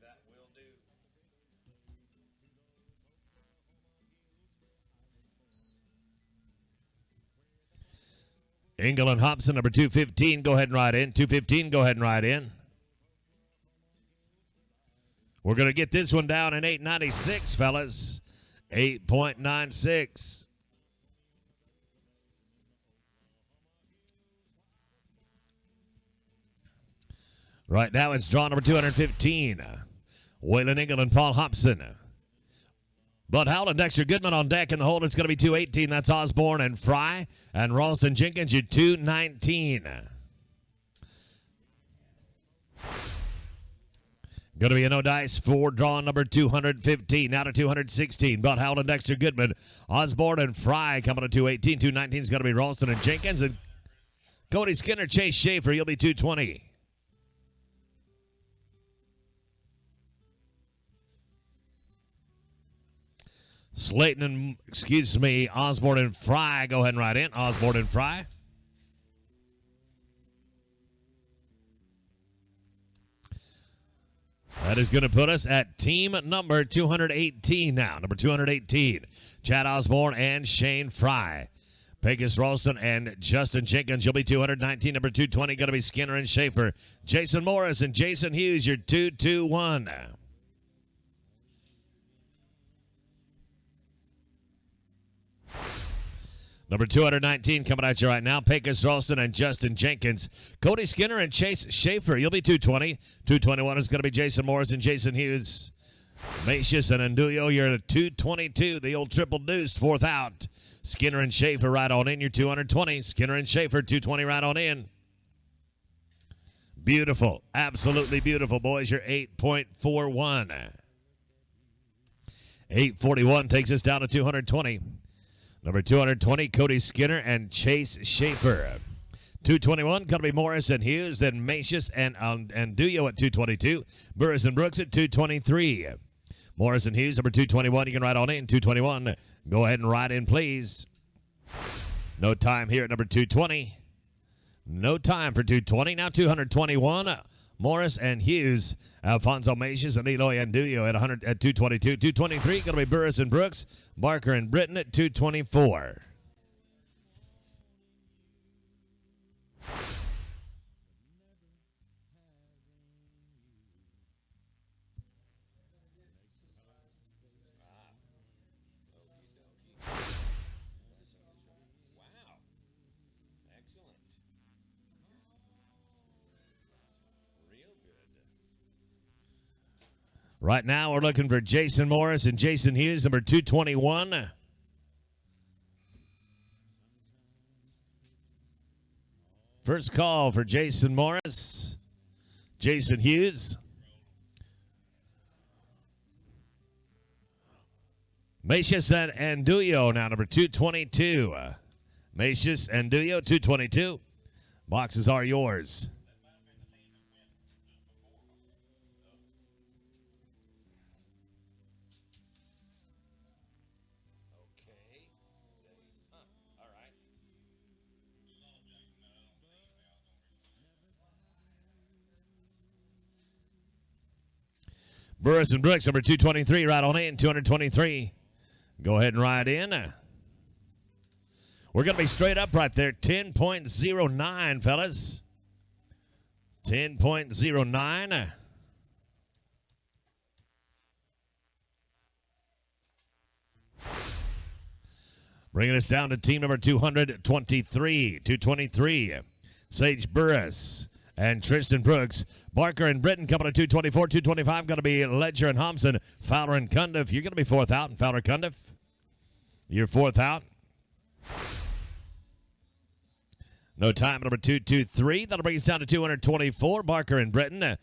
that, will do. Engel and Hobson, number 215, go ahead and ride in. 215, go ahead and ride in. We're going to get this one down in 896, fellas. 8.96. Right now it's draw number 215. Waylon Engel and Paul Hobson. Bud Howell and Dexter Goodman on deck in the hold. It's going to be 218. That's Osborne and Fry. And Ralston Jenkins, you 219. Going to be a no dice for draw number 215. Now to 216. Bud Howell and Dexter Goodman. Osborne and Fry coming to 218. 219 is going to be Ralston and Jenkins. And Cody Skinner, Chase Schaefer. You'll be 220. Slayton and, Osborne and Fry. Go ahead and write in. Osborne and Fry. That is going to put us at team number 218 now. Number 218. Chad Osborne and Shane Fry. Pecos Ralston and Justin Jenkins. You'll be 219. Number 220 going to be Skinner and Schaefer. Jason Morris and Jason Hughes. You're 221. Number 219 coming at you right now. Pecos Ralston and Justin Jenkins. Cody Skinner and Chase Schaefer. You'll be 220. 221 is going to be Jason Morris and Jason Hughes. Macius and Anduyo, you're at 222. The old triple deuce, fourth out. Skinner and Schaefer right on in. You're 220. Skinner and Schaefer, 220 right on in. Beautiful. Absolutely beautiful, boys. You're 8.41. 841 takes us down to 220. Number 220, Cody Skinner and Chase Schaefer. 221, going to be Morris and Hughes, then Macius and Duyo at 222. Burris and Brooks at 223. Morris and Hughes, number 221, you can write on in. 221, go ahead and write in, please. No time here at number 220. No time for 220. Now 221, Morris and Hughes. Alfonso Macius and Eloy Anduyo at 222. 223, going to be Burris and Brooks. Barker and Britton at 224. Right now, we're looking for Jason Morris and Jason Hughes, number 221. First call for Jason Morris, Jason Hughes. Macius and Anduyo now, number 222. Macius and Anduyo, 222. Boxes are yours. Burris and Brooks, number 223, right on in, 223. Go ahead and ride in. We're going to be straight up right there, 10.09, fellas. 10.09. Bringing us down to team number 223. 223. Sage Burris and Tristan Brooks. Barker and Britton coming to 224. 225 going to be Ledger and Thompson. Fowler and Cundiff. You're going to be fourth out. And Fowler Cundiff, you're fourth out. No time, number 223. That'll bring us down to 224. Barker and Britton.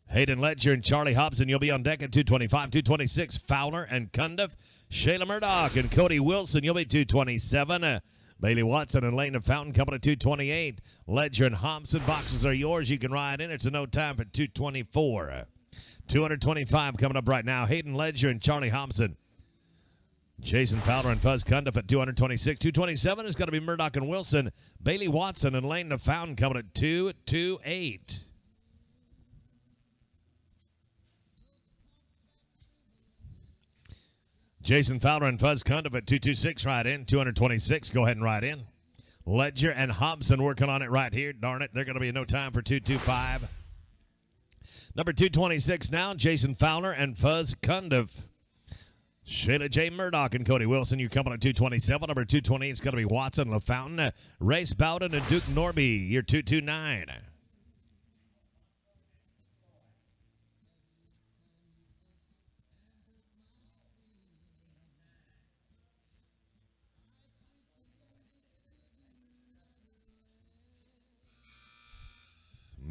Hayden Ledger and Charlie Hobson, you'll be on deck at 225. 226, Fowler and Cundiff. Shayla Murdoch and Cody Wilson, you'll be 227. Bailey Watson and Lane Fountain coming to 228. Ledger and Hobson, boxes are yours. You can ride in. It's a no time for 224. 225 coming up right now. Hayden Ledger and Charlie Hobson. Jason Fowler and Fuzz Cundiff at 226. 227 is going to be Murdoch and Wilson. Bailey Watson and Lane Fountain coming at 228. Jason Fowler and Fuzz Cundiff at 226, right in. 226, go ahead and ride in. Ledger and Hobson working on it right here. Darn it, they're going to be no time for 225. Number 226 now, Jason Fowler and Fuzz Cundiff. Shayla J. Murdoch and Cody Wilson, you coming at 227. Number 228 is going to be Watson LaFountain, Race Bowden, and Duke Norby. You're 229.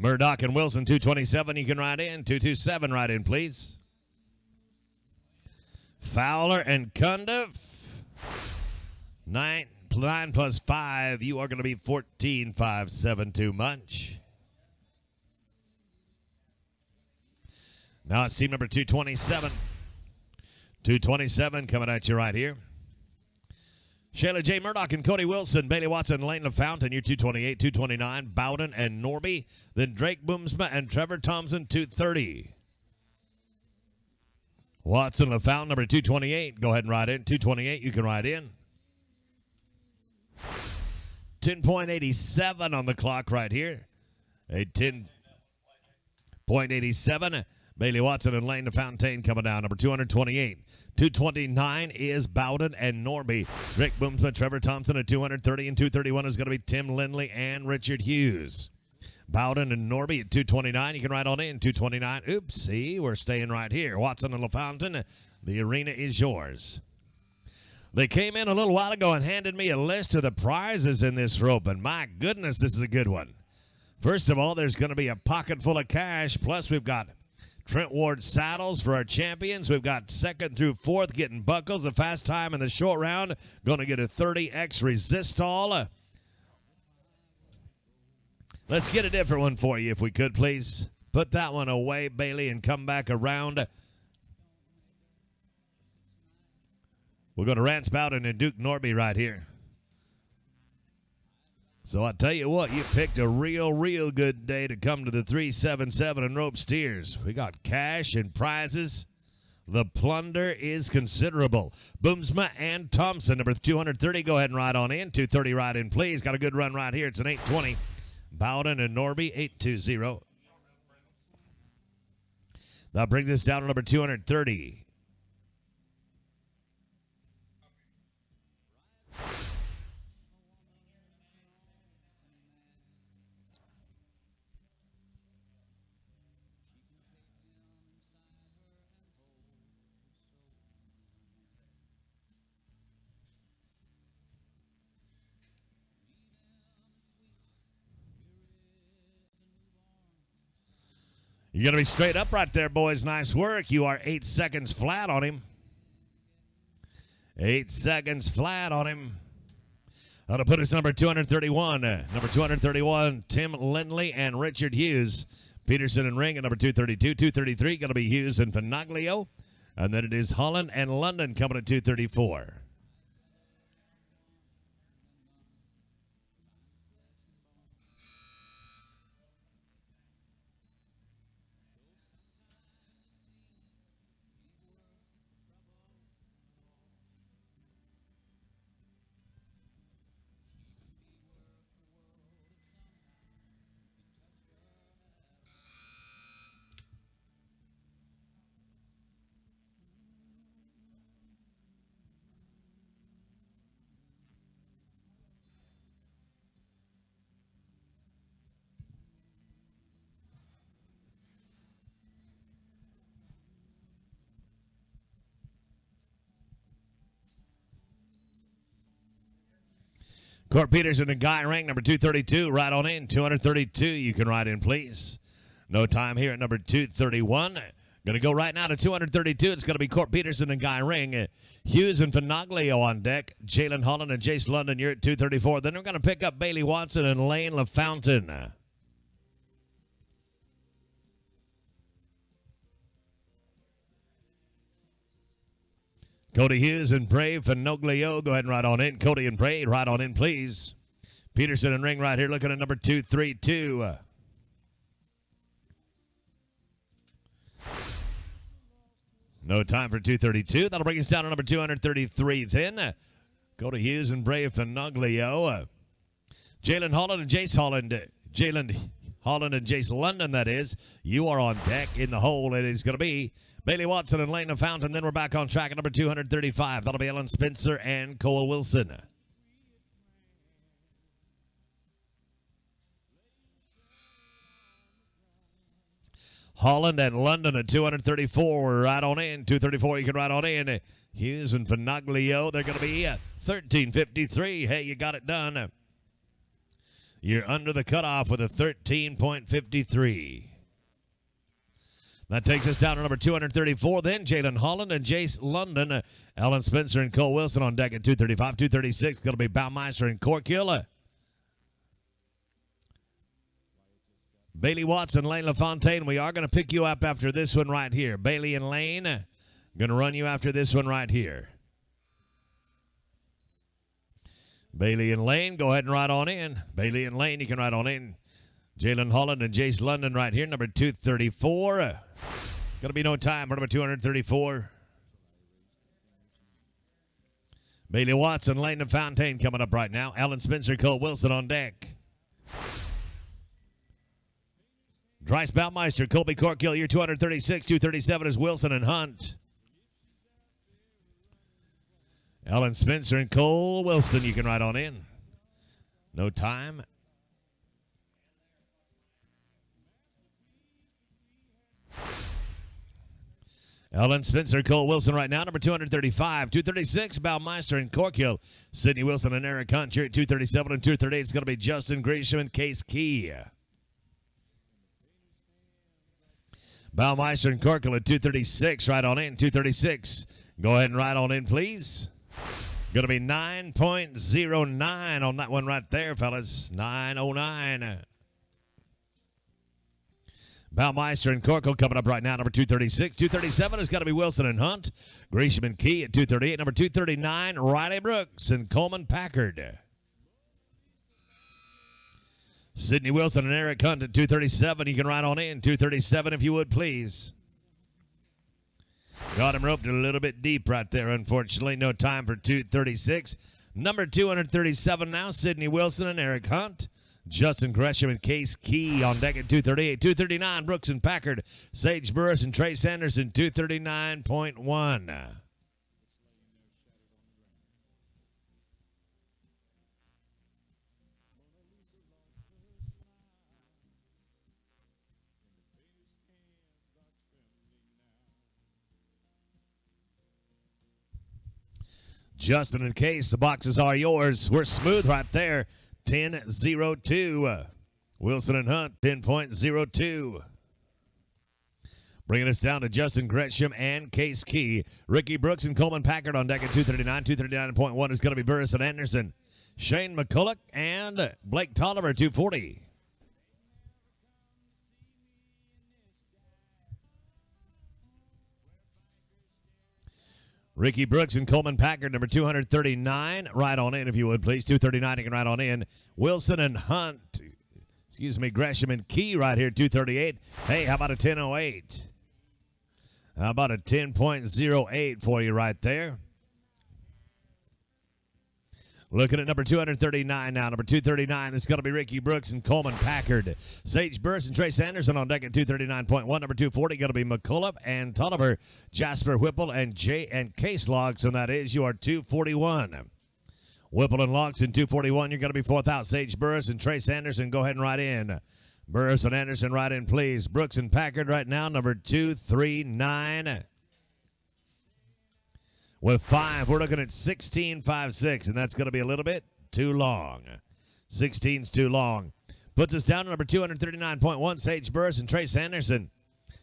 Murdoch and Wilson, 227. You can ride in. 227, ride in, please. Fowler and Cundiff. 9 plus 5. You are going to be 14.57 too much. Now it's team number 227. 227 coming at you right here. Shayla J. Murdoch and Cody Wilson, Bailey Watson, Lane LaFountain, you're 228, 229, Bowden and Norby. Then Drake Boomsma and Trevor Thompson, 230. Watson LaFountain, number 228. Go ahead and ride in. 228, you can ride in. 10.87 on the clock right here. A 10.87. Bailey Watson and Lane LaFountain coming down. Number 228. 229 is Bowden and Norby. Rick Boomsma, Trevor Thompson at 230. And 231 is going to be Tim Lindley and Richard Hughes. Bowden and Norby at 229. You can ride on in. 229. Oops, see, we're staying right here. Watson and LaFountain, the arena is yours. They came in a little while ago and handed me a list of the prizes in this rope, and my goodness, this is a good one. First of all, there's going to be a pocket full of cash, plus we've got Trent Ward saddles for our champions. We've got second through fourth getting buckles, a fast time in the short round. Going to get a 30X Resistol. Let's get a different one for you if we could, please. Put that one away, Bailey, and come back around. We'll go to Rance Bowden and Duke Norby right here. So I tell you what, you picked a real good day to come to the 377 and rope steers. We got cash and prizes. The plunder is considerable. Boomsma and Thompson, number 230. Go ahead and ride on in. 230 ride in, please. Got a good run right here. It's an 820. Bowden and Norby, 820. That brings us down to number 230. You're going to be straight up right there, boys. Nice work. You are 8 seconds flat on him. 8 seconds flat on him. That'll put us number 231. Number 231, Tim Lindley and Richard Hughes. Peterson and Ring at number 232. 233 going to be Hughes and Finaglio. And then it is Holland and London coming at 234. Court Peterson and Guy Ring, number 232, right on in. 232, you can ride in, please. No time here at number 231. Going to go right now to 232. It's going to be Court Peterson and Guy Ring. Hughes and Finaglio on deck. Jalen Holland and Jace London, you're at 234. Then we're going to pick up Bailey Watson and Lane LaFountain. Cody Hughes and Brave Finaglio, go ahead and ride on in. Cody and Brave, ride on in, please. Peterson and Ring right here looking at number 232. No time for 232. That'll bring us down to number 233 then. Cody Hughes and Brave Finaglio. Jalen Holland and Jace Holland. Jalen Holland and Jace London, that is. You are on deck in the hole. It is going to be Bailey Watson and Lane LaFountain. Then we're back on track at number 235. That'll be Ellen Spencer and Cole Wilson. Holland and London at 234. Right on in. 234, you can ride on in. Hughes and Finaglio, they're going to be 13.53. Hey, you got it done. You're under the cutoff with a 13.53. That takes us down to number 234. Then Jalen Holland and Jace London. Alan Spencer and Cole Wilson on deck at 235. 236 going to be Baumeister and Corkill. Bailey Watson, Lane LaFontaine. We are going to pick you up after this one right here. Bailey and Lane going to run you after this one right here. Bailey and Lane, go ahead and ride on in. Bailey and Lane, you can ride on in. Jalen Holland and Jace London right here, number 234. Going to be no time for number 234. Bailey Watson, Lane and Fontaine coming up right now. Alan Spencer, Cole Wilson on deck. Dries Baumeister, Colby Corkill, year 236. 237 is Wilson and Hunt. Alan Spencer and Cole Wilson, you can ride on in. No time. Alan Spencer, Cole Wilson right now, number 235. 236, Baumeister and Corkill. Sidney Wilson and Eric Hunt here at 237 and 238. It's going to be Justin Gresham and Case Key. Baumeister and Corkill at 236. Right on in, 236. Go ahead and ride on in, please. Going to be 9.09 on that one right there, fellas. 9.09. Baumeister and Corkill coming up right now, number 236. 237 is going to be Wilson and Hunt. Gresham and Key at 238. Number 239, Riley Brooks and Coleman Packard. Sidney Wilson and Eric Hunt at 237. You can ride on in. 237 if you would, please. Got him roped a little bit deep right there, unfortunately. No time for 236. Number 237 now, Sidney Wilson and Eric Hunt. Justin Gresham and Case Key on deck at 238. 239, Brooks and Packard. Sage Burris and Trace Anderson, 239.1. Justin and Case, the boxes are yours. We're smooth right there. 10.02. Wilson and Hunt, 10.02. Bringing us down to Justin Gresham and Case Key. Ricky Brooks and Coleman Packard on deck at 239. 239.1 is going to be Burris and Anderson. Shane McCulloch and Blake Tolliver, 240. Ricky Brooks and Coleman Packard, number 239. Right on in, if you would, please. 239, you can ride on in. Wilson and Hunt. Gresham and Key right here, 238. Hey, how about a 10.08? How about a 10.08 for you right there? Looking at number 239 now. Number 239 is going to be Ricky Brooks and Coleman Packard. Sage Burris and Trace Anderson on deck at 239.1. Number 240 going to be McCullough and Tolliver, Jasper Whipple and Case Logs, and that is your 241. Whipple and Logs in 241. You're going to be fourth out. Sage Burris and Trace Anderson, go ahead and ride in. Burris and Anderson, ride in, please. Brooks and Packard right now, number 239. With 5, we're looking at 16.56, and that's going to be a little bit too long. 16's too long. Puts us down to number 239.1, Sage Burris and Trace Anderson.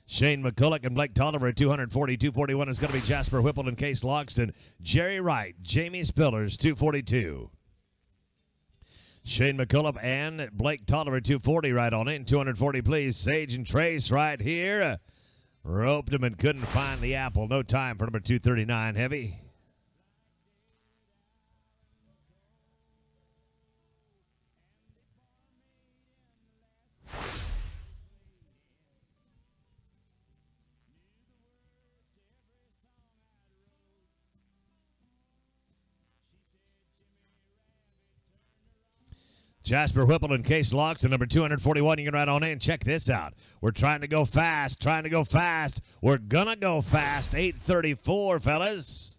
Shane McCulloch and Blake Tolliver at 240. 241 is going to be Jasper Whipple and Case Logston. Jerry Wright, Jamie Spillers, 242. Shane McCulloch and Blake Tolliver, 240 right on in. 240, please. Sage and Trace right here. Roped him and couldn't find the apple. No time for number 239, Heavy. Jasper Whipple and Case Logston, number 241. You can ride on in. Check this out. We're trying to go fast. We're going to go fast. 8:34, fellas.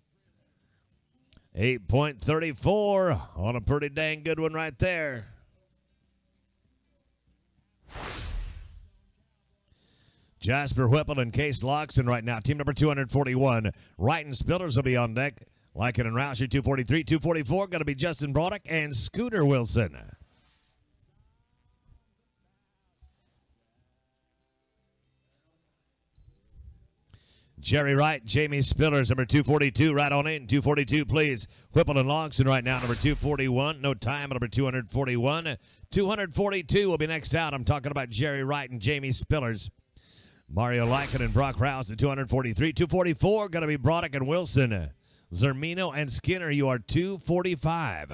8.34 on a pretty dang good one right there. Jasper Whipple and Case Logston right now. Team number 241. Wright and Spillers will be on deck. Lycan and Rousey, 243. 244, going to be Justin Broderick and Scooter Wilson. Jerry Wright, Jamie Spillers, number 242, right on in. 242, please. Whipple and Longson right now, number 241. No time, number 241. 242 will be next out. I'm talking about Jerry Wright and Jamie Spillers. Mario Lycan and Brock Rouse at 243. 244, going to be Broderick and Wilson. Zermino and Skinner, you are 245.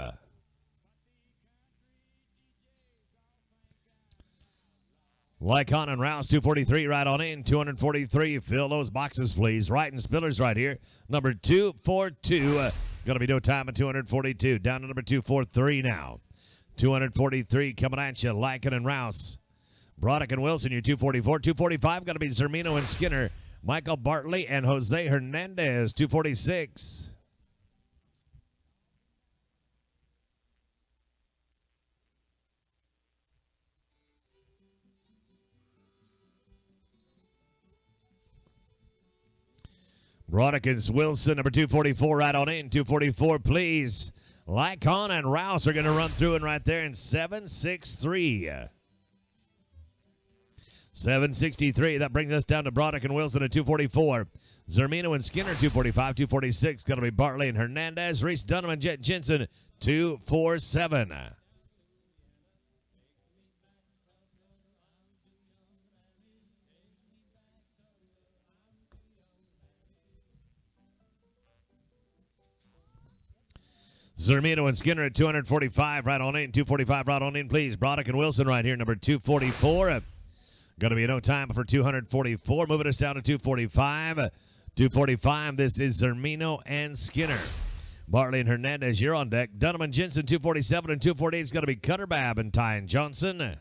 Lycon and Rouse, 243, right on in. 243, fill those boxes, please. Wright and Spillers right here. Number 242, going to be no time at 242. Down to number 243 now. 243 coming at you. Lycan and Rouse. Broderick and Wilson, you're 244. 245, going to be Zermino and Skinner. Michael Bartley and Jose Hernandez, 246. Broderick and Wilson, number 244, right on in. 244, please. Lycon and Rouse are going to run through and right there in 763. 763. That brings us down to Broderick and Wilson at 244. Zermino and Skinner, 245. 246. Going to be Bartley and Hernandez. Reese Dunham and Jet Jensen, 247. Zermino and Skinner at 245, right on in. 245, right on in, please. Broderick and Wilson right here, number 244. Going to be no time for 244. Moving us down to 245. 245, this is Zermino and Skinner. Bartley and Hernandez, you're on deck. Dunham and Jensen, 247 and 248 is going to be Cutterbab and Ty and Johnson.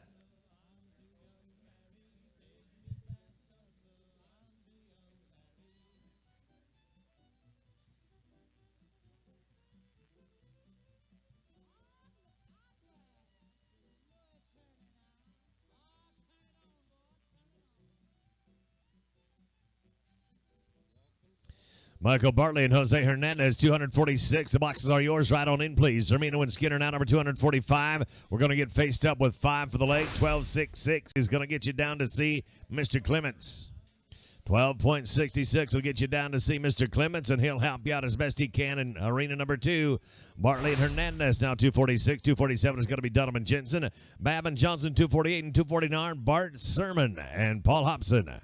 Michael Bartley and Jose Hernandez, 246. The boxes are yours. Right on in, please. Zermino and Skinner now number 245. We're going to get faced up with 5 for the leg. 12.66 is going to get you down to see Mr. Clements. 12.66 will get you down to see Mr. Clements, and he'll help you out as best he can in arena number 2. Bartley and Hernandez now 246. 247 is going to be Dunham and Jensen. Babb and Johnson, 248 and 249. Bart Sermon and Paul Hobson.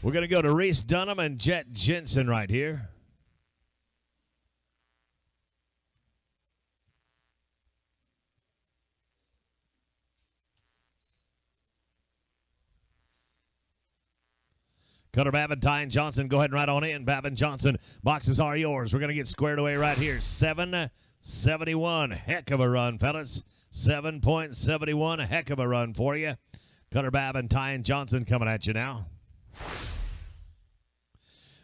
We're going to go to Reese Dunham and Jet Jensen right here. Cutter, Babb, Ty, and Johnson, go ahead and right on in. Babb and Johnson, boxes are yours. We're going to get squared away right here. 771. Heck of a run, fellas. 7.71. A heck of a run for you. Cutter, Babb, and Ty, and Johnson coming at you now.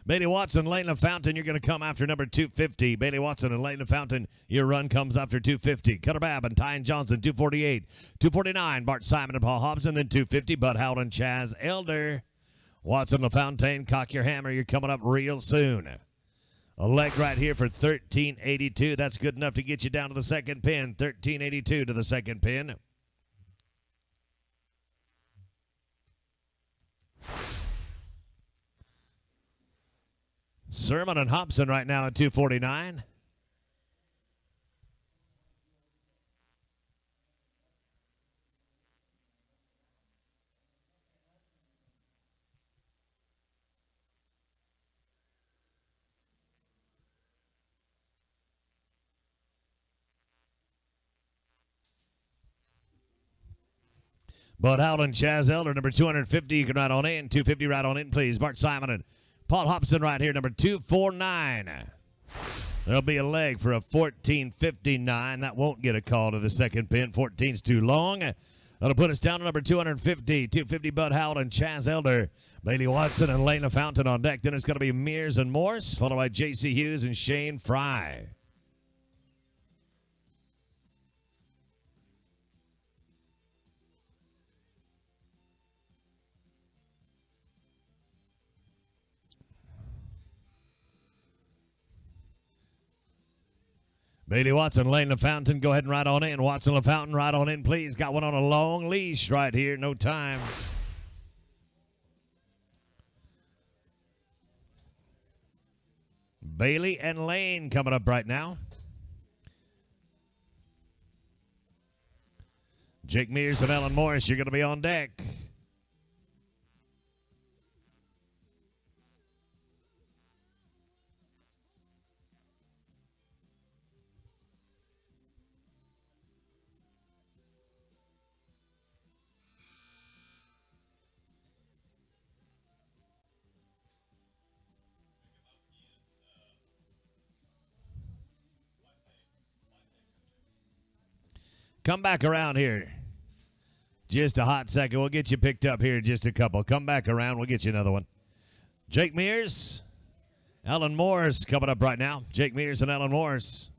Bailey Watson, Layla Fountain, you're going to come after number 250. Bailey Watson and Layla Fountain, your run comes after 250. Cutter Babb and Ty and Johnson, 248. 249, Bart Simon and Paul Hobson, then 250, Bud Howell and Chaz Elder. Watson, LaFontaine, cock your hammer. You're coming up real soon. A leg right here for 1382. That's good enough to get you down to the second pin. 1382 to the second pin. Sermon and Hobson right now at 249. Bud Howland, Chaz Elder, number 250. You can ride on in. 250 right on in, please. Bart Simon and Paul Hobson right here, number 249. There'll be a leg for a 14.59. That won't get a call to the second pin. 14's too long. That'll put us down to number 250. 250 Bud Howland, Chaz Elder, Bailey Watson, and Layla Fountain on deck. Then it's going to be Mears and Morse, followed by J.C. Hughes and Shane Fry. Bailey Watson, Lane LaFountain, go ahead and ride on in. Watson LaFountain, ride on in, please. Got one on a long leash right here. No time. Bailey and Lane coming up right now. Jake Mears and Alan Morris, you're going to be on deck. Come back around here. Just a hot second. We'll get you picked up here in just a couple. Come back around. We'll get you another one. Jake Mears, Alan Morris coming up right now. Jake Mears and Alan Morris.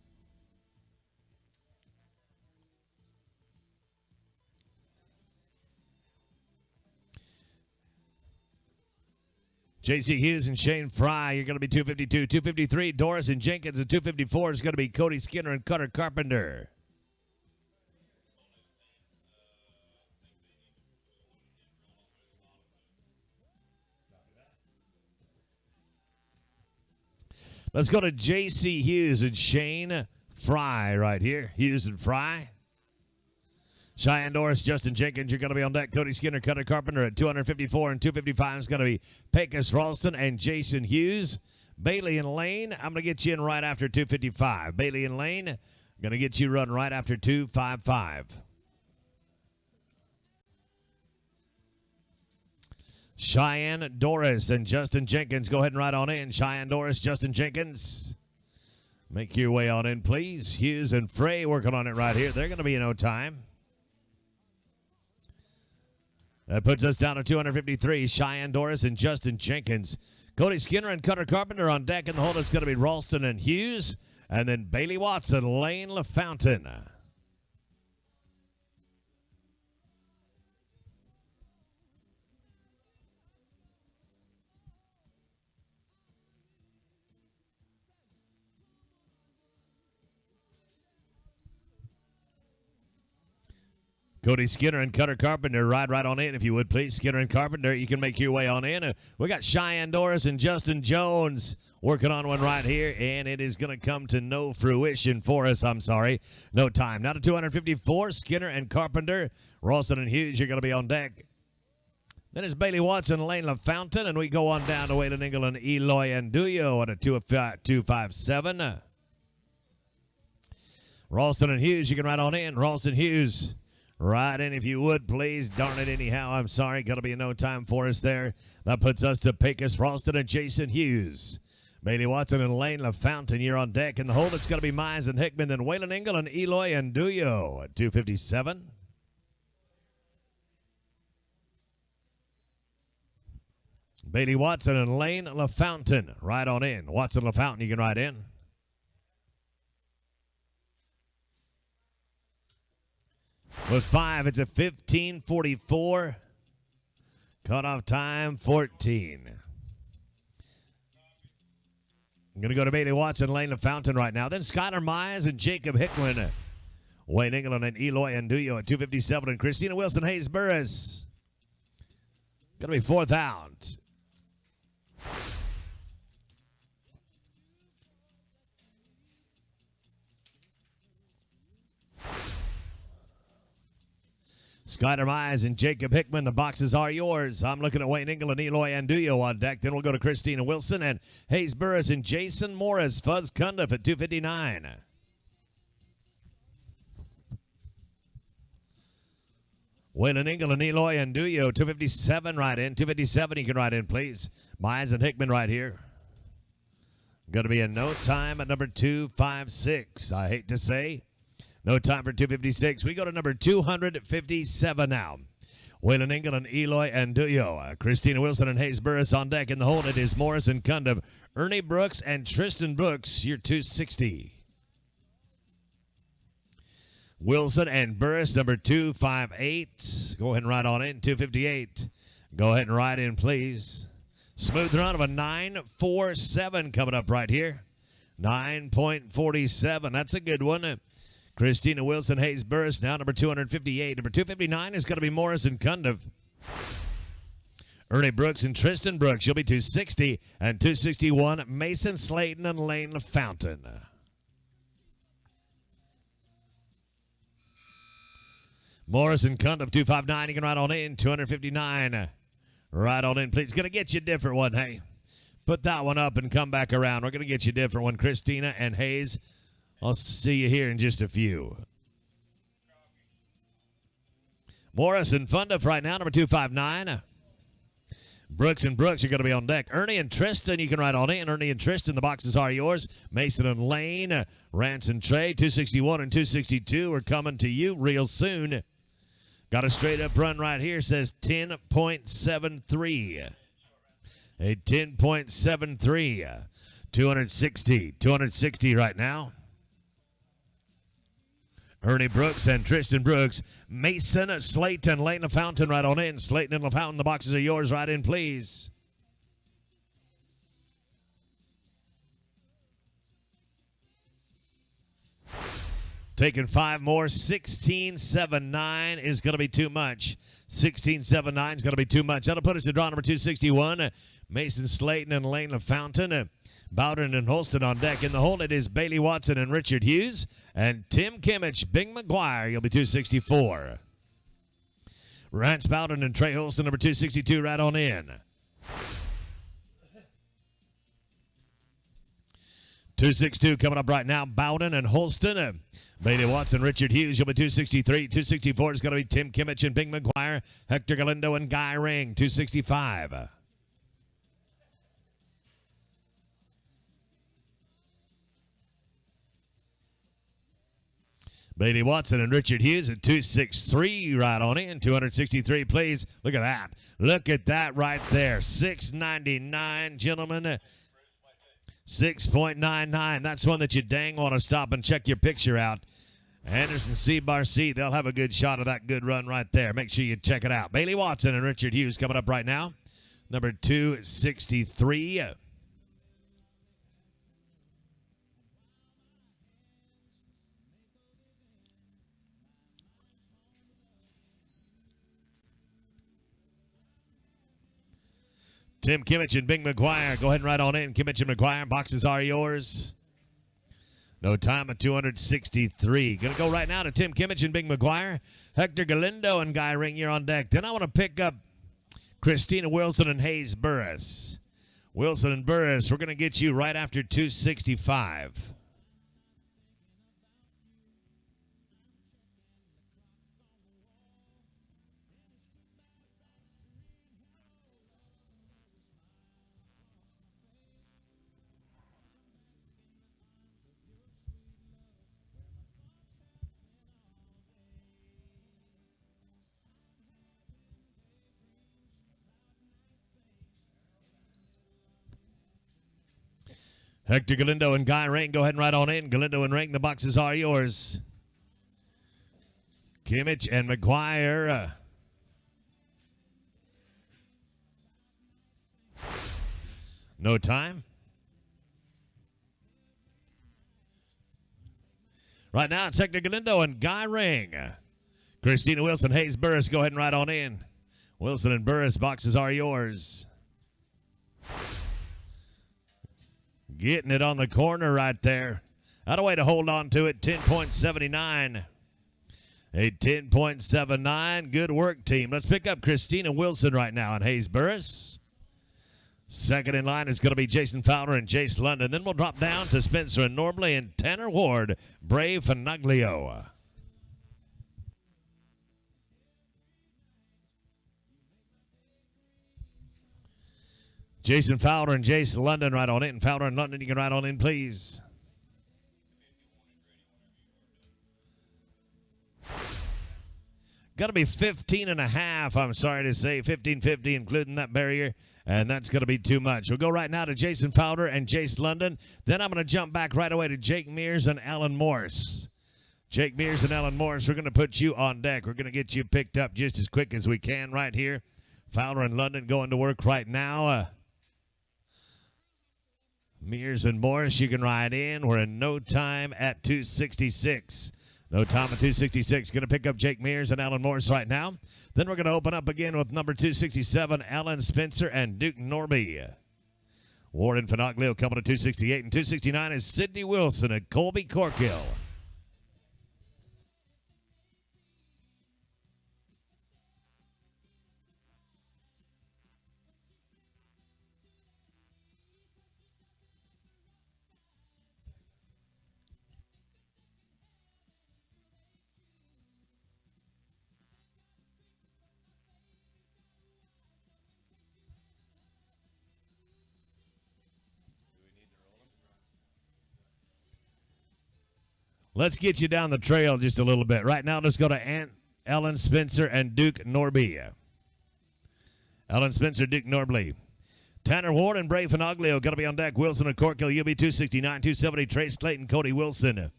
J.C. Hughes and Shane Fry, you're going to be 252. 253, Doris and Jenkins, and 254 is going to be Cody Skinner and Cutter Carpenter. Let's go to J.C. Hughes and Shane Fry right here. Hughes and Fry. Cheyenne Doris, Justin Jenkins, you're going to be on deck. Cody Skinner, Cutter Carpenter at 254, and 255 is going to be Pecos Ralston and Jason Hughes. Bailey and Lane, I'm going to get you in right after 255. Bailey and Lane, going to get you run right after 255. Cheyenne Doris and Justin Jenkins, go ahead and ride on in. Cheyenne Doris, Justin Jenkins. Make your way on in, please. Hughes and Frey working on it right here. They're going to be in no time. That puts us down to 253. Cheyenne Doris and Justin Jenkins. Cody Skinner and Cutter Carpenter on deck. In the hold, it's going to be Ralston and Hughes. And then Bailey Watson, Lane LaFountain. Cody Skinner and Cutter Carpenter, ride right on in if you would, please. Skinner and Carpenter, you can make your way on in. We got Cheyenne Doris and Justin Jones working on one right here, and it is going to come to no fruition for us. I'm sorry. No time. Now to 254, Skinner and Carpenter. Ralston and Hughes, you're going to be on deck. Then it's Bailey Watson, Lane LaFountain, and we go on down to Waylon England, Eloy and Duyo at a 257. Ralston and Hughes, you can ride on in. Ralston Hughes. Right in if you would, please. Darn it anyhow. I'm sorry. Going to be no time for us there. That puts us to Pecos Ralston and Jason Hughes. Bailey Watson and Lane LaFountain, you're on deck. In the hold, it's going to be Mize and Hickman. Then Waylon Engel and Eloy and Duyo at 257. Bailey Watson and Lane LaFountain, right on in. Watson LaFountain, you can ride in. With 5, it's a 15:44. Cutoff time, 14. I'm going to go to Bailey Watson, Lane LaFountain right now. Then Skylar Mize and Jacob Hickman. Wayne England and Eloy and Duyo at 257. And Christina Wilson, Hayes Burris. Going to be fourth out. Skyler Mize and Jacob Hickman, the boxes are yours. I'm looking at Wayne Engel and Eloy Anduyo on deck. Then we'll go to Christina Wilson and Hayes Burris and Jason Morris. Fuzz Cundiff at 259. Waylon Engel and Eloy and Duyo, 257 right in. 257 you can ride in, please. Myers and Hickman right here. Going to be in no time at number 256. I hate to say. No time for 256. We go to number 257 now. Waylon Engel and Eloy and Duyo. Christina Wilson and Hayes Burris on deck. In the hold, it is Morris and Cundiff. Ernie Brooks and Tristan Brooks, your 260. Wilson and Burris, number 258. Go ahead and ride on in. 258. Go ahead and ride in, please. Smooth run of a 9.47 coming up right here. 9.47. That's a good one. Christina Wilson, Hayes Burris, now number 258. Number 259 is going to be Morris and Cundiff. Ernie Brooks and Tristan Brooks. You'll be 260 and 261. Mason Slayton and Lane Fountain. Morris and Cundiff, 259. You can ride on in. 259. Ride on in, please. Going to get you a different one, hey. Put that one up and come back around. We're going to get you a different one. Christina and Hayes. I'll see you here in just a few. Morris and Cundiff right now, number 259. Brooks and Brooks are going to be on deck. Ernie and Tristan, you can ride on in. Ernie and Tristan, the boxes are yours. Mason and Lane, Rance and Trey, 261 and 262 are coming to you real soon. Got a straight up run right here, says 10.73. A 10.73. 260 right now. Ernie Brooks and Tristan Brooks. Mason, Slayton, Lane Fountain right on in. Slayton and Fountain, the boxes are yours. Right in, please. Taking 5 more. 16.79 is going to be too much. 16.79 is going to be too much. That'll put us to draw number 261. Mason Slayton and Lane Fountain. Bowden and Holston on deck. In the hold, it is Bailey Watson and Richard Hughes. And Tim Kimmich, Bing McGuire. You'll be 264. Rance Bowden and Trey Holston, number 262, right on in. 262 coming up right now. Bowden and Holston. Bailey Watson, Richard Hughes. You'll be 263. 264 is going to be Tim Kimmich and Bing McGuire. Hector Galindo and Guy Ring, 265. Bailey Watson and Richard Hughes at 263 right on in. 263, please. Look at that. Look at that right there. 699, gentlemen. 6.99. That's one that you dang want to stop and check your picture out. Anderson C-Bar C, they'll have a good shot of that good run right there. Make sure you check it out. Bailey Watson and Richard Hughes coming up right now. Number 263. Tim Kimmich and Bing McGuire. Go ahead and ride on in. Kimmich and McGuire. Boxes are yours. No time at 263. Going to go right now to Tim Kimmich and Bing McGuire. Hector Galindo and Guy Ring, you're on deck. Then I want to pick up Christina Wilson and Hayes Burris. Wilson and Burris, we're going to get you right after 265. Hector Galindo and Guy Ring, go ahead and ride on in. Galindo and Ring, the boxes are yours. Kimmich and McGuire. No time. Right now, it's Hector Galindo and Guy Ring. Christina Wilson, Hayes Burris, go ahead and ride on in. Wilson and Burris, boxes are yours. Getting it on the corner right there. Not a way to hold on to it. 10.79. A 10.79. Good work, team. Let's pick up Christina Wilson right now and Hayes Burris. Second in line is going to be Jason Fowler and Jace London. Then we'll drop down to Spencer and Norbley and Tanner Ward, Brave Fanaglio. Jason Fowler and Jason London right on in. Fowler and London, you can ride on in, please. Got to be 15 and a half, I'm sorry to say. 15.50, including that barrier. And that's going to be too much. We'll go right now to Jason Fowler and Jace London. Then I'm going to jump back right away to Jake Mears and Alan Morris. Jake Mears and Alan Morris, we're going to put you on deck. We're going to get you picked up just as quick as we can right here. Fowler and London going to work right now. Mears and Morris, you can ride in. We're in no time at 266. No time at 266. Going to pick up Jake Mears and Alan Morris right now. Then we're going to open up again with number 267, Alan Spencer and Duke Norby. Warden Finoglio coming to 268. And 269 is Sidney Wilson and Colby Corkill. Let's get you down the trail just a little bit. Right now, let's go to Ellen Spencer and Duke Norby. Ellen Spencer, Duke Norby. Tanner Ward and Bray Finoglio going to be on deck. Wilson and Corkill, UB 269, 270. Trace Clayton, Cody Wilson.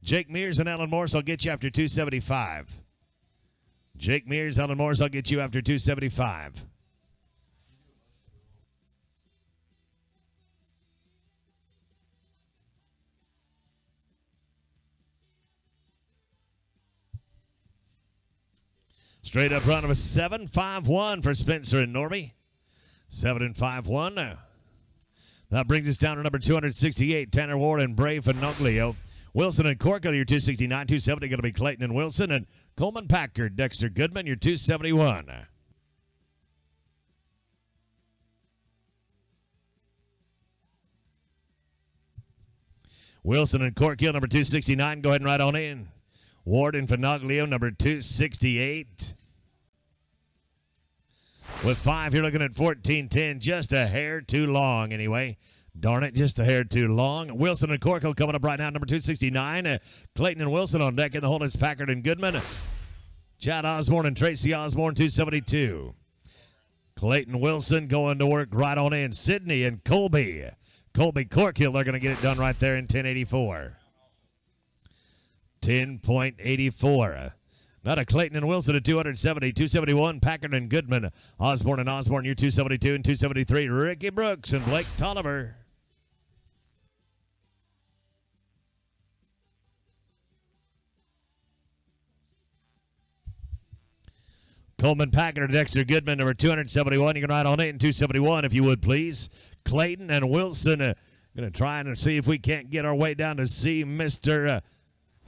Jake Mears and Alan Morris, I'll get you after 275. Jake Mears, Alan Morris, I'll get you after 275. Straight up run of a 7-5-1 for Spencer and Norby. 7-5-1. That brings us down to number 268, Tanner Ward and Bray Finoglio. Wilson and Corkill, your 269, 270, going to be Clayton and Wilson. And Coleman Packard, Dexter Goodman, your 271. Wilson and Corkill, number 269, go ahead and ride on in. Ward and Finoglio, number 268. With 5, you're looking at 14.10, just a hair too long anyway. Darn it, just a hair too long. Wilson and Corkill coming up right now, number 269. Clayton and Wilson on deck in the hole is Packard and Goodman. Chad Osborne and Tracy Osborne, 272. Clayton Wilson going to work right on in. Sydney and Colby. Colby Corkill, they're going to get it done right there in 10.84. 10.84. Not a Clayton and Wilson at 270, 271, Packard and Goodman. Osborne and Osborne, you're 272 and 273. Ricky Brooks and Blake Tolliver. Coleman Packard, Dexter Goodman, number 271. You can ride on 8 and 271 if you would, please. Clayton and Wilson going to try and see if we can't get our way down to see Mr.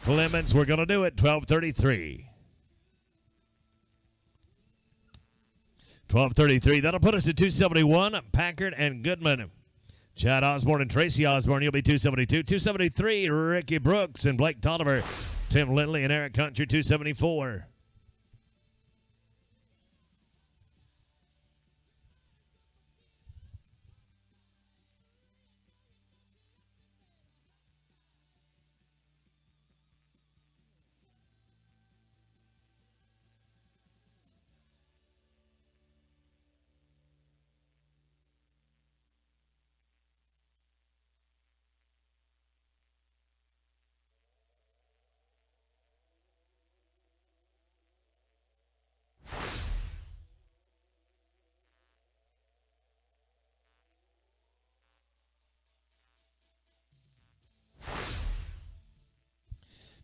Clemens. We're going to do it. 12:33. 12:33. That'll put us at 271. Packard and Goodman. Chad Osborne and Tracy Osborne. You'll be 272. 273. Ricky Brooks and Blake Tolliver. Tim Lindley and Eric Country. 274.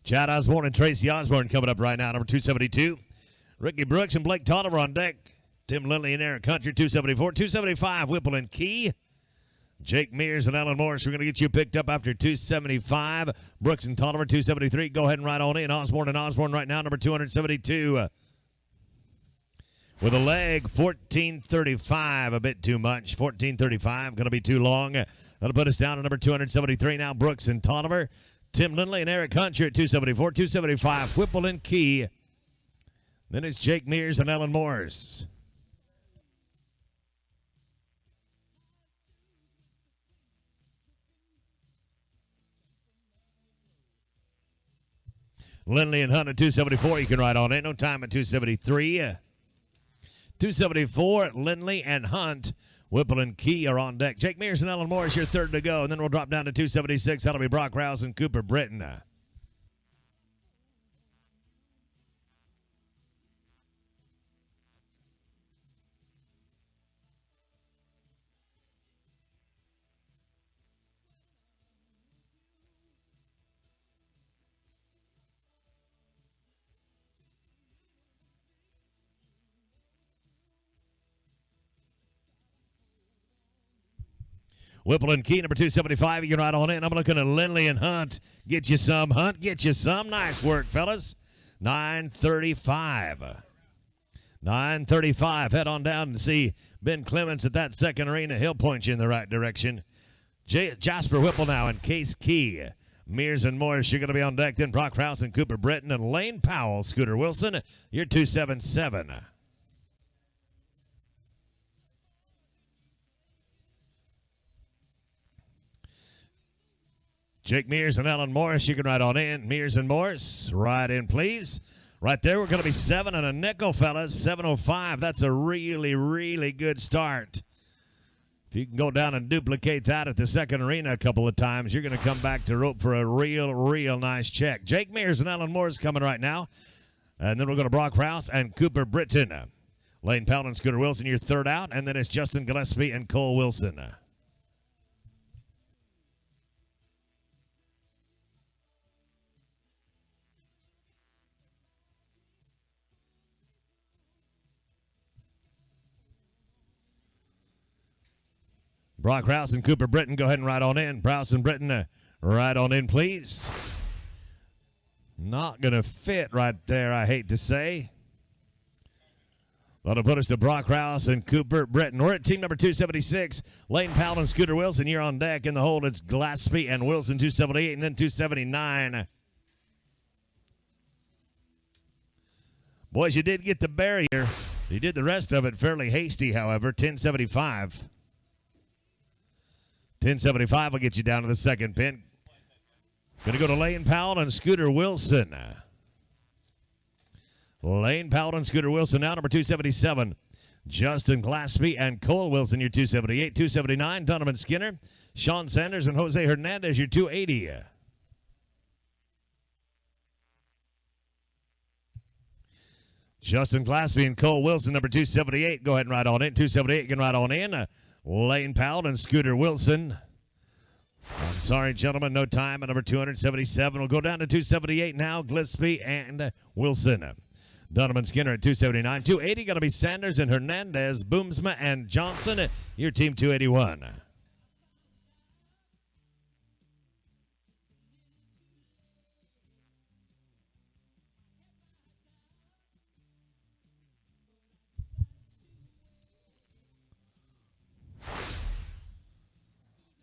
Chad Osborne and Tracy Osborne coming up right now, number 272. Ricky Brooks and Blake Tolliver on deck. Tim Lindley and Eric Country, 274. 275, Whipple and Key. Jake Mears and Alan Morris, we're going to get you picked up after 275. Brooks and Tolliver, 273. Go ahead and ride on in. Osborne and Osborne right now, number 272. With a leg, 14.35, a bit too much. 14.35, going to be too long. That'll put us down to number 273 now. Brooks and Tolliver. Tim Lindley and Eric Country at 274, 275, Whipple and Key. Then it's Jake Mears and Alan Morris. Lindley and Hunt at 274. You can ride on in. No time at 273. 274, Lindley and Hunt. Whipple and Key are on deck. Jake Mears and Ellen Morris, your third to go. And then we'll drop down to 276. That'll be Brock Rouse and Cooper Britton. Whipple and Key, number 275. You can ride on in. I'm looking at Lindley and Hunt. Get you some, Hunt. Get you some. Nice work, fellas. 935. 935. Head on down and see Ben Clements at that second arena. He'll point you in the right direction. Jasper Whipple now and Case Key. Mears and Morris, you're going to be on deck. Then Brock Rouse and Cooper Britton and Lane Powell. Scooter Wilson, you're 277. Jake Mears and Ellen Morris, you can ride on in. Mears and Morris, ride in, please. Right there, we're going to be 7 and a nickel, fellas. 7:05. That's a really, really good start. If you can go down and duplicate that at the second arena a couple of times, you're going to come back to rope for a real, real nice check. Jake Mears and Ellen Morris coming right now. And then we're going to Brock Rouse and Cooper Britton. Lane Powell and Scooter Wilson, your third out. And then it's Justin Gillespie and Cole Wilson. Brock Rouse and Cooper Britton, go ahead and ride on in. Rouse and Britton, ride on in, please. Not going to fit right there, I hate to say. That'll put us to Brock Rouse and Cooper Britton. We're at team number 276. Lane Powell and Scooter Wilson, you're on deck. In the hold, it's Gillespie and Wilson, 278, and then 279. Boys, you did get the barrier. You did the rest of it fairly hasty, however. 1075. 1075 will get you down to the second pin. Going to go to Lane Powell and Scooter Wilson. Lane Powell and Scooter Wilson now, number 277. Justin Gillespie and Cole Wilson, your 278. 279, Donovan Skinner. Sean Sanders and Jose Hernandez, your 280. Justin Gillespie and Cole Wilson, number 278. Go ahead and ride on in. 278, you can ride on in. Lane Powell and Scooter Wilson. I'm sorry, gentlemen, no time at number 277. We'll go down to 278 now. Gillespie and Wilson. Donovan Skinner at 279. 280 going to be Sanders and Hernandez, Boomsma and Johnson. Your team 281.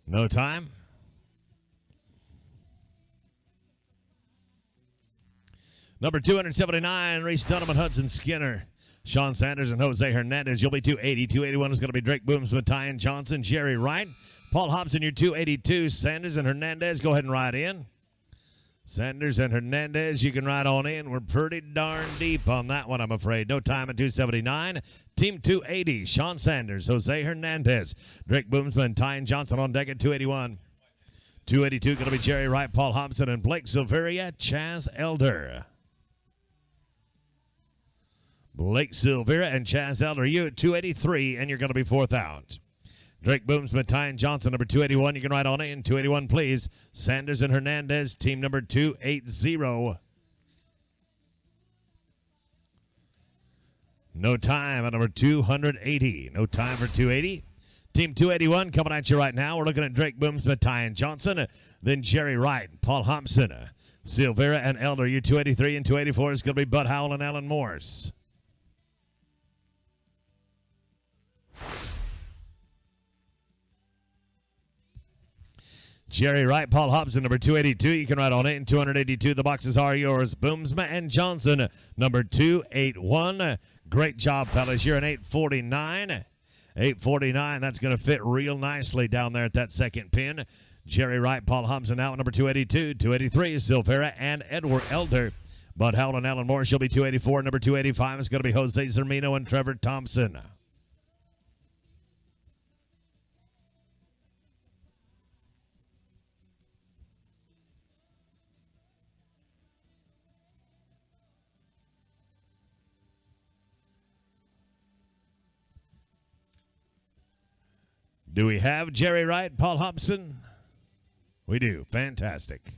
No time. Number 279, Reese Donovan, Hudson Skinner, Sean Sanders, and Jose Hernandez. You'll be 280. 281 is going to be Drake Boomsma, Tyan Johnson, Jerry Wright. Paul Hobson, your 282. Sanders and Hernandez, go ahead and ride in. Sanders and Hernandez, you can ride on in. We're pretty darn deep on that one, I'm afraid. No time at 279. Team 280, Sean Sanders, Jose Hernandez, Drake Boomsma, and Tyan Johnson on deck at 281. 282 going to be Jerry Wright, Paul Hobson, and Blake Silveria, Chaz Elder. Blake Silveria and Chaz Elder, you at 283, and you're going to be fourth out. Drake Boomsma, Tyan Johnson, number 281. You can ride on in. 281, please. Sanders and Hernandez, team number 280. No time at number 280. No time for 280. Team 281 coming at you right now. We're looking at Drake Boomsma, Tyan Johnson, then Jerry Wright, Paul Hobson, Silveria, and Elder. You 283 and 284 is going to be Bud Howell and Alan Morse. Jerry Wright, Paul Hobson, number 282. You can ride on in. 282. The boxes are yours. Boomsma and Johnson, number 281. Great job, fellas. You're an 849. 849. That's going to fit real nicely down there at that second pin. Jerry Wright, Paul Hobson out, number 282. 283 is Silvera and Edward Elder. Bud Howell and Alan Morris, you'll be 284. Number 285 is going to be Jose Zermino and Trevor Thompson. Do we have Jerry Wright, Paul Hobson? We do. Fantastic.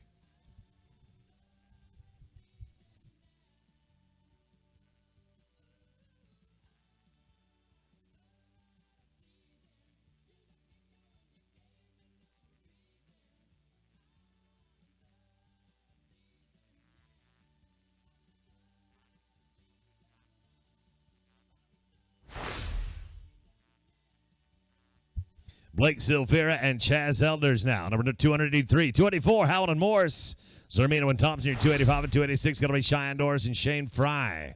Blake Silvera and Chaz Elders now. Number 283. 284, Howell and Morris. Zermino and Thompson, your 285 and 286. Going to be Cheyenne Doris and Shane Fry.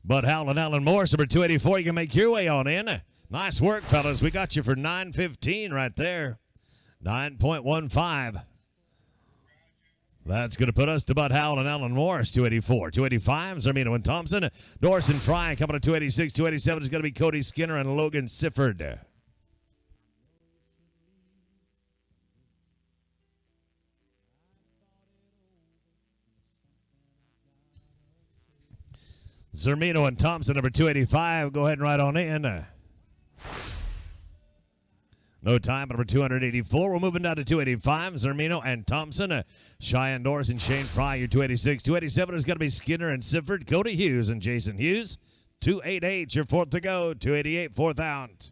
Bud Howell and Alan Morris, number 284. You can make your way on in. Nice work, fellas. We got you for 915 right there. 9.15. That's going to put us to Bud Howell and Alan Morris, 284. 285, Zermino and Thompson. Doris and Fry coming to 286. 287 is going to be Cody Skinner and Logan Sifford. Zermino and Thompson, number 285. Go ahead and ride on in. No time, number 284. We're moving down to 285. Zermino and Thompson. Cheyenne Doris and Shane Fry, your 286. 287 is going to be Skinner and Sifford. Cody Hughes and Jason Hughes. 288, your fourth to go. 288, fourth out.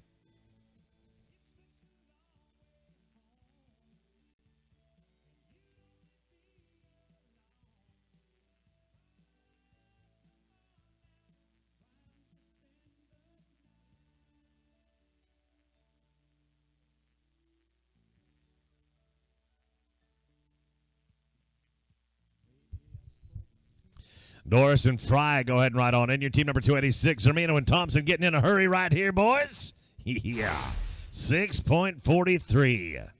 Doris and Fry, go ahead and ride on in. Your team number 286. Zermino and Thompson getting in a hurry right here, boys. Yeah. 6.43.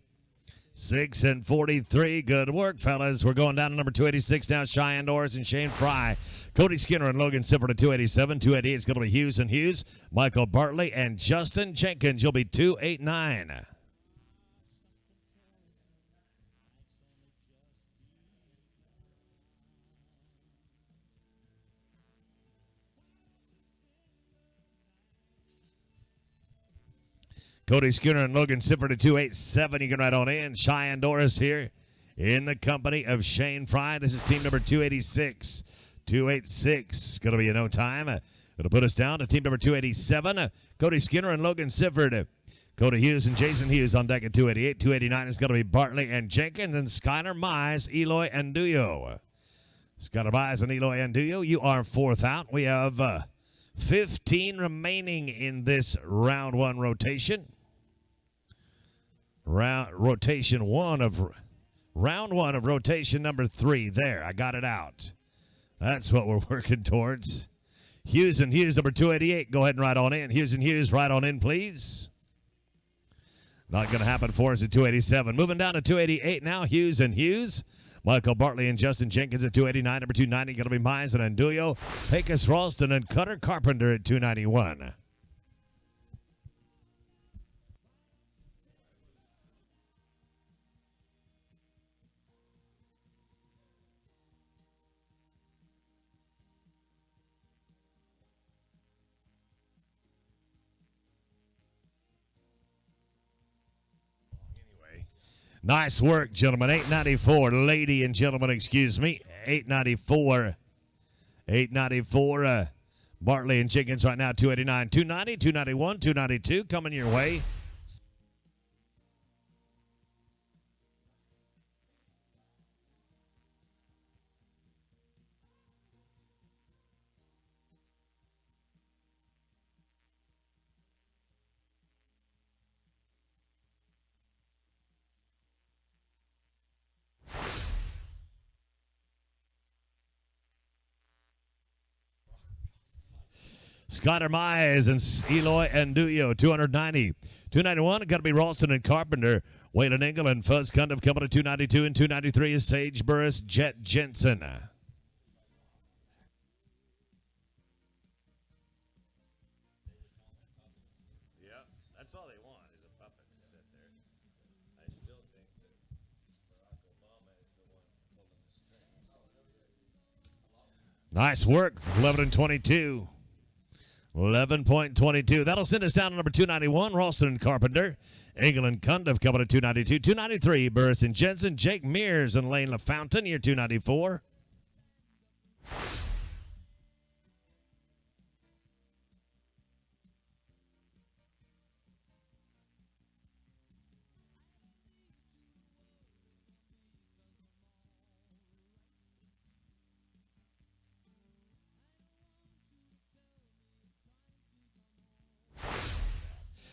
6 and 43. Good work, fellas. We're going down to number 286 now. Cheyenne Doris and Shane Fry. Cody Skinner and Logan Sifford at 287. 288 is going to be Hughes and Hughes. Michael Bartley and Justin Jenkins. You'll be 289. Cody Skinner and Logan Sifford at 287. You can ride on in. Cheyenne Doris here in the company of Shane Fry. This is team number 286. 286. Going to be a no time. It'll put us down to team number 287. Cody Skinner and Logan Sifford. Cody Hughes and Jason Hughes on deck at 288. 289 is going to be Bartley and Jenkins and Skylar Mize, Eloy and Duyo. Skylar Mize and Eloy and Duyo, you are fourth out. We have 15 remaining in this round one rotation. Round one of rotation number 3. There, I got it out. That's what we're working towards. Hughes and Hughes, number 288. Go ahead and ride on in. Hughes and Hughes, ride on in, please. Not going to happen for us at 287. Moving down to 288 now. Hughes and Hughes. Michael Bartley and Justin Jenkins at 289. Number 290 going to be Mize and Anduyo. Pecos Ralston and Cutter Carpenter at 291. Nice work, gentlemen. 894, lady and gentlemen, excuse me. 894. 894. Bartley and Jenkins right now, 289, 290, 291, 292 coming your way. Skyler Mize and Eloy and Duyo, 290. 291, got to be Ralston and Carpenter. Waylon Engel and Fuzz Cundiff coming to 292. And 293 is Sage Burris, Jet Jensen. Yeah, that's all they want is a puppet to sit there. I still think that Barack Obama is the one pulling the strings. Nice work, 11 and 22. 11.22. That'll send us down to number 291, Ralston and Carpenter. Engel and Cundiff coming to 292. 293, Burris and Jensen. Jake Mears and Lane LaFountain, year 294.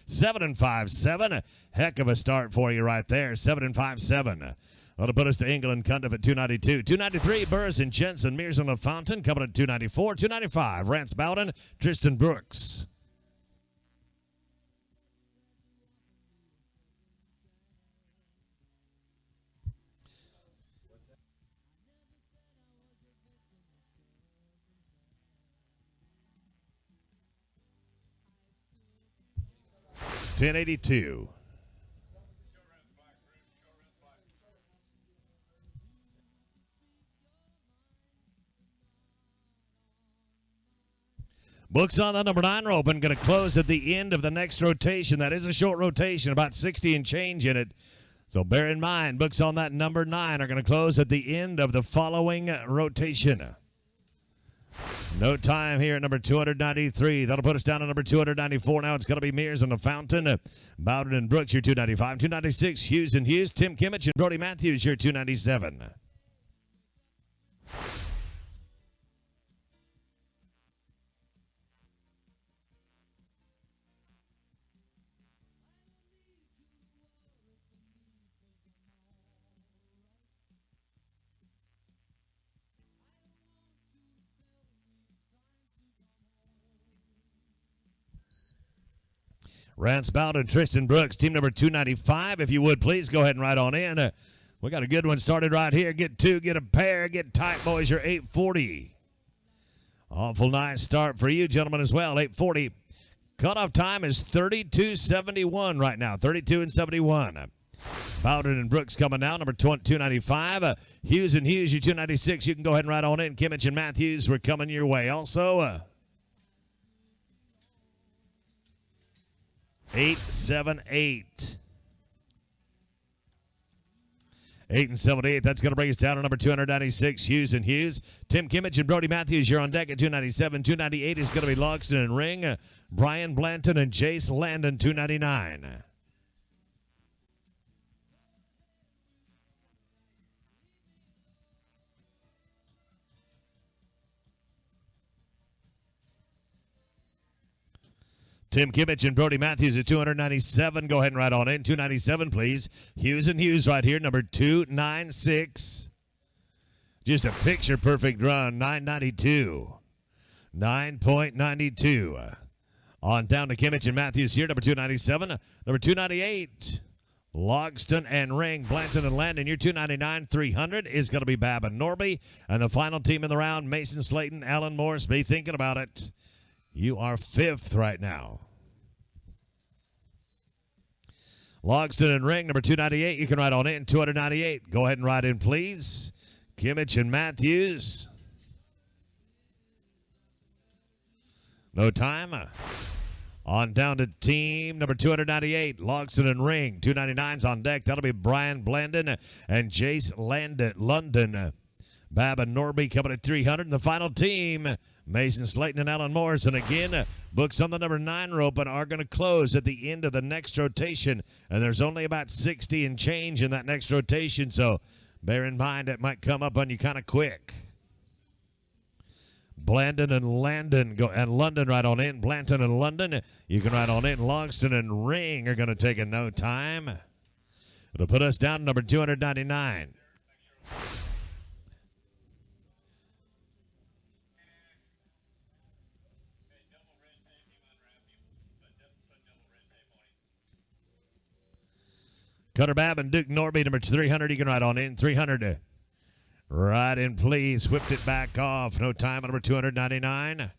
Seven and 5-7. Heck of a start for you right there. 7 and 5-7. That'll put us to Engel and Cundiff at 292. 293, Burris and Jensen. Mears and LaFountain coming at 294. 295, Rance Bowden, Tristan Brooks. $10.82. Books on the number 9 rope and going to close at the end of the next rotation. That is a short rotation, about 60 and change in it. So bear in mind, books on that number 9 are going to close at the end of the following rotation. No time here at number 293. That'll put us down to number 294. Now it's going to be Mears and LaFountain. Bowden and Brooks, your 295. 296, Hughes and Hughes. Tim Kimmich and Brody Matthews, your 297. Rance Bowden, Tristan Brooks, team number 295. If you would, please go ahead and write on in. We got a good one started right here. Get 2, get a pair, get tight, boys. You're 840. Awful nice start for you, gentlemen, as well. 840. Cutoff time is 32:71 right now. 32 and 71. Bowden and Brooks coming down, number 295. Hughes and Hughes, your 296. You can go ahead and write on in. Kimmich and Matthews, we're coming your way. Also, 878. 8 and 78. That's going to bring us down to number 296, Hughes and Hughes. Tim Kimmich and Brody Matthews, you're on deck at 297. 298 is going to be Logston and Ring. Brian Blanton and Jace Landon, 299. Tim Kimmich and Brody Matthews at 297. Go ahead and write on in. 297, please. Hughes and Hughes right here, number 296. Just a picture-perfect run, 992. 9.92. On down to Kimmich and Matthews here, number 297. Number 298, Logston and Ring, Blanton and Landon. Your 299, 300 is going to be Bab and Norby. And the final team in the round, Mason Slayton, Alan Morris. Be thinking about it. You are 5th right now. Logston and Ring, number 298. You can write on in, 298. Go ahead and write in, please. Kimmich and Matthews. No time. On down to team number 298, Logston and Ring. 299's on deck. That'll be Brian Blandon and Jace London. Bab and Norby coming at 300. And the final team, Mason Slayton and Alan Morris. And again, books on the number 9 rope and are going to close at the end of the next rotation. And there's only about 60 and change in that next rotation. So bear in mind it might come up on you kind of quick. Blandon and Landon and London right on in. Blanton and London. You can write on in. Logston and Ring are going to take a no time. It'll put us down to number 299. Cutter Babb and Duke Norby, number 300. You can ride on in. 300. Right in, please. Whipped it back off. No time, number 299.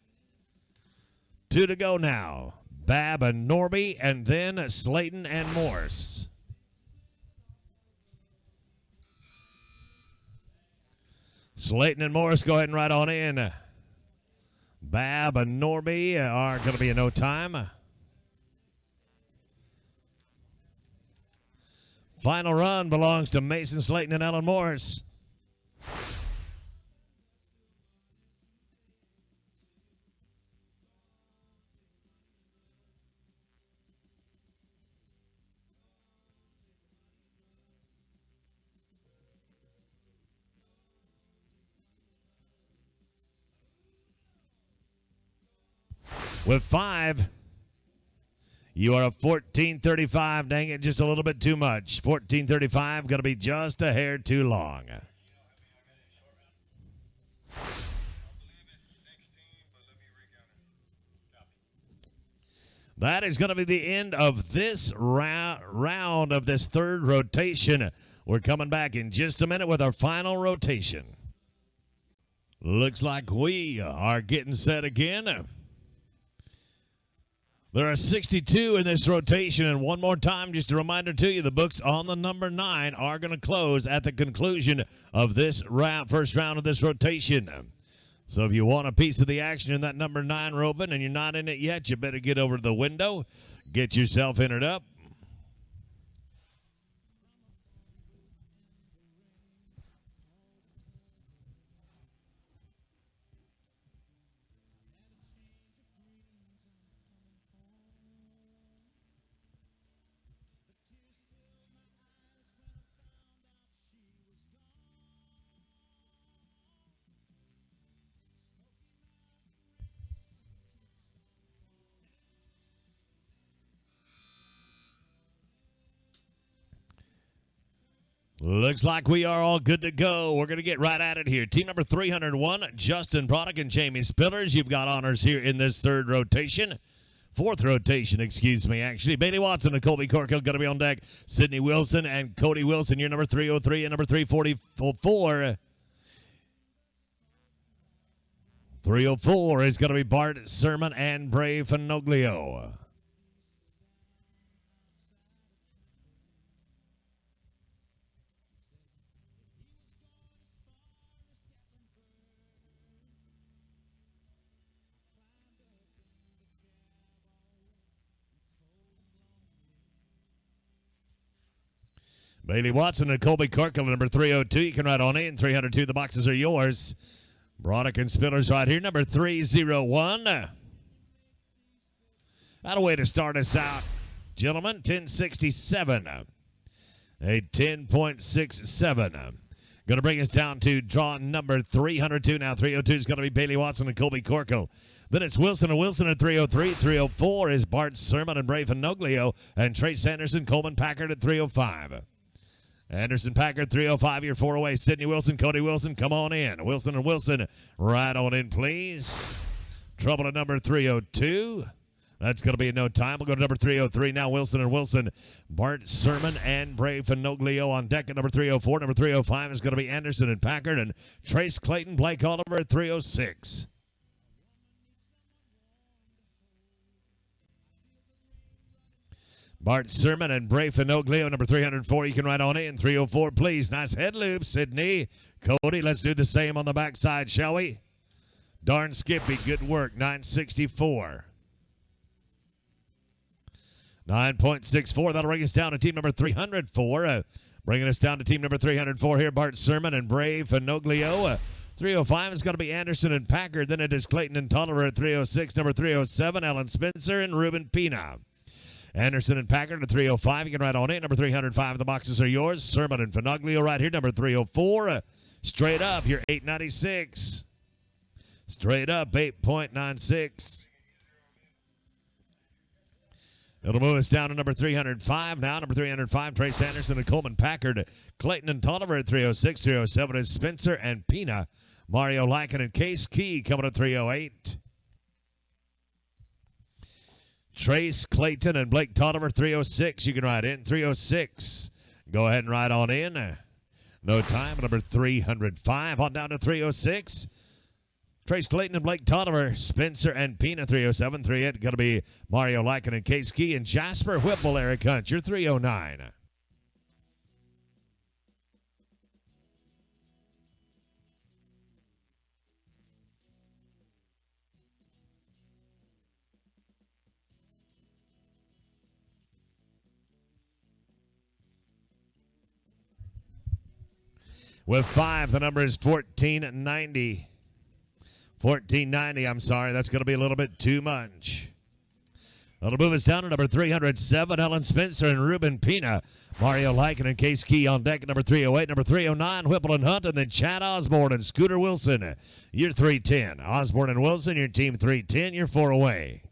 2 to go now. Babb and Norby, and then Slayton and Morse. Slayton and Morse, go ahead and ride on in. Babb and Norby are going to be in no time. Final run belongs to Mason Slayton and Ellen Morse. With 5, you are a 14:35. Dang it, just a little bit too much. 14:35, going to be just a hair too long. That is going to be the end of this round of this third rotation. We're coming back in just a minute with our final rotation. Looks like we are getting set again. There are 62 in this rotation, and one more time, just a reminder to you, the books on the number 9 are going to close at the conclusion of this first round of this rotation. So if you want a piece of the action in that number 9 roping and you're not in it yet, you better get over to the window, get yourself entered up. Looks like we are all good to go. We're going to get right at it here. Team number 301, Justin Broderick and Jamie Spillers. You've got honors here in this fourth rotation, actually. Bailey Watson and Colby Corkill going to be on deck. Sydney Wilson and Cody Wilson, your number 303 and number 344. 304 is going to be Bart Sermon and Bray Finoglio. Bailey Watson and Colby Corkill, number 302. You can ride on in. 302, the boxes are yours. Broderick and Spillers right here, number 301. That a way to start us out, gentlemen. 1067. A 10.67. Going to bring us down to draw number 302. Now 302 is going to be Bailey Watson and Colby Corkill. Then it's Wilson and Wilson at 303. 304 is Bart Sermon and Bray Finoglio. And Trace Anderson, Coleman Packard at 305. Anderson Packard, 305, your 4 away. Sydney Wilson, Cody Wilson, come on in. Wilson and Wilson, right on in, please. Trouble at number 302. That's going to be in no time. We'll go to number 303 now. Wilson and Wilson, Bart Sermon and Bray Finoglio on deck at number 304. Number 305 is going to be Anderson and Packard and Trace Clayton, Blake Oliver at 306. Bart Sermon and Bray Finoglio, number 304. You can ride on in. 304, please. Nice head loop, Sydney. Cody, let's do the same on the backside, shall we? Darn Skippy, good work. 964. 9.64. That'll bring us down to team number 304. Bringing us down to team number 304 here. Bart Sermon and Bray Finoglio. 305 is going to be Anderson and Packard. Then it is Clayton and Tolliver at 306. Number 307, Alan Spencer and Ruben Pina. Anderson and Packard at 305. You can ride on in. Number 305, the boxes are yours. Sermon and Finoglio right here. Number 304. Straight up, you're 896. Straight up, 8.96. It'll move us down to number 305 now. Number 305, Trace Anderson and Coleman Packard. Clayton and Tolliver at 306. 307 is Spencer and Pina. Mario Lycan and Case Key coming at 308. Trace Clayton and Blake Tolliver, 306. You can ride in. 306. Go ahead and ride on in. No time. Number 305 on down to 306. Trace Clayton and Blake Toniver, Spencer and Pina, 307. 38 going to be Mario Lycan and Case Key, and Jasper Whipple, Eric Hunt, you're 309. With 5, the number is 1490. 1490, I'm sorry. That's going to be a little bit too much. That'll move us down to number 307, Ellen Spencer and Ruben Pina. Mario Lycan and Case Key on deck at number 308. Number 309, Whipple and Hunt, and then Chad Osborne and Scooter Wilson. You're 310. Osborne and Wilson, your team 310. You're 4 away.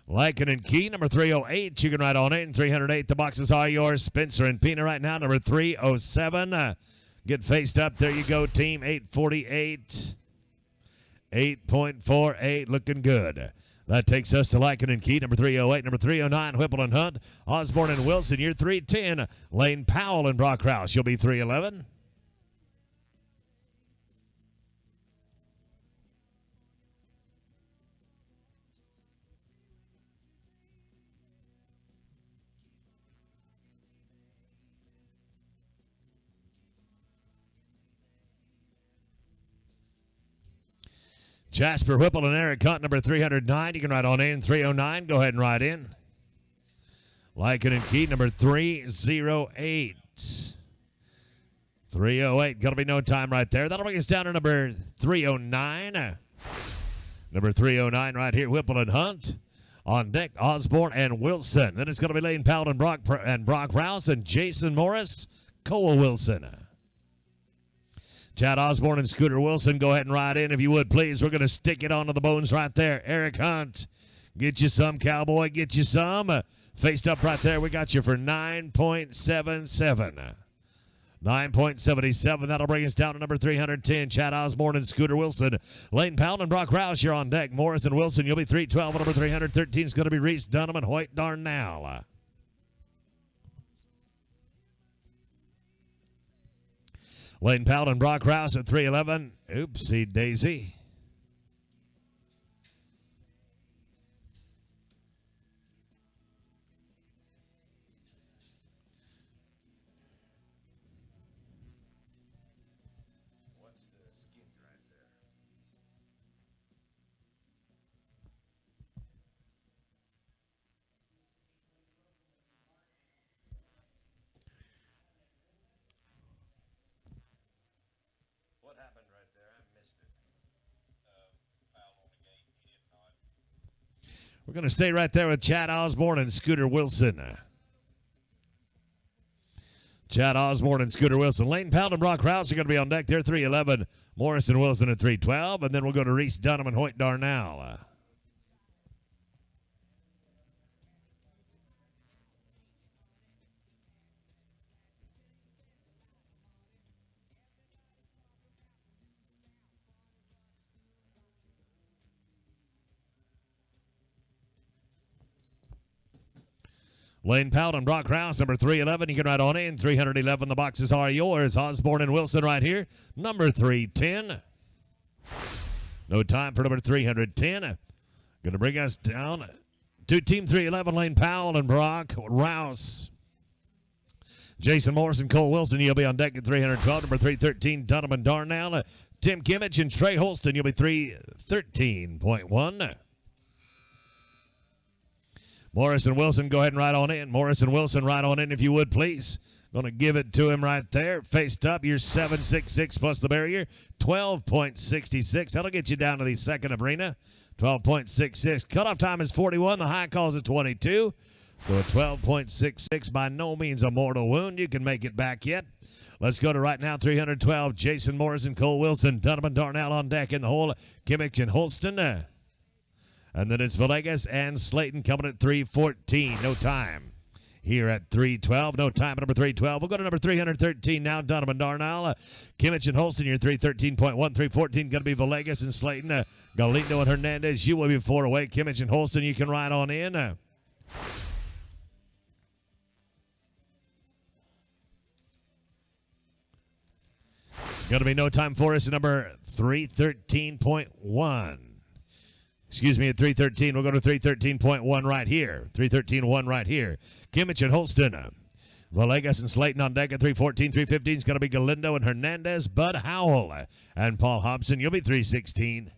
Lycan and Key, number 308. You can ride on in. 308, the boxes are yours. Spencer and Pina right now, number 307. Get faced up. There you go, team. 848. 8.48. Looking good. That takes us to Lycan and Key, number 308. Number 309, Whipple and Hunt. Osborne and Wilson, you're 310. Lane Powell and Brock Rouse, you'll be 311. Jasper Whipple and Eric Hunt, number 309. You can ride on in. 309. Go ahead and ride in. Lycan and Key, number 308. 308. Going to be no time right there. That'll bring us down to number 309. Number 309 right here, Whipple and Hunt. On deck, Osborne and Wilson. Then it's going to be Lane Powell and Brock Rouse and Jason Morris, Cole Wilson. Chad Osborne and Scooter Wilson, go ahead and ride in if you would, please. We're going to stick it onto the bones right there. Eric Hunt, get you some, cowboy, get you some. Faced up right there, we got you for 9.77. 9.77, that'll bring us down to number 310. Chad Osborne and Scooter Wilson. Lane Powell and Brock Rouse, you're on deck. Morris and Wilson, you'll be 312. Number 313 is going to be Reese Dunham and Hoyt Darnell. Lane Powell and Brock Rouse at 311. Oopsie daisy. What's the skin right there? What happened right there? I missed it. Foul on the gate. He did not. We're going to stay right there with Chad Osborne and Scooter Wilson. Chad Osborne and Scooter Wilson. Lane Powell and Brock Rouse are going to be on deck. They're 311. Morris and Wilson at 312. And then we'll go to Reese Dunham and Hoyt Darnell. Lane Powell and Brock Rouse, number 311. You can ride on in. 311, the boxes are yours. Osborne and Wilson right here. Number 310. No time for number 310. Going to bring us down to team 311, Lane Powell and Brock Rouse. Jason Morris and Cole Wilson, you'll be on deck at 312. Number 313, Dunham and Darnell. Tim Kimmich and Trey Holston, you'll be 313.1. Morris and Wilson, go ahead and ride on in. Morris and Wilson, ride on in if you would, please. Going to give it to him right there. Faced up, you're 7.66 plus the barrier. 12.66. That'll get you down to the second arena. 12.66. Cutoff time is 41. The high call is at 22. So a 12.66, by no means a mortal wound. You can make it back yet. Let's go to right now, 312. Jason Morris and Cole Wilson. Dunham and Darnell on deck in the hole. Kimmich and Holston. And then it's Villegas and Slayton coming at 3:14. No time. here at 312. No time at number 312. We'll go to number 313 now. Donovan Darnell, Kimmich and Holston, your 313.1. 314 going to be Villegas and Slayton. Galindo and Hernandez, you will be 4 away. Kimmich and Holston, you can ride on in. Going to be no time for us at number 313.1. Excuse me, at 313. We'll go to 313.1 right here. 313.1 right here. Kimmich and Holston. Villegas and Slayton on deck at 314. 315 is going to be Galindo and Hernandez. Bud Howell and Paul Hobson. You'll be 316.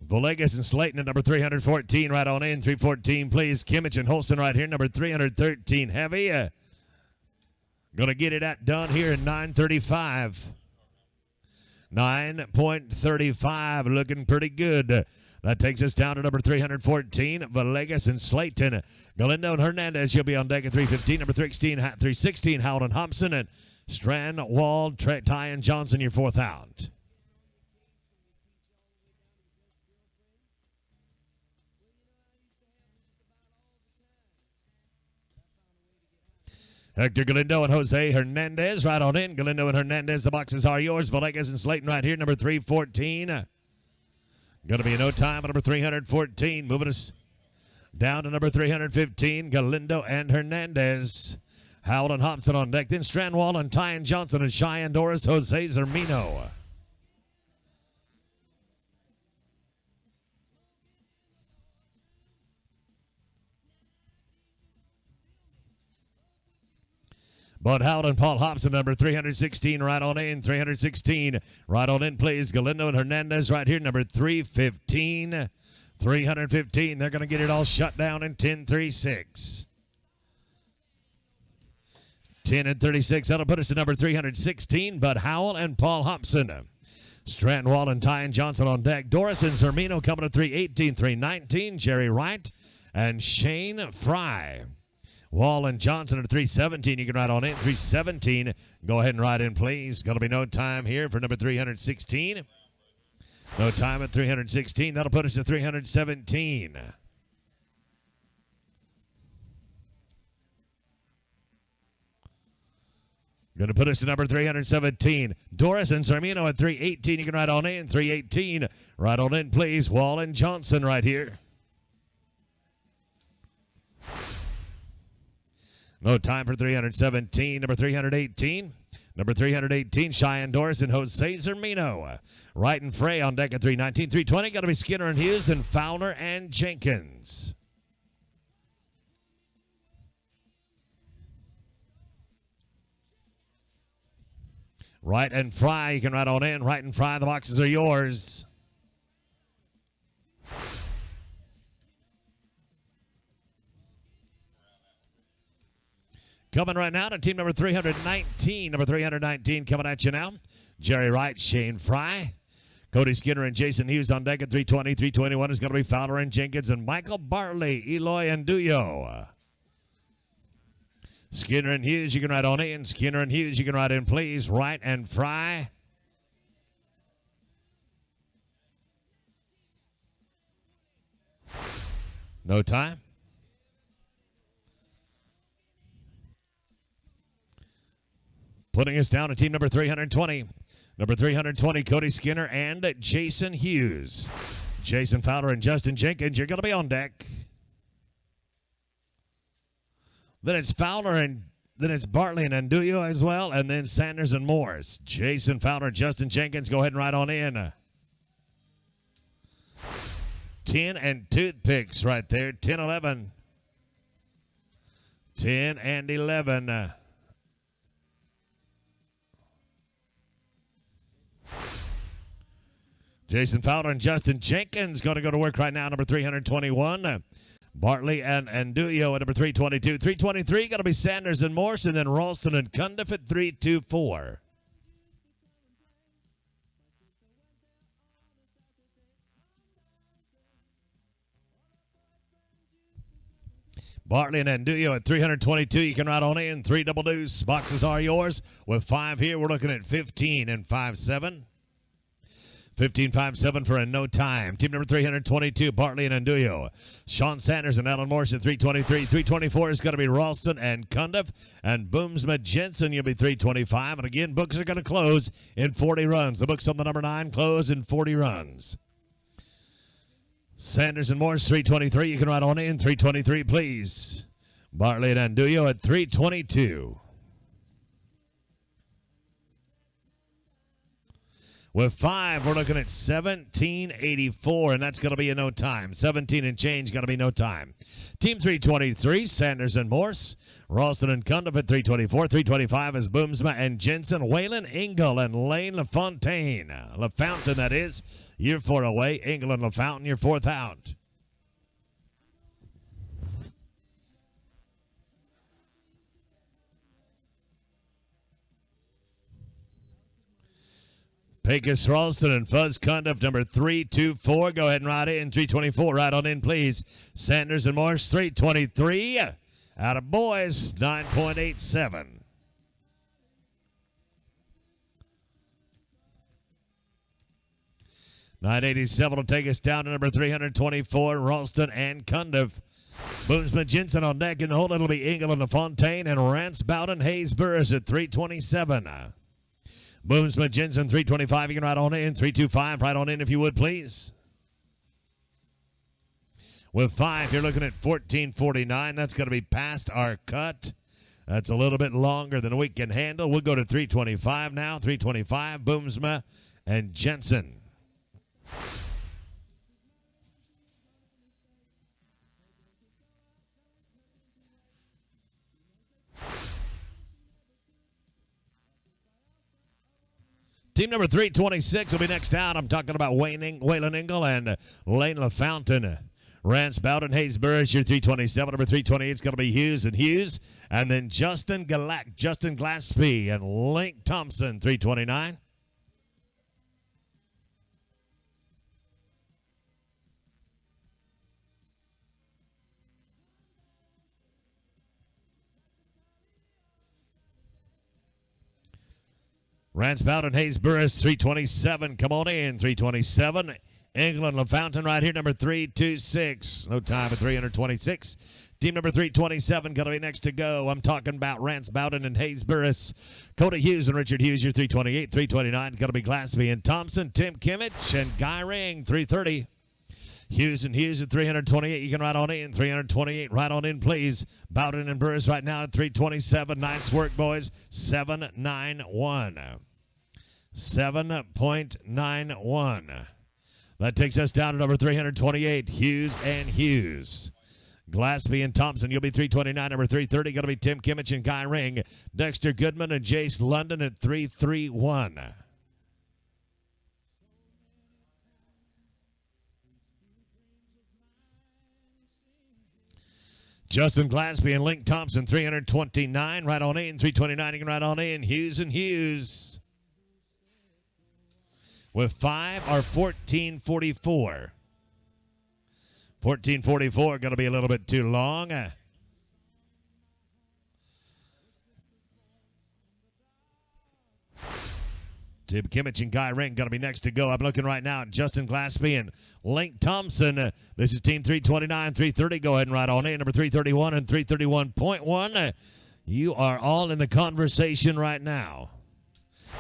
Villegas and Slayton at number 314 right on in. 314, please. Kimmich and Holston right here. Number 313, Heavy. Going to get it done here in 9:35. 9.35, looking pretty good. That takes us down to number 314, Villegas and Slayton. Galindo and Hernandez, you'll be on deck at 315. Number 316, Howell and Hobson. And Strand, Wald, Ty and Johnson, your 4th out. Hector Galindo and Jose Hernandez right on in. Galindo and Hernandez, the boxes are yours. Villegas and Slayton right here, number 314. Going to be a no time at number 314. Moving us down to number 315, Galindo and Hernandez. Howell and Hobson on deck. Then Strandwall and Ty and Johnson and Cheyenne Doris, Jose Zermino. Bud Howell and Paul Hobson, number 316, right on in. 316, right on in, please. Galindo and Hernandez right here, number 315. 315, they're going to get it all shut down in 10-3-6. 10 and 36, that'll put us to number 316. Bud Howell and Paul Hobson. Strandwall and Ty and Johnson on deck. Doris and Zermino coming to 318. 319, Jerry Wright and Shane Fry. Wall and Johnson at 317. You can ride on in. 317. Go ahead and ride in, please. Going to be no time here for number 316. No time at 316. That'll put us to 317. Going to put us to number 317. Doris and Zermino at 318. You can ride on in. 318. Ride on in, please. Wall and Johnson right here. No time for 317. Number 318. Number 318, Cheyenne Doris and Jose Zermino. Wright and Frey on deck at 319. 320, got to be Skinner and Hughes and Fowler and Jenkins. Wright and Fry, you can ride on in. Wright and Fry, the boxes are yours. Coming right now to team number 319. Number 319 coming at you now. Jerry Wright, Shane Fry. Cody Skinner and Jason Hughes on deck at 320. 321 is going to be Fowler and Jenkins and Michael Bartley, Eloy and Duyo. Skinner and Hughes, you can ride on in. Skinner and Hughes, you can ride in, please. Wright and Fry. No time. Putting us down to team number 320. Number 320, Cody Skinner and Jason Hughes. Jason Fowler and Justin Jenkins, you're going to be on deck. Then it's Fowler and then it's Bartley and Anduyo as well, and then Sanders and Morris. Jason Fowler and Justin Jenkins, go ahead and ride on in. 10 and toothpicks right there, 10, 11. 10 and 11. Jason Fowler and Justin Jenkins going to go to work right now, number 321. Bartley and Anduyo at number 322. 323 going to be Sanders and Morse, and then Ralston and Cundiff at 324. Bartley and Anduyo at 322. You can ride on in. 3 double deuce. Boxes are yours. With 5 here, we're looking at 15 and 5-7. 15-5-7 for a no time. Team number 322, Bartley and Anduyo. Sean Sanders and Alan Morse at 323. 324 is going to be Ralston and Cundiff. And Boomsma Jensen, you'll be 325. And again, books are going to close in 40 runs. The books on the number 9 close in 40 runs. Sanders and Morse, 323. You can ride on in. 323, please. Bartley and Anduyo at 322. With 5, we're looking at 1784, and that's going to be a no time. 17 and change, going to be no time. Team 323, Sanders and Morse. Ralston and Cundiff at 324. 325 is Boomsma and Jensen. Waylon Engel and Lane LaFontaine. LaFountain, that is. You're 4 away. Engel and LaFountain, you're 4th out. Pecos Ralston and Fuzz Cundiff, number 324. Go ahead and ride in. 324, ride on in, please. Sanders and Morse, 323. Out of boys, 9.87. $9.87 will take us down to number 324, Ralston and Cundiff. Boomsma Jensen on deck in the hole. It'll be Engel and LaFontaine and Rance Bowden Hayes Burris at 327. Boomsma Jensen, 325. You can ride on in. 325, ride on in if you would, please. With 5, you're looking at 1449. That's going to be past our cut. That's a little bit longer than we can handle. We'll go to 325 now. 325, Boomsma and Jensen. Team number 326 will be next out. I'm talking about Waylon Engel and Lane LaFountain. Rance Bowden, Hayes Burris, your 327. Number 328 is going to be Hughes and Hughes. And then Justin Glaspie and Link Thompson, 329. Rance Bowden, Hayes Burris, 327. Come on in, 327. England LaFountain right here, number 326. No time at 326. Team number 327 going to be next to go. I'm talking about Rance Bowden and Hayes Burris. Cody Hughes and Richard Hughes, your 328. 329 going to be Glaspie and Thompson. Tim Kimmich and Guy Ring, 330. Hughes and Hughes at 328. You can ride on in. 328. Ride on in, please. Bowden and Burris right now at 327. Nice work, boys. 791. 7.91. That takes us down to number 328. Hughes and Hughes. Glaspie and Thompson, you'll be 329. Number 330 going to be Tim Kimmich and Guy Ring. Dexter Goodman and Jace London at 331. Justin Glaspie and Link Thompson, 329. Right on in. 329, you can ride on in. Hughes and Hughes. With 5 are 1444. 1444 going to be a little bit too long. Tim Kimmich and Guy Ring going to be next to go. I'm looking right now at Justin Glaspie and Link Thompson. This is team 329, 330. Go ahead and ride on in. Number 331 and 331.1. You are all in the conversation right now.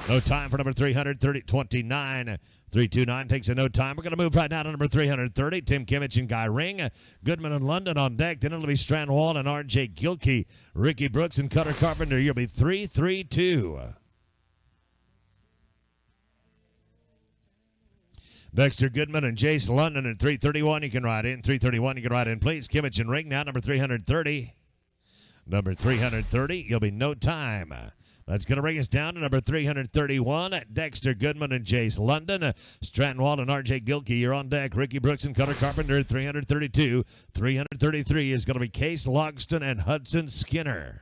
No time for number 329. 329 takes a no time. We're going to move right now to number 330. Tim Kimmich and Guy Ring. Goodman and London on deck. Then it'll be Strand Wall and R.J. Gilkey. Ricky Brooks and Cutter Carpenter. You'll be 332. Dexter Goodman and Jace London at 331. You can ride in. 331. You can ride in, please. Kimmich and Ring now. Number 330. Number 330. You'll be no time. That's going to bring us down to number 331. Dexter Goodman and Jace London. Stratton Wall and R.J. Gilkey, you're on deck. Ricky Brooks and Cutter Carpenter at 332. 333 is going to be Case Logston and Hudson Skinner.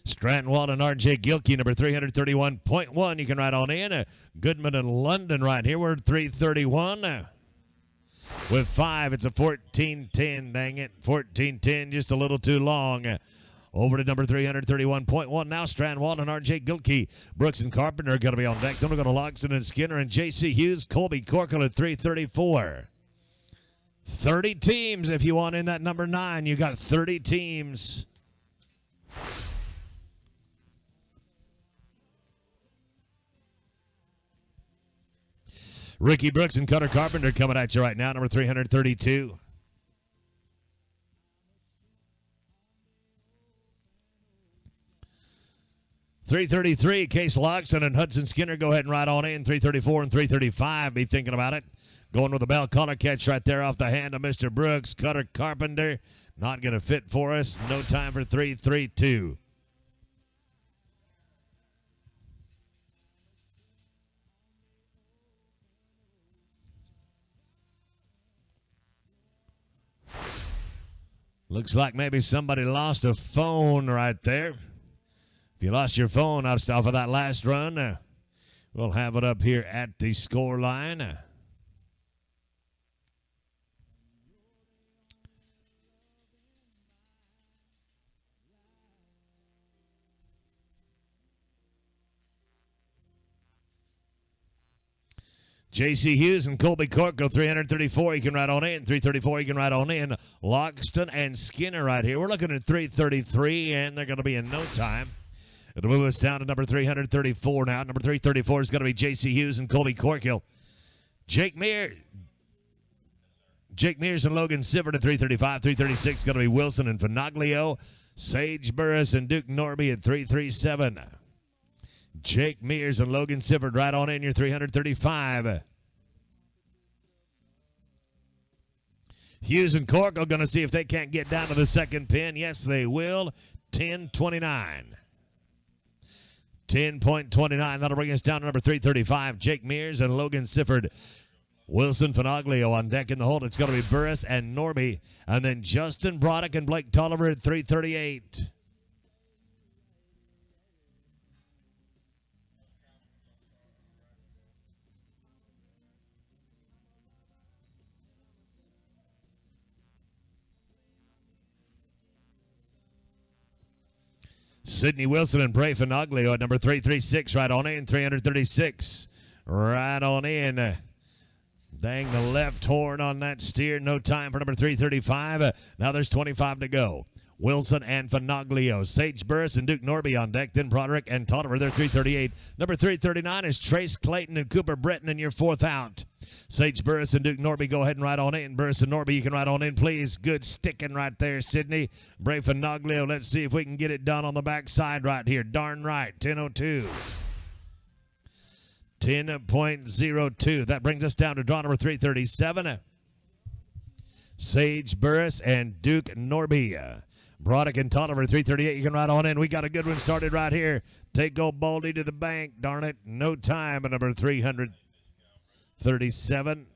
Stratton Walden, R.J. Gilkey, number 331.1. You can ride on in. Goodman and London right here. We're at 331. With 5, it's a 14:10. Dang it. 14:10, just a little too long. Over to number 331.1. Now Stratton Walden, R.J. Gilkey, Brooks and Carpenter are going to be on deck. Then we're going to Loxton and Skinner and J.C. Hughes, Colby Corkle at 334. 30 teams if you want in that number 9. You got 30 teams. Ricky Brooks and Cutter Carpenter coming at you right now, number 332. $333, Case Loxton and Hudson Skinner go ahead and ride on in. 334 and 335. Be thinking about it. Going with the bell collar catch right there off the hand of Mr. Brooks. Cutter Carpenter not going to fit for us. No time for 332. Looks like maybe somebody lost a phone right there. If you lost your phone off of that last run, we'll have it up here at the score line. J.C. Hughes and Colby Cork go 334. You can ride on in. 334, you can ride on in. Loxton and Skinner right here. We're looking at 333, and they're going to be in no time. It'll move us down to number 334 now. Number 334 is going to be J.C. Hughes and Colby Corkill. Jake Mears and Logan Sivert at 335. 336 is going to be Wilson and Finoglio. Sage Burris and Duke Norby at 337. Jake Mears and Logan Sivert right on in your 335. Hughes and Cork are going to see if they can't get down to the second pin. Yes, they will. 10:29. 10.29. That'll bring us down to number 335. Jake Mears and Logan Sifford. Wilson Finoglio on deck in the hold. It's going to be Burris and Norby. And then Justin Broderick and Blake Tolliver at 338. Sidney Wilson and Bray Finoglio at number 336 right on in. 336 right on in. Dang the left horn on that steer. No time for number 335. Now there's 25 to go. Wilson and Finoglio. Sage Burris and Duke Norby on deck. Then Broderick and Tolliver. They're 338. Number 339 is Trace Clayton and Cooper Britton in your fourth out. Sage Burris and Duke Norby go ahead and ride on in. Burris and Norby, you can ride on in, please. Good sticking right there, Sidney. Bray Finoglio, let's see if we can get it done on the backside right here. Darn right, 10:02. 10.02. That brings us down to draw number 337. Sage Burris and Duke Norby. Broderick and Tolliver, 338. You can ride on in. We got a good one started right here. Take Gold Baldy to the bank. Darn it. No time at number 337.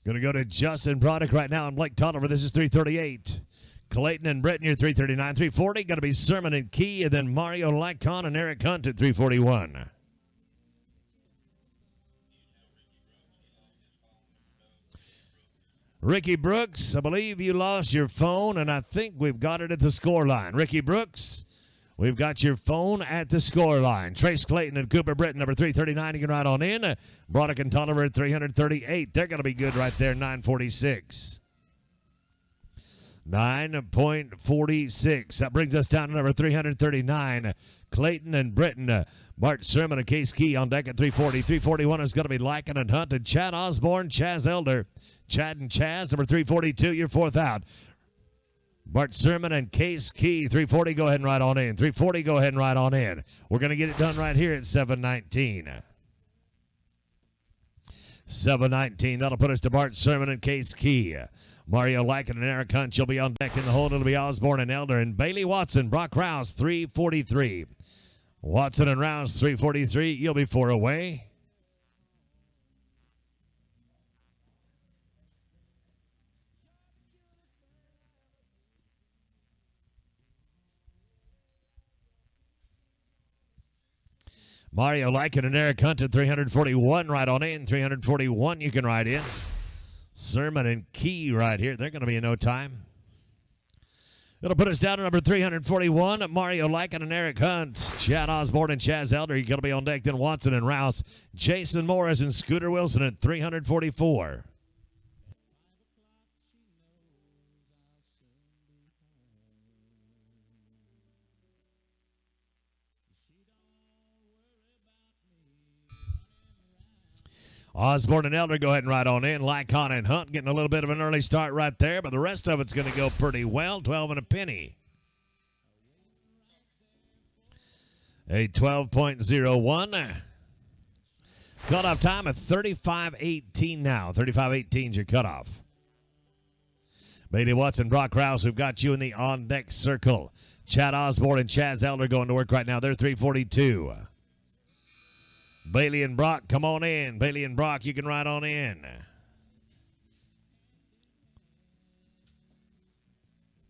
Going to go to Justin Broderick right now and Blake Tolliver. This is 338. Clayton and Britton, you're 339. 340. Going to be Sermon and Key, and then Mario Lycon and Eric Hunt at 341. Ricky Brooks, I believe you lost your phone, and I think we've got it at the score line. Ricky Brooks, we've got your phone at the score line. Trace Clayton and Cooper Britton, number 339. You can ride on in. Broderick and Tolliver at 338. They're going to be good right there, 946. 9.46. That brings us down to number 339. Clayton and Britton. Bart Sermon and Case Key on deck at 340. 341 is going to be Lycan and Hunt and Chad Osborne, Chaz Elder. Chad and Chaz, number 342, your fourth out. Bart Sermon and Case Key, 340, go ahead and ride on in. 340, go ahead and ride on in. We're going to get it done right here at 719. 719, that'll put us to Bart Sermon and Case Key. Mario Lycan and Eric Hunt, you'll be on deck in the hold. It'll be Osborne and Elder. And Bailey Watson, Brock Rouse, 343. Watson and Rouse, 343. You'll be 4 away. Mario Lycan and Eric Hunt at 341 right on in. 341 you can ride in. Sermon and Key right here. They're going to be in no time. It'll put us down to number 341. Mario Lycan and Eric Hunt. Chad Osborne and Chaz Elder. You're going to be on deck. Then Watson and Rouse. Jason Morris and Scooter Wilson at 344. Osborne and Elder go ahead and ride on in. Lycon and Hunt getting a little bit of an early start right there, but the rest of it's going to go pretty well. 12 and a penny. A 12.01. Cutoff time of 35.18 now. 35.18 is your cutoff. Bailey Watson, Brock Rouse, we've got you in the on-deck circle. Chad Osborne and Chaz Elder going to work right now. They're 342. Bailey and Brock, come on in. Bailey and Brock, you can ride on in.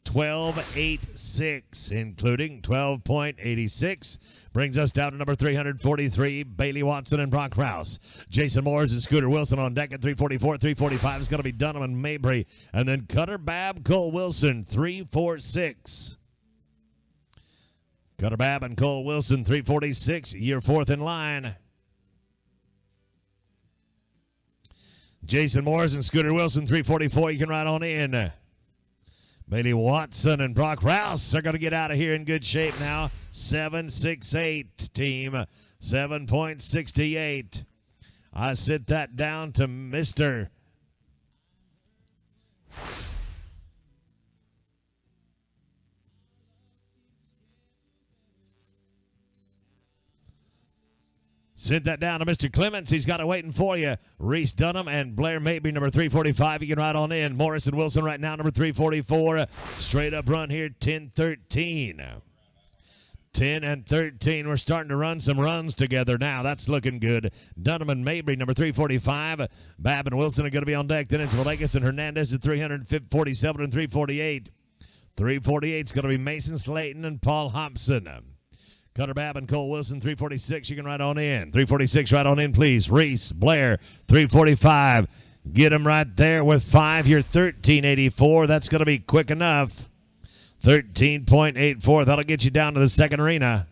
12.86, including 12.86. Brings us down to number 343, Bailey Watson and Brock Rouse. Jason Morris and Scooter Wilson on deck at 344. 345 is going to be Dunham and Mabry. And then Cutter Babb, Cole Wilson, 346. Cutter Babb and Cole Wilson, 346. You're fourth in line. Jason Morris and Scooter Wilson, 344. You can ride on in. Bailey Watson and Brock Rouse are going to get out of here in good shape now. 7.68 team. 7.68. I sit that down to Mr. Sent that down to Mr. Clements. He's got it waiting for you. Reese Dunham and Blair Mabry, number 345. You can ride on in. Morris and Wilson right now, number 344. Straight up run here, 10-13. 10 and 13. We're starting to run some runs together now. That's looking good. Dunham and Mabry, number 345. Babb and Wilson are going to be on deck. Then it's Villegas and Hernandez at 347 and 348. 348 is going to be Mason Slayton and Paul Hobson. Cutter Babb and Cole Wilson, 346. You can ride on in. 346, right on in, please. Reese, Blair, 345. Get them right there with 5. You're 1384. That's going to be quick enough. 13.84. That'll get you down to the second arena.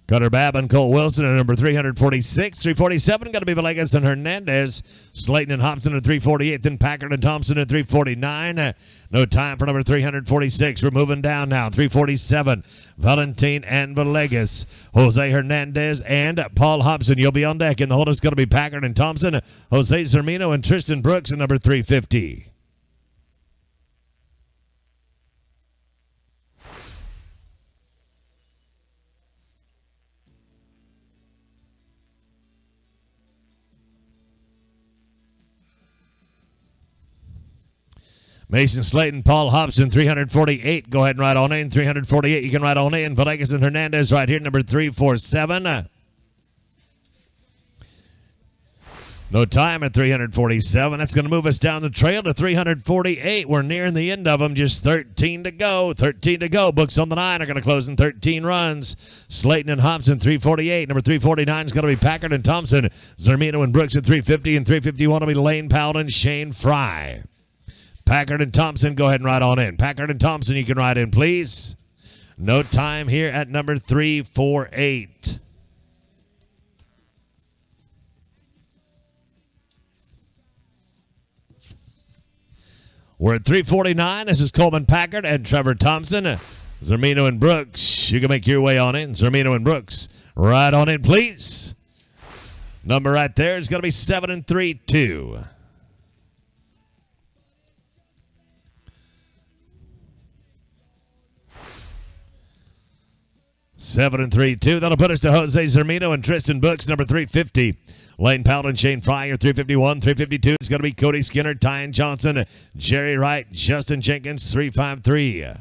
Cutter Babb and Cole Wilson at number 346. 347 got to be Villegas and Hernandez. Slayton and Hobson at 348. Then Packard and Thompson at 349. No time for number 346. We're moving down now. 347. Valentin and Villegas. Jose Hernandez and Paul Hobson. You'll be on deck. In the hold is going to be Packard and Thompson. Jose Zermino and Tristan Brooks at number 350. Mason Slayton, Paul Hobson, 348. Go ahead and ride on in. 348, you can ride on in. Villegas and Hernandez right here, number 347. No time at 347. That's going to move us down the trail to 348. We're nearing the end of them. Just 13 to go. 13 to go. Books on the 9 are going to close in 13 runs. Slayton and Hobson, 348. Number 349 is going to be Packard and Thompson. Zermino and Brooks at 350. And 351 will be Lane Powell and Shane Fry. Packard and Thompson, go ahead and ride on in. Packard and Thompson, you can ride in, please. No time here at number 348. We're at 349. This is Coleman Packard and Trevor Thompson. Zermino and Brooks, you can make your way on in. Zermino and Brooks, ride on in, please. Number right there is going to be 7-3-2. 7-3-2. That'll put us to Jose Zermino and Tristan Brooks, number 350. Lane Powell and Shane Fryer, 351. 352 is going to be Cody Skinner, Tyan Johnson, Jerry Wright, Justin Jenkins, 353.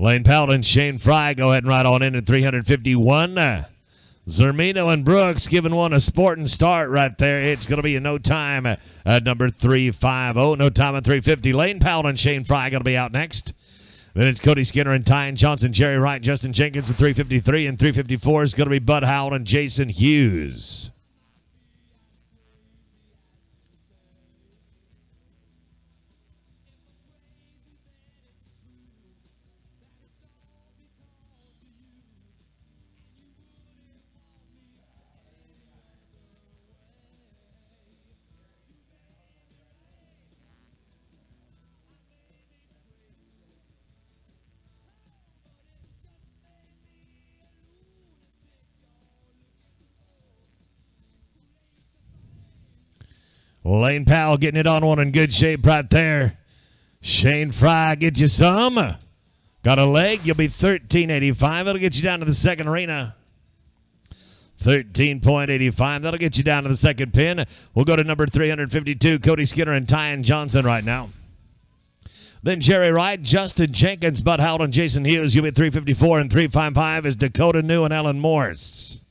Lane Powell and Shane Fry go ahead and ride on in at 351. Zermino and Brooks giving one a sporting start right there. It's going to be a no time at number 350. No time at 350. Lane Powell and Shane Fry going to be out next. Then it's Cody Skinner and Tyan Johnson, Jerry Wright, Justin Jenkins at 353. And 354 is going to be Bud Howell and Jason Hughes. Lane Powell getting it on one in good shape right there. Shane Fry, get you some. Got a leg, you'll be 13.85. That'll get you down to the second arena. 13.85. That'll get you down to the second pin. We'll go to number 352, Cody Skinner and Tyan Johnson right now. Then Jerry Wright, Justin Jenkins, Bud Howell, and Jason Hughes. You'll be at 354 and 355 is Dakota New and Ellen Morse.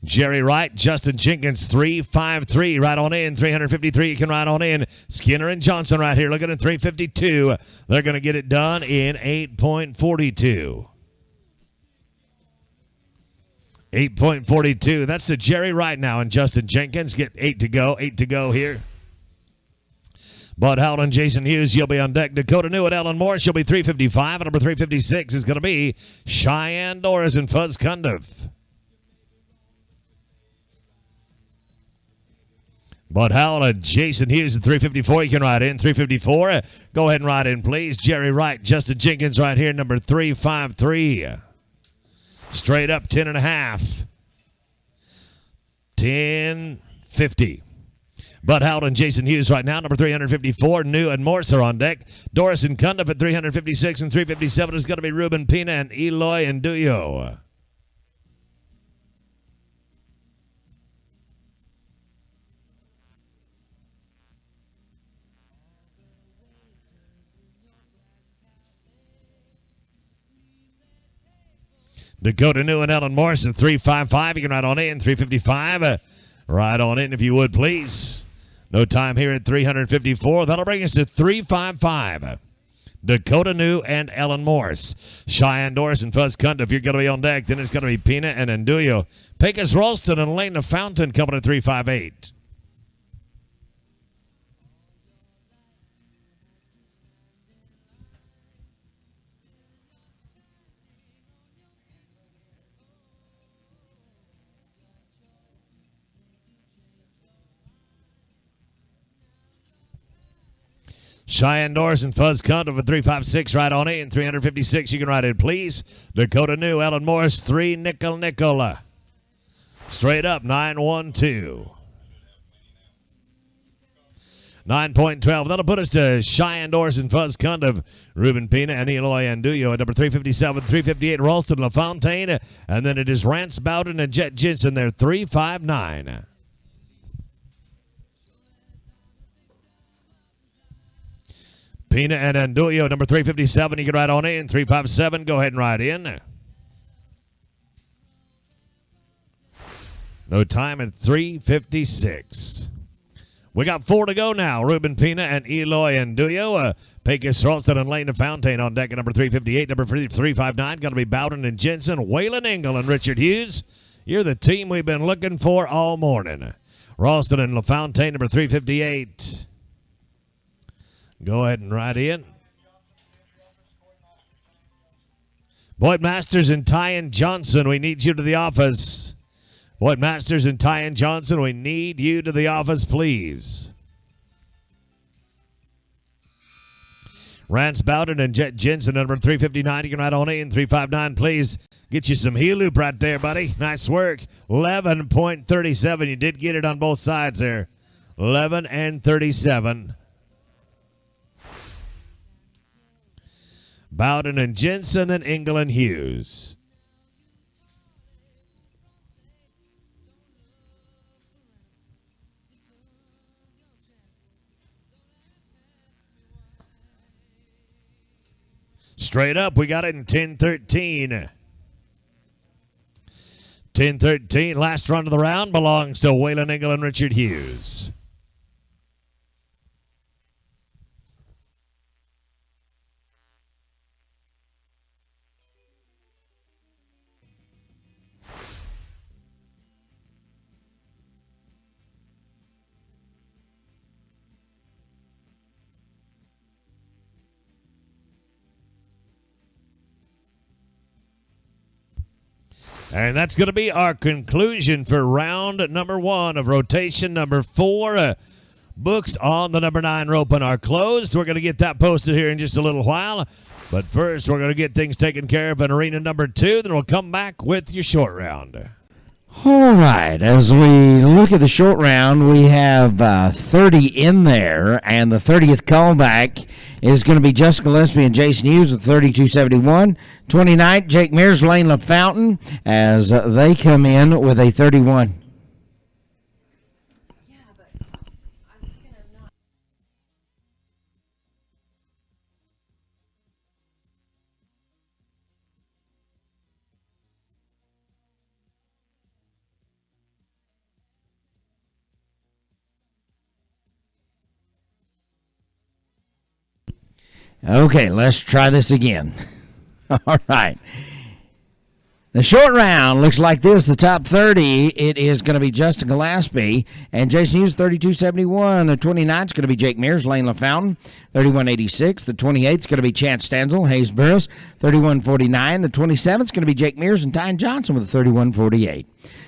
Jerry Wright, Justin Jenkins, 353, right on in. 353, you can ride on in. Skinner and Johnson right here looking at 352. They're going to get it done in 8.42. 8.42. That's the Jerry Wright now and Justin Jenkins. Get 8 to go. 8 to go here. Bud Howell and Jason Hughes, you'll be on deck. Dakota New and Ellen Morris, you'll be 355. And number 356 is going to be Cheyenne Doris and Fuzz Cundiff. Bud Howell and Jason Hughes at 354. You can ride in. 354. Go ahead and ride in, please. Jerry Wright, Justin Jenkins right here, number 353. Straight up 10.5. 10.50. Bud Howell and Jason Hughes right now, number 354. New and Morse are on deck. Doris and Cundiff at 356 and 357 is going to be Ruben Pina and Eloy and Duyo. Dakota New and Ellen Morris at 355. You can ride on in. 355. Ride on in if you would, please. No time here at 354. That'll bring us to 355. Dakota New and Ellen Morse. Cheyenne Doris and Fuzz Cundiff, you're going to be on deck. Then it's going to be Pina and Enduyo. Pecos Ralston and Elena Fountain coming at 358. Cheyenne Doris and Fuzz Cundiff at 356, right on in. 356, you can ride in, please. Dakota New, Ellen Morris, 3 nickel. Straight up, 912. 9.12. That'll put us to Cheyenne Doris and Fuzz Cundiff, Ruben Pina and Eloy Anduyo at number 357, 358, Ralston LaFontaine. And then it is Rance Bowden and Jet Jensen there, 359. Pina and Anduyo, number 357. You can ride on in. 357. Go ahead and ride in. No time at 356. We got 4 to go now. Ruben Pina and Eloy Anduyo. Pecos Ralston and Lena Fountain on deck at number 358. Number 359. Going to be Bowden and Jensen. Waylon Engel and Richard Hughes. You're the team we've been looking for all morning. Ralston and LaFontaine, number 358. Go ahead and ride in. Boyd Masters and Tyan Johnson, we need you to the office. Boyd Masters and Tyan Johnson, we need you to the office, please. Rance Bowden and Jet Jensen, number 359. You can ride on in. 359, please. Get you some heel loop right there, buddy. Nice work. 11.37. You did get it on both sides there. 11 and 37. Bowden and Jensen, and Engel and Hughes. Straight up, we got it in 10-13. 10-13, last run of the round belongs to Waylon Engel and Richard Hughes. And that's going to be our conclusion for round number 1 of rotation number 4. Books on the number 9 rope are closed. We're going to get that posted here in just a little while. But first, we're going to get things taken care of in arena number 2. Then we'll come back with your short round. All right, as we look at the short round, we have 30 in there, and the 30th callback is going to be Jessica Gillespie and Jason Hughes with 32.71. 29th, Jake Mears, Lane LaFountain, as they come in with a 31. Okay, let's try this again. All right. The short round looks like this. The top 30, it is going to be Justin Gillespie and Jason Hughes, 32.71. The 29th is going to be Jake Mears, Lane LaFountain, 31.86. The 28th is going to be Chance Stanzel, Hayes Burris, 31.49. The 27th is going to be Jake Mears and Tyne Johnson with a 31.48.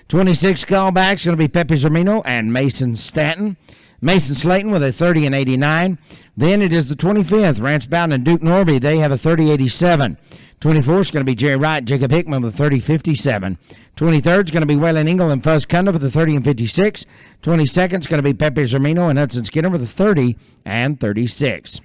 26th callback is going to be Pepe Zermino and Mason Stanton. Mason Slayton with a 30.89. Then it is the 25th, Rance Bowden and Duke Norby. They have a 30.87. 24th is going to be Jerry Wright, Jacob Hickman with a 30.57. 23rd is going to be Waylon Engel and Fuzz Cunda with a 30.56. 22nd is going to be Pepe Zermino and Hudson Skinner with a 30.36.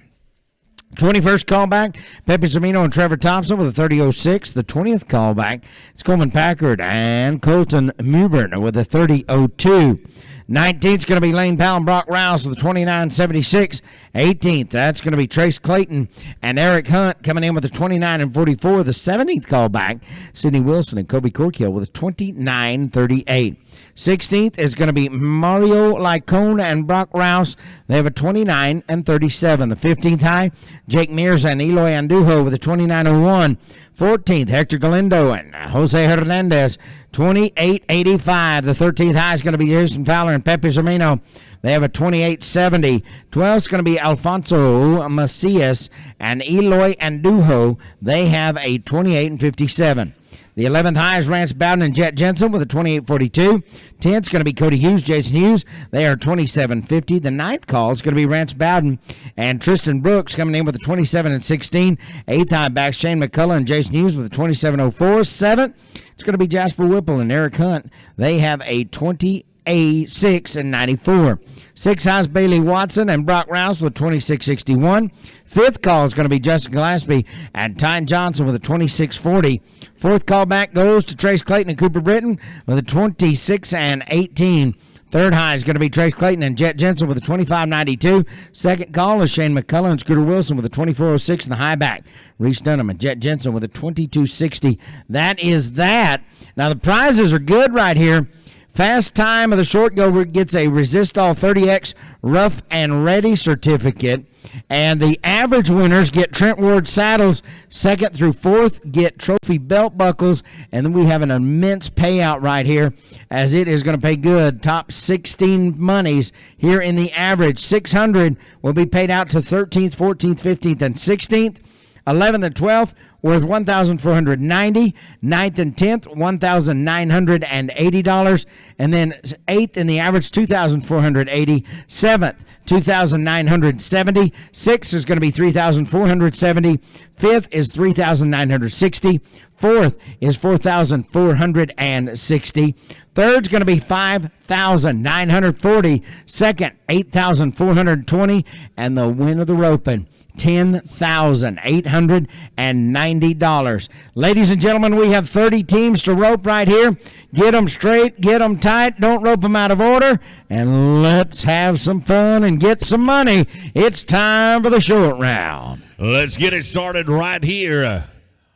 21st callback, Pepe Zermino and Trevor Thompson with a 30.06. The 20th callback, it's Coleman Packard and Colton Mewburn with a 30.02. 19th is going to be Lane Powell and Brock Rouse with a 29.76. 18th, that's going to be Trace Clayton and Eric Hunt coming in with a 29.44. The 17th callback, Sidney Wilson and Kobe Corkill with a 29.38. 16th is going to be Mario Lycone and Brock Rouse. They have a 29.37. The 15th high, Jake Mears and Eloy Andujo with a 29.01. 14th, Hector Galindo and Jose Hernandez, 28.85. The 13th high is going to be Jason Fowler and Pepe Zermino. They have a 28.70. 12th is going to be Alfonso Macias and Eloy Andujo. They have a 28.57. The 11th high is Rance Bowden and Jet Jensen with a 28.42. 10th is going to be Cody Hughes, Jason Hughes. They are 27.50. The 9th call is going to be Rance Bowden and Tristan Brooks coming in with a 27.16. 8th high backs Shane McCullough and Jason Hughes with a 27.04. 7th, it's going to be Jasper Whipple and Eric Hunt. They have a 28.6.94. 6 highs Bailey Watson and Brock Rouse with 26.61. 5th call is going to be Justin Gillespie and Tyne Johnson with a 26.40. 4th call back goes to Trace Clayton and Cooper Britton with a 26.18. 3rd high is going to be Trace Clayton and Jet Jensen with a 25.92. 2nd call is Shane McCullough and Scooter Wilson with a 24.06 in the high back. Reese Dunham and Jet Jensen with a 22.60. That is that. Now the prizes are good right here. Fast time of the short goer gets a Resistol 30X Rough and Ready certificate. And the average winners get Trent Ward saddles. 2nd through 4th get trophy belt buckles. And then we have an immense payout right here as it is going to pay good. Top 16 monies here in the average. 600 will be paid out to 13th, 14th, 15th, and 16th. 11th and 12th worth $1,490. 9th and 10th, $1,980. And then 8th in the average, $2,480. 7th, $2,970. 6th is going to be $3,470. 5th is $3,960. 4th is $4,460. 3rd's going to be $5,940. 2nd, $8,420. And the win of the roping, $10,890. Ladies and gentlemen, we have 30 teams to rope right here. Get them straight, get them tight, don't rope them out of order, and let's have some fun and get some money. It's time for the short round. Let's get it started right here.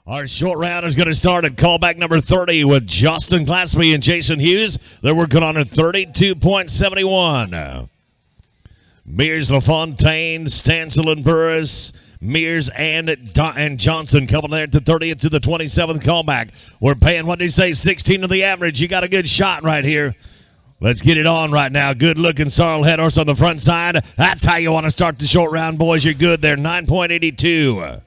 Our short round is going to start at callback number 30 with Justin Glaspie and Jason Hughes. They're working on a 32.71. Mears, LaFontaine, Stansel, and Burris. Mears and Johnson coming there at the 30th to the 27th callback. We're paying, what did you say, 16 to the average. You got a good shot right here. Let's get it on right now. Good-looking sorrel head horse on the front side. That's how you want to start the short round, boys. You're good there. 9.82.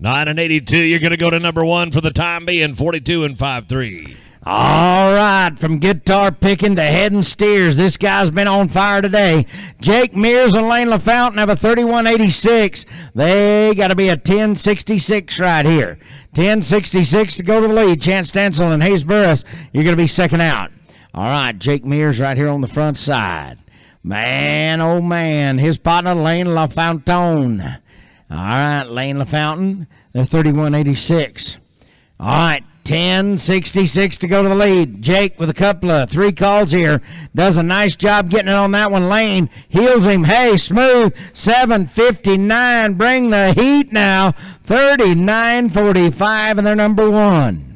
9 and 82. You're going to go to number 1 for the time being. 42 and 5-3. All right, from guitar picking to head and steers, this guy's been on fire today. Jake Mears and Lane LaFountain have a 31.86. They got to be a 10.66 right here. 10.66 to go to the lead. Chance Stansel and Hayes Burris, you're going to be second out. All right, Jake Mears right here on the front side. Man, oh man, his partner Lane LaFountain. All right, Lane LaFountain, they're 31.86. All right, 10.66 to go to the lead. Jake with a couple of 3 calls here. Does a nice job getting it on that one. Lane heels him. Hey, smooth. 7.59. Bring the heat now. 39.45, and they're number 1.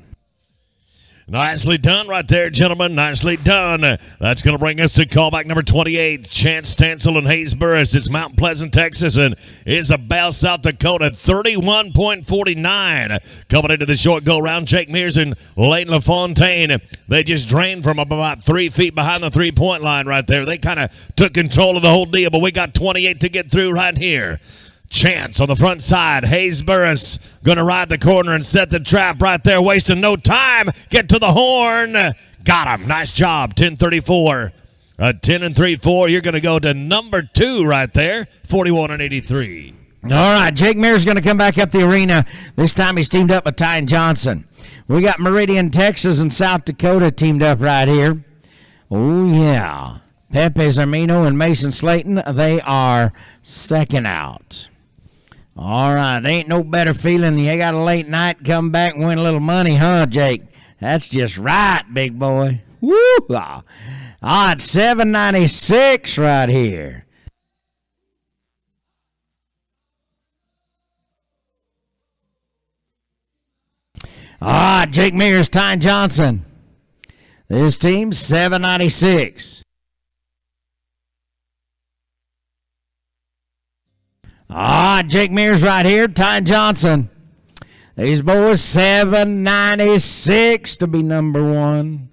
Nicely done right there, gentlemen. Nicely done. That's going to bring us to callback number 28. Chance Stansel and Hayes Burris. It's Mount Pleasant, Texas, and Isabel, South Dakota. 31.49. Coming into the short go-round, Jake Mears and Lane LaFontaine. They just drained from about 3 feet behind the three-point line right there. They kind of took control of the whole deal, but we got 28 to get through right here. Chance on the front side. Hayes Burris going to ride the corner and set the trap right there, wasting no time. Get to the horn. Got him. Nice job. 10.34. 10 and 3-4. You're going to go to number 2 right there. 41 and 83. All right, Jake Mears going to come back up the arena. This time he's teamed up with Ty Johnson. We got Meridian, Texas, and South Dakota teamed up right here. Oh, yeah. Pepe Zermino and Mason Slayton, they are second out. All right, ain't no better feeling. You got a late night, come back and win a little money, huh, Jake? That's just right, big boy. Woo! All right, 7.96 right here. All right, Jake Mears, Ty Johnson. This team, 7.96. Jake Mears right here, Ty Johnson. These boys, 7.96 to be number 1.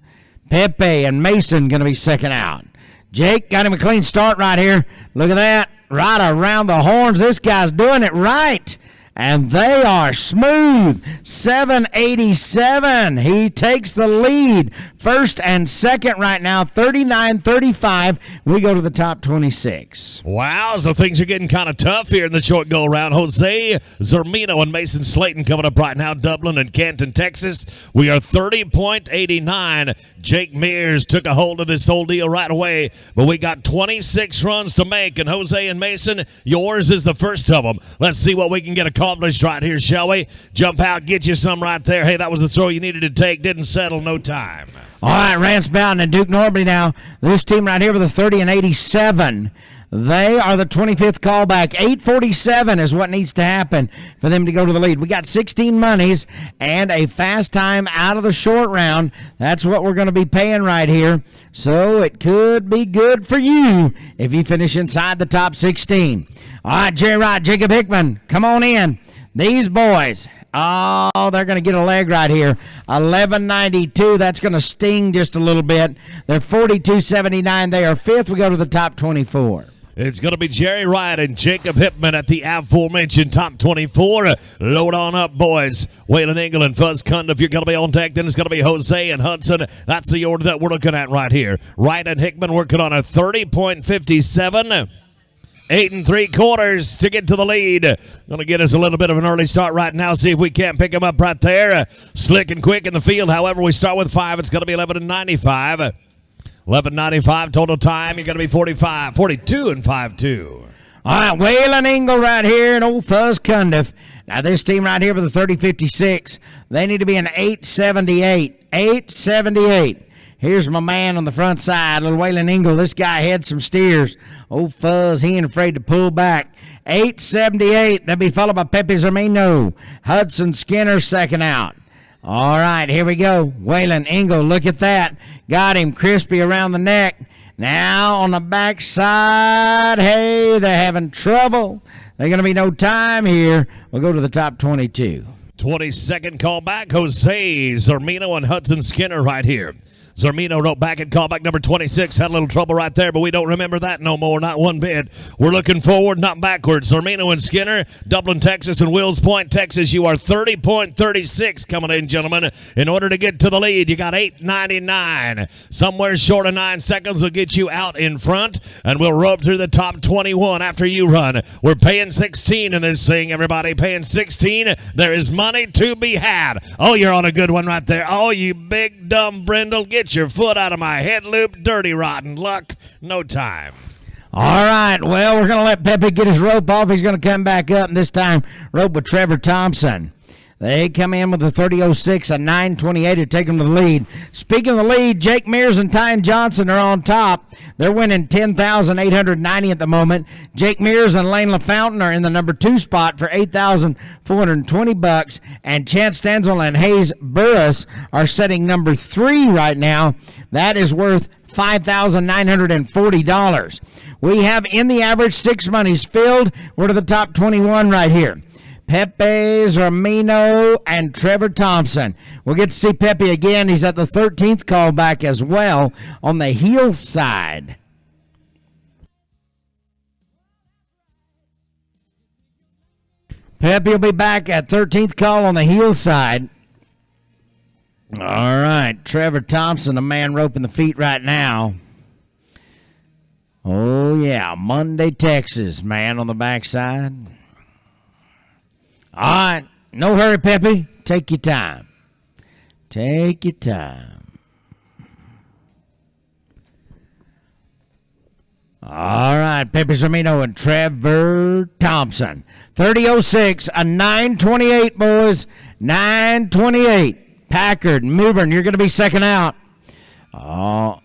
Pepe and Mason going to be second out. Jake got him a clean start right here. Look at that. Right around the horns. This guy's doing it right. And they are smooth. 7.87. He takes the lead. First and second right now, 39.35. We go to the top 26. Wow, so things are getting kind of tough here in the short go-around. Jose Zermino and Mason Slayton coming up right now, Dublin and Canton, Texas. We are 30.89. Jake Mears took a hold of this whole deal right away, but we got 26 runs to make, and Jose and Mason, yours is the first of them. Let's see what we can get accomplished right here, shall we? Jump out, get you some right there. Hey, that was the throw you needed to take. Didn't settle, no time. All right, Rance Bowden and Duke Norby now. This team right here with a 30 and 87. They are the 25th callback. 8.47 is what needs to happen for them to go to the lead. We got 16 monies and a fast time out of the short round. That's what we're going to be paying right here. So it could be good for you if you finish inside the top 16. All right, Jerry Wright, Jacob Hickman, come on in. These boys, oh, they're going to get a leg right here. 11.92, that's going to sting just a little bit. They're 42.79. They are fifth. We go to the top 24. It's going to be Jerry Wright and Jacob Hickman at the aforementioned top 24. Load on up, boys. Waylon Engel and Fuzz Cundiff, you're going to be on deck. Then it's going to be Jose and Hudson. That's the order that we're looking at right here. Wright and Hickman working on a 30.57. 8 3/4 to get to the lead. Going to get us a little bit of an early start right now. See if we can't pick him up right there. Slick and quick in the field. However, we start with 5. It's going to be 11.95. 11.95 total time. You're going to be 42 and 5-2. All right, Waylon Engel right here and old Fuzz Cundiff. Now, this team right here with a 30.56, they need to be an 8.78. 8.78. Here's my man on the front side, little Waylon Ingle. This guy had some steers. Old Fuzz, he ain't afraid to pull back. 878. That'll be followed by Pepe Zermino. Hudson Skinner second out. All right, here we go. Waylon Ingle, look at that. Got him crispy around the neck. Now on the backside, hey, they're having trouble. There's going to be no time here. We'll go to the top 22. 22nd call back, Jose Zermino and Hudson Skinner right here. Zermino wrote back at callback number 26. Had a little trouble right there, but we don't remember that no more, not one bit. We're looking forward, not backwards. Zermino and Skinner, Dublin, Texas, and Wills Point, Texas. You are 30.36 coming in, gentlemen. In order to get to the lead, you got 8.99. Somewhere short of 9 seconds will get you out in front, and we'll rope through the top 21 after you run. We're paying 16 in this thing, everybody. Paying 16. There is money to be had. Oh, you're on a good one right there. Oh, you big dumb brindle. Get your foot out of my head loop. Dirty, rotten luck. No time. All right, well, we're going to let Pepe get his rope off. He's going to come back up, and this time rope with Trevor Thompson. They come in with a 30.06, a 9.28 to take them to the lead. Speaking of the lead, Jake Mears and Tyne Johnson are on top. They're winning $10,890 at the moment. Jake Mears and Lane LaFountain are in the number 2 spot for $8,420, and Chance Stenzel and Hayes Burris are setting number 3 right now. That is worth $5,940. We have in the average 6 monies filled. We're to the top 21 right here. Pepe Zermino and Trevor Thompson. We'll get to see Pepe again. He's at the 13th callback as well on the heel side. Pepe will be back at 13th call on the heel side. All right, Trevor Thompson, a man roping the feet right now. Oh, yeah, Monday, Texas, man on the backside. All right, no hurry, Pepe. Take your time. Take your time. All right, Pepe Zermino and Trevor Thompson. 30.06, a 9.28, boys. 9.28. Packard, Mewburn, you're going to be second out. Oh.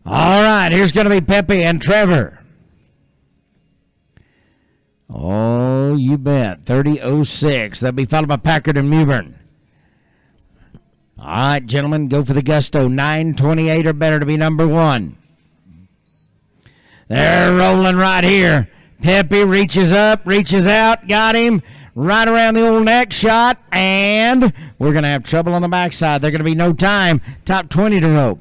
All right, here's going to be Pepe and Trevor. Oh, you bet. 30.06. That'll be followed by Packard and Mewburn. All right, gentlemen, go for the gusto. 9.28 or better to be number 1. They're rolling right here. Pepe reaches up, reaches out, got him right around the old neck shot, and we're going to have trouble on the backside. There's going to be no time. Top 20 to rope.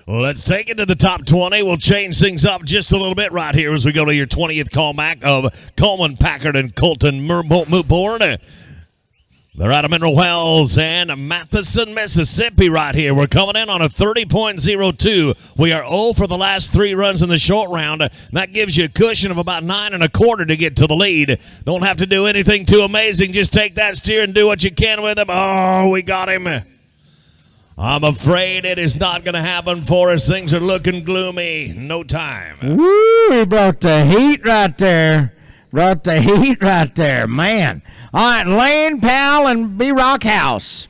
Let's take it to the top 20. We'll change things up just a little bit right here as we go to your 20th callback of Coleman, Packard, and Colton Mewburn. They're out of Mineral Wells and Matheson, Mississippi right here. We're coming in on a 30.02. We are 0 for the last 3 runs in the short round. That gives you a cushion of about 9 1/4 to get to the lead. Don't have to do anything too amazing. Just take that steer and do what you can with him. Oh, we got him. I'm afraid it is not going to happen for us. Things are looking gloomy. No time. Woo, he brought the heat right there. Brought the heat right there, man. All right, Lane Powell and B-Rock House.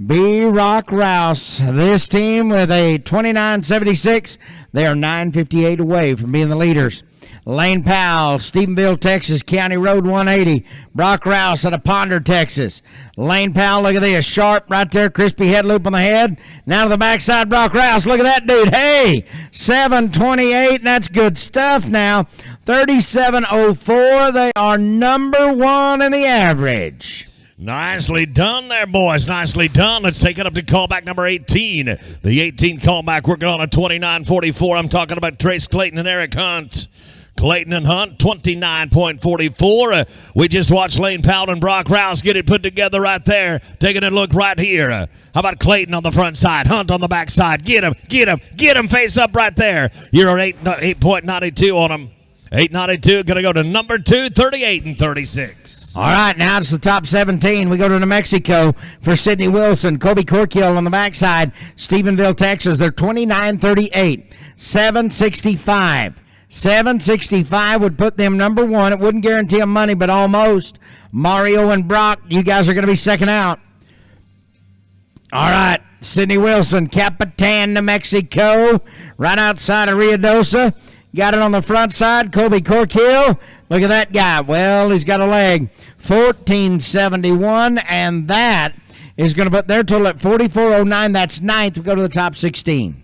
B-Rock Rouse. This team with a 29.76. They are 9.58 away from being the leaders. Lane Powell, Stephenville, Texas, County Road 180. Brock Rouse out of Ponder, Texas. Lane Powell, look at this, sharp right there, crispy head loop on the head. Now to the backside, Brock Rouse, look at that dude. Hey, 7.28, that's good stuff now. 37.04, they are number 1 in the average. Nicely done there, boys. Nicely done. Let's take it up to callback number 18. The 18th callback working on a 29.44. I'm talking about Trace Clayton and Eric Hunt. Clayton and Hunt, 29.44. We just watched Lane Powell and Brock Rouse get it put together right there. Taking a look right here. How about Clayton on the front side, Hunt on the back side? Get him, get him, get him face up right there. You're at 8.92 on him. 8.92, going to go to number 2, 38.36. All right, now it's the top 17. We go to New Mexico for Sidney Wilson. Kobe Corkill on the backside. Stephenville, Texas. They're 29.38. 7.65. 7.65 would put them number 1. It wouldn't guarantee them money, but almost. Mario and Brock, you guys are going to be second out. All right, Sidney Wilson, Capitan, New Mexico, right outside of Ruidoso. Got it on the front side, Colby Corkill. Look at that guy. Well, he's got a leg. 1471, and that is going to put their total at 4409. That's ninth. We go to the top 16.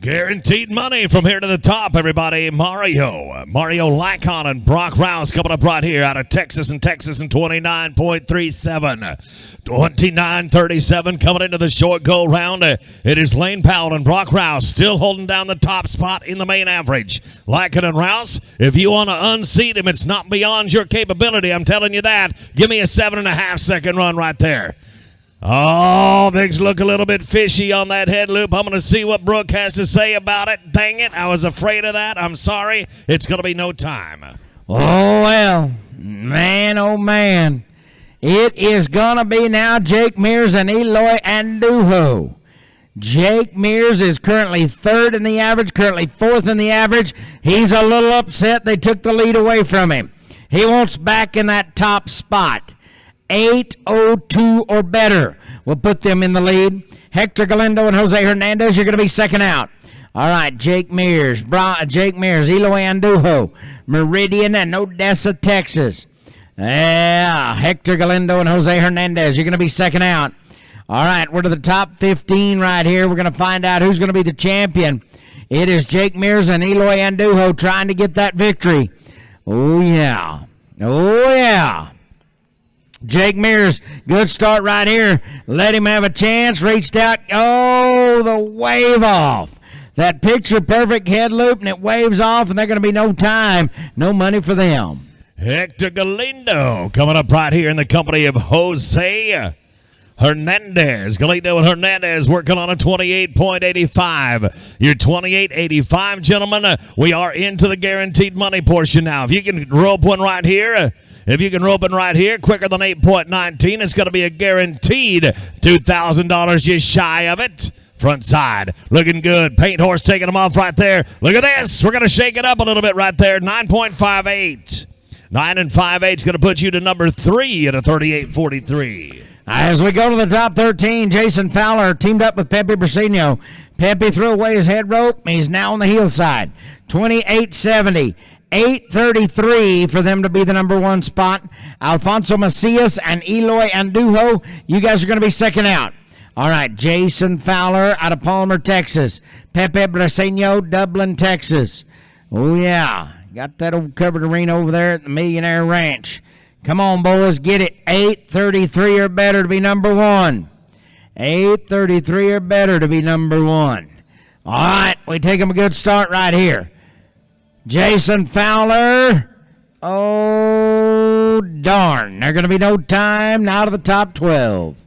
Guaranteed money from here to the top, everybody. Mario Lacon and Brock Rouse coming up right here out of Texas in 29.37. 29.37 coming into the short go round. It is Lane Powell and Brock Rouse still holding down the top spot in the main average. Lacon and Rouse, if you want to unseat him, it's not beyond your capability. I'm telling you that. Give me a 7.5 second run right there. Oh, things look a little bit fishy on that head loop. I'm going to see what Brooke has to say about it. Dang it, I was afraid of that. I'm sorry. It's going to be no time. Oh, well, man, oh, man. It is going to be now Jake Mears and Eloy Andujo. Jake Mears is currently third in the average, currently fourth in the average. He's a little upset they took the lead away from him. He wants back in that top spot. 8:02 or better will put them in the lead. Hector Galindo and Jose Hernandez, you're going to be second out. All right, Jake Mears, Eloy Andujo, Meridian, and Odessa, Texas. Yeah, Hector Galindo and Jose Hernandez, you're going to be second out. All right, we're to the top 15 right here. We're going to find out who's going to be the champion. It is Jake Mears and Eloy Andujo trying to get that victory. Oh, yeah. Oh, yeah. Jake Mears, good start right here. Let him have a chance. Reached out. Oh, the wave off. That picture-perfect head loop, and it waves off, and there's going to be no time, no money for them. Hector Galindo coming up right here in the company of Jose Hernandez. Galindo and Hernandez working on a 28.85. Your 28.85, gentlemen. We are into the guaranteed money portion now. If you can rope one right here, quicker than 8.19, it's going to be a guaranteed $2,000 just shy of it. Front side, looking good. Paint horse taking them off right there. Look at this. We're going to shake it up a little bit right there. 9.58. 9 and 5/8 is going to put you to number 3 at a 38.43. As we go to the top 13, Jason Fowler teamed up with Pepe Brasino. Pepe threw away his head rope. He's now on the heel side. 28.70. 8.33 for them to be the number 1 spot. Alfonso Macias and Eloy Andujo, you guys are going to be second out. All right, Jason Fowler out of Palmer, Texas. Pepe Brasino, Dublin, Texas. Oh, yeah. Got that old covered arena over there at the Millionaire Ranch. Come on, boys, get it. 8.33 or better to be number 1. 8.33 or better to be number 1. All right, we take them a good start right here. Jason Fowler. Oh, darn. There's going to be no time now to the top 12.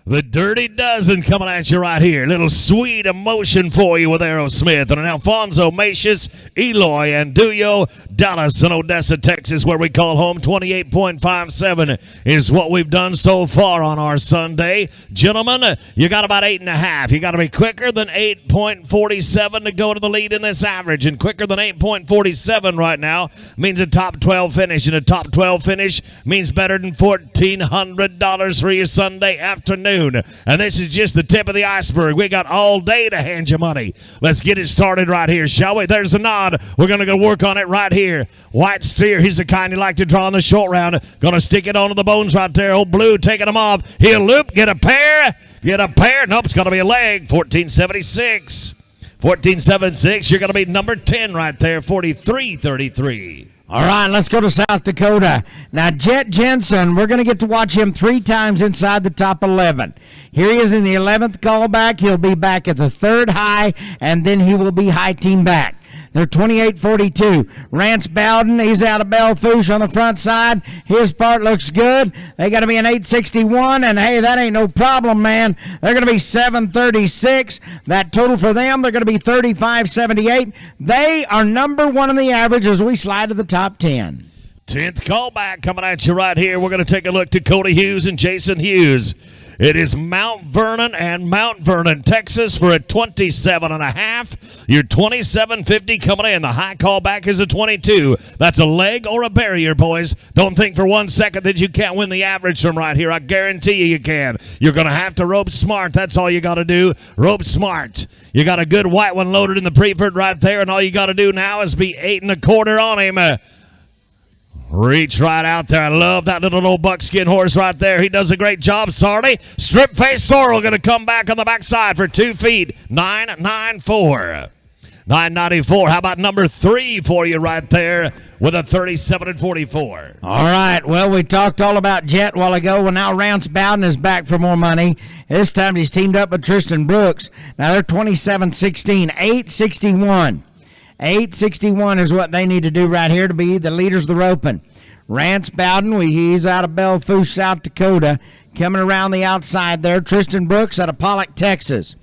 The Dirty Dozen coming at you right here. Little sweet emotion for you with Aerosmith and an Alfonso Macias, Eloy Andujo, Dallas and Odessa, Texas, where we call home. 28.57 is what we've done so far on our Sunday. Gentlemen, you got about 8.5. You got to be quicker than 8.47 to go to the lead in this average. And quicker than 8.47 right now means a top 12 finish. And a top 12 finish means better than $1,400 for your Sunday afternoon. And this is just the tip of the iceberg. We got all day to hand you money. Let's get it started right here, shall we? There's a nod. We're going to go work on it right here. White Steer, he's the kind you like to draw in the short round. Going to stick it onto the bones right there. Old Blue taking them off. He'll loop, get a pair. Nope, it's going to be a leg. 14.76. 14.76, you're going to be number 10 right there. 43.33. All right, let's go to South Dakota. Now, Jet Jensen, we're going to get to watch him 3 times inside the top 11. Here he is in the 11th callback. He'll be back at the 3rd high, and then he will be high team back. They're 28.42. Rance Bowden, he's out of Belfouche on the front side. His part looks good. They got to be an 8.61, and hey, that ain't no problem, man. They're going to be 7.36. That total for them, they're going to be 35.78. They are number 1 in the average as we slide to the top 10. 10th callback coming at you right here. We're going to take a look to Cody Hughes and Jason Hughes. It is Mount Vernon and Mount Vernon, Texas for a 27.5. Your 27.50 coming in. The high call back is a 22. That's a leg or a barrier, boys. Don't think for 1 second that you can't win the average from right here. I guarantee you can. You're going to have to rope smart. That's all you got to do. Rope smart. You got a good white one loaded in the Preford right there, and all you got to do now is be 8 1/4 on him. Reach right out there. I love that little old buckskin horse right there. He does a great job, Sardi. Strip face Sorrel going to come back on the backside for 2 feet. 9.94. 9.94. How about number 3 for you right there with a 37.44? All right. Well, we talked all about Jet a while ago. Well, now Rance Bowden is back for more money. This time he's teamed up with Tristan Brooks. Now they're 27-16. 861. 861 is what they need to do right here to be the leaders of the roping. Rance Bowden, he's out of Belle Fourche, South Dakota. Coming around the outside there, Tristan Brooks out of Pollock, Texas.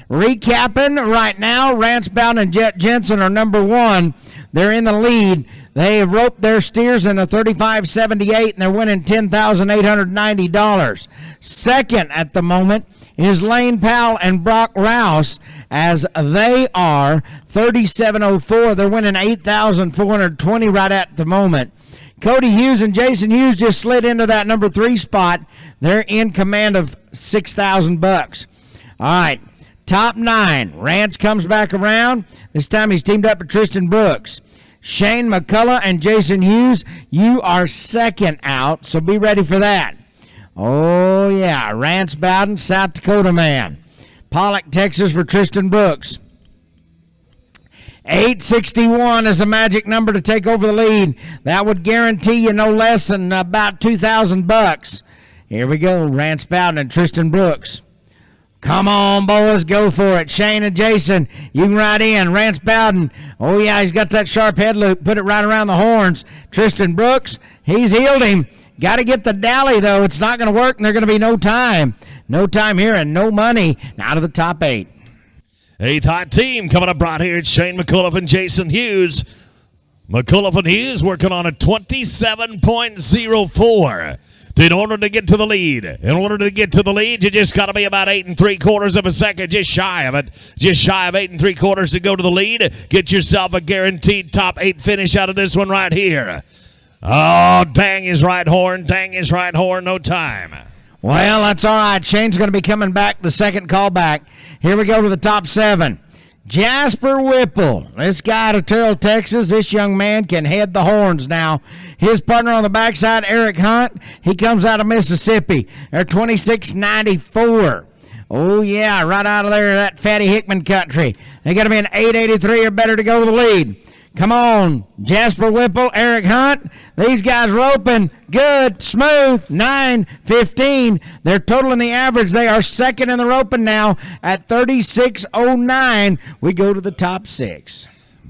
Recapping right now, Rance Bowden and Jet Jensen are number 1. They're in the lead. They have roped their steers in a 35.78, and they're winning $10,890. Second at the moment is Lane Powell and Brock Rouse, as they are 37.04. They're winning $8,420 right at the moment. Cody Hughes and Jason Hughes just slid into that number 3 spot. They're in command of $6,000. All right, top 9. Rance comes back around. This time he's teamed up with Tristan Brooks. Shane McCullough and Jason Hughes, you are second out, so be ready for that. Oh, yeah, Rance Bowden, South Dakota man. Pollock, Texas for Tristan Brooks. 861 is a magic number to take over the lead. That would guarantee you no less than about $2,000. Here we go, Rance Bowden and Tristan Brooks. Come on, boys, go for it. Shane and Jason, you can ride in. Rance Bowden, oh, yeah, he's got that sharp head loop. Put it right around the horns. Tristan Brooks, he's healed him. Got to get the dally, though. It's not going to work, and there's going to be no time. No time here and no money. Now to the top 8. 8th hot team coming up right here. It's Shane McCullough and Jason Hughes. McCullough and Hughes working on a 27.04. In order to get to the lead, you just got to be about 8 3/4 of a second, just shy of it. Just shy of 8 3/4 to go to the lead. Get yourself a guaranteed top 8 finish out of this one right here. Oh, dang his right horn, no time. Well, that's all right. Shane's going to be coming back the second call back. Here we go to the top 7. Jasper Whipple, this guy out of Terrell, Texas, this young man can head the horns now. His partner on the backside, Eric Hunt, he comes out of Mississippi. They're 26.94. Oh, yeah, right out of there, that Fatty Hickman country. They got to be an 8.83 or better to go to the lead. Come on, Jasper Whipple, Eric Hunt. These guys roping good, smooth, 9.15. They're totaling the average. They are second in the roping now at 36.09. We go to the top 6.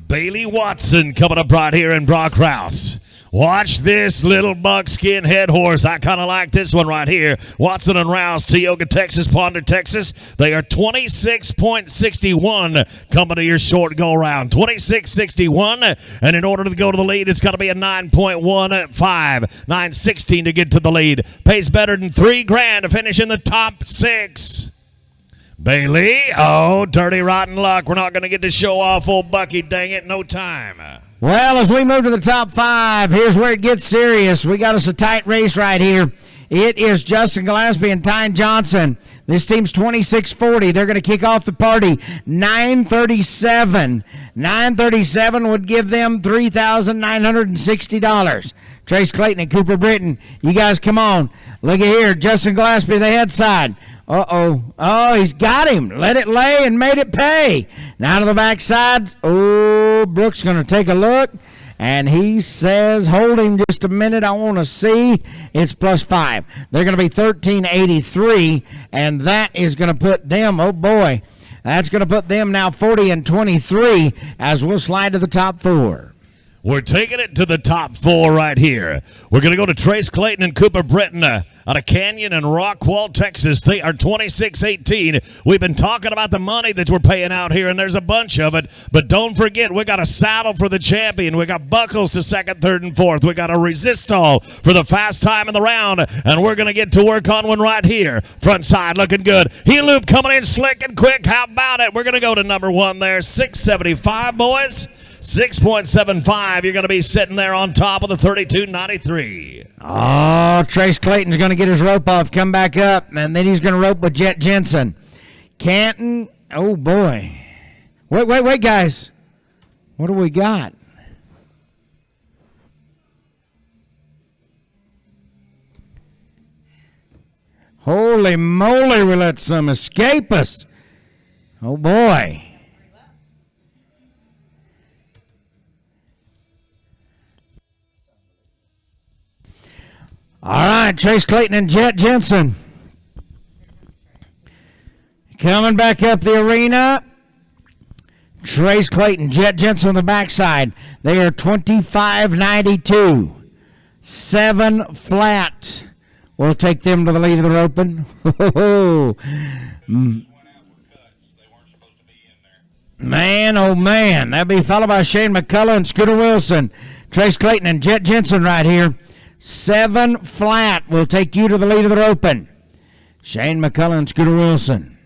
Bailey Watson coming up right here in Brock Rouse. Watch this little buckskin head horse. I kind of like this one right here. Watson and Rouse, Tioga, Texas, Ponder, Texas. They are 26.61 coming to your short go round. 26.61. And in order to go to the lead, it's got to be a 9.15. 9.16 to get to the lead. Pays better than $3,000 to finish in the top 6. Bailey, oh, dirty rotten luck. We're not going to get to show off old Bucky, dang it, no time. Well, as we move to the top 5, here's where it gets serious. We got us a tight race right here. It is Justin Gillespie and Tyne Johnson. This team's 26.40. They're going to kick off the party 9.37. 9.37 would give them $3,960. Trace Clayton and Cooper Britton, you guys come on. Look at here, Justin Gillespie, the head side. Oh, he's got him. Let it lay and made it pay. Now to the backside. Oh, Brooks going to take a look. And he says, hold him just a minute. I want to see. It's +5. They're going to be 13.83. And that is going to put them, oh boy, that's going to put them now 40 and 23 as we'll slide to the top 4. We're taking it to the top 4 right here. We're going to go to Trace Clayton and Cooper Britton out of Canyon and Rockwall, Texas. They are 26-18. We've been talking about the money that we're paying out here, and there's a bunch of it. But don't forget, we got a saddle for the champion. We got buckles to second, third, and fourth. We got a resistol for the fast time in the round, and we're going to get to work on one right here. Front side looking good. Heel loop coming in slick and quick. How about it? We're going to go to number 1 there. 675, boys. 6.75. You're going to be sitting there on top of the 32.93. Oh, Trace Clayton's going to get his rope off, come back up, and then he's going to rope with Jet Jensen. Canton, oh boy. Wait, guys. What do we got? Holy moly, we let some escape us. Oh boy. All right, Trace Clayton and Jet Jensen coming back up the arena. Trace Clayton, Jet Jensen on the backside. They are 25.92. 7 flat. We'll take them to the lead of the roping. Man, oh man. That'll be followed by Shane McCullough and Scooter Wilson. Trace Clayton and Jet Jensen right here. 7 flat will take you to the lead of the roping. Shane McCullough and Scooter Wilson.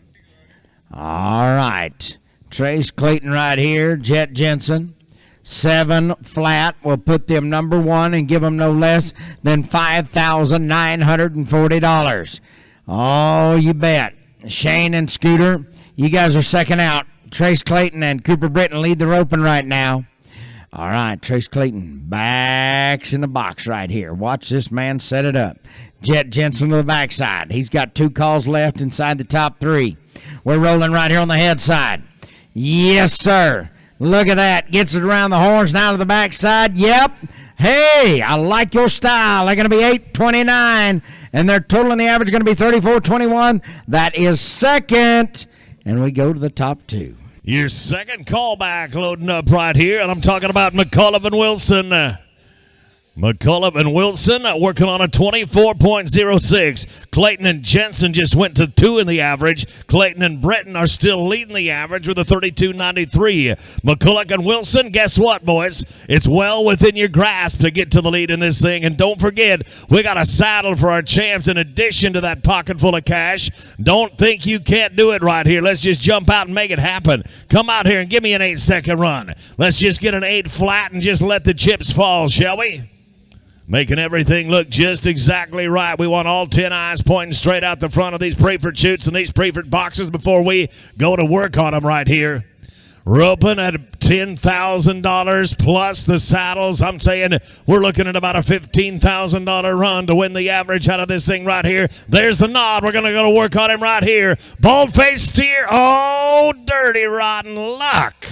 All right. Trace Clayton right here. Jet Jensen. 7 flat will put them number 1 and give them no less than $5,940. Oh, you bet. Shane and Scooter, you guys are second out. Trace Clayton and Cooper Britton lead the roping right now. All right, Trace Clayton backs in the box right here. Watch this man set it up. Jet Jensen to the backside. He's got 2 calls left inside the top 3. We're rolling right here on the head side. Yes, sir. Look at that. Gets it around the horns now to the backside. Yep. Hey, I like your style. They're going to be 8.29, and their total in the average is going to be 34.21. That is second, and we go to the top 2. Your second callback loading up right here, and I'm talking about McCullough and Wilson. McCullough and Wilson working on a 24.06. Clayton and Jensen just went to 2 in the average. Clayton and Britton are still leading the average with a 32.93. McCullough and Wilson, guess what, boys? It's well within your grasp to get to the lead in this thing. And don't forget, we got a saddle for our champs in addition to that pocket full of cash. Don't think you can't do it right here. Let's just jump out and make it happen. Come out here and give me an 8-second run. Let's just get an 8 flat and just let the chips fall, shall we? Making everything look just exactly right. We want all 10 eyes pointing straight out the front of these Preferred chutes and these Preferred boxes before we go to work on them right here. Roping at $10,000 plus the saddles. I'm saying we're looking at about a $15,000 run to win the average out of this thing right here. There's the nod. We're going to go to work on him right here. Bald-faced steer. Oh, dirty, rotten luck.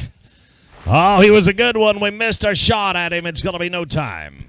Oh, he was a good one. We missed our shot at him. It's going to be no time.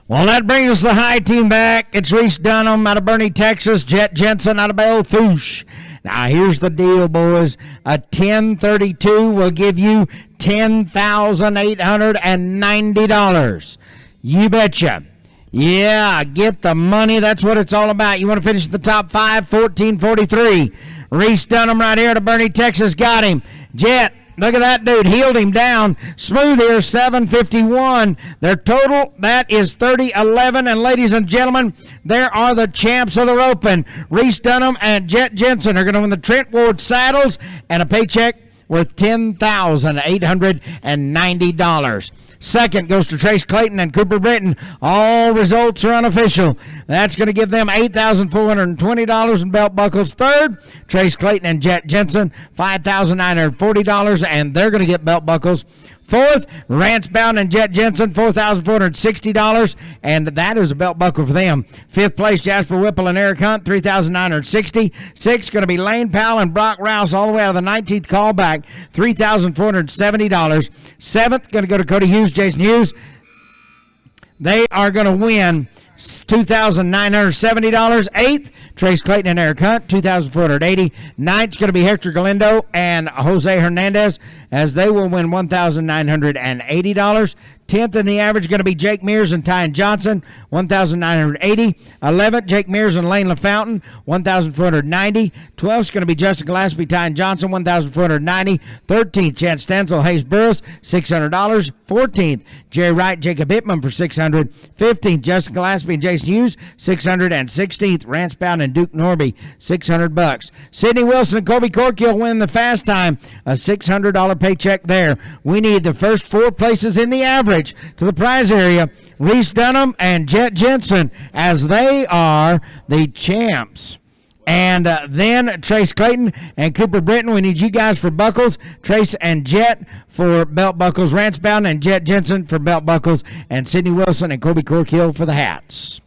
Well, that brings us the high team back. It's Reese Dunham out of Bernie, Texas. Jet Jensen out of Belle Fourche. Now, here's the deal, boys. A 1032 will give you $10,890. You betcha. Yeah, get the money. That's what it's all about. You want to finish the top 5, 1443. Reese Dunham right here out of Bernie, Texas. Got him. Jet. Look at that dude. Healed him down. Smooth here, 751. Their total, that is 3011. And ladies and gentlemen, there are the champs of the roping. Reese Dunham and Jet Jensen are going to win the Trent Ward saddles and a paycheck worth $10,890. Second goes to Trace Clayton and Cooper Britton. All results are unofficial. That's going to give them $8,420 in belt buckles. Third, Trace Clayton and Jet Jensen, $5,940, and they're going to get belt buckles. Fourth, Rance Bowden and Jet Jensen, $4,460, and that is a belt buckle for them. Fifth place, Jasper Whipple and Eric Hunt, $3,960. Sixth, going to be Lane Powell and Brock Rouse all the way out of the 19th callback, $3,470. Seventh, going to go to Cody Hughes, Jason Hughes. They are going to win $2,970. Eighth, Trace Clayton and Eric Hunt, $2,480. Ninth's going to be Hector Galindo and Jose Hernandez, as they will win $1,980. 10th in the average going to be Jake Mears and Tyan Johnson, $1,980. 11th, Jake Mears and Lane LaFountain, $1,490. 12th is going to be Justin Gillespie, Tyan Johnson, $1,490. 13th, Chad Stansel, Hayes Burris, $600. 14th, Jerry Wright, Jacob Hittman for $600. 15th, Justin Gillespie and Jason Hughes, $600. And 16th, Rance Bowden and Duke Norby, $600. Sidney Wilson and Colby Corkill win the fast time, a $600 paycheck there. We need the first 4 places in the average to the prize area. Reese Dunham and Jet Jensen, as they are the champs. And then Trace Clayton and Cooper Britton, we need you guys for buckles. Trace and Jet for belt buckles. Rance Bowden and Jet Jensen for belt buckles. And Sidney Wilson and Colby Corkill for the hats.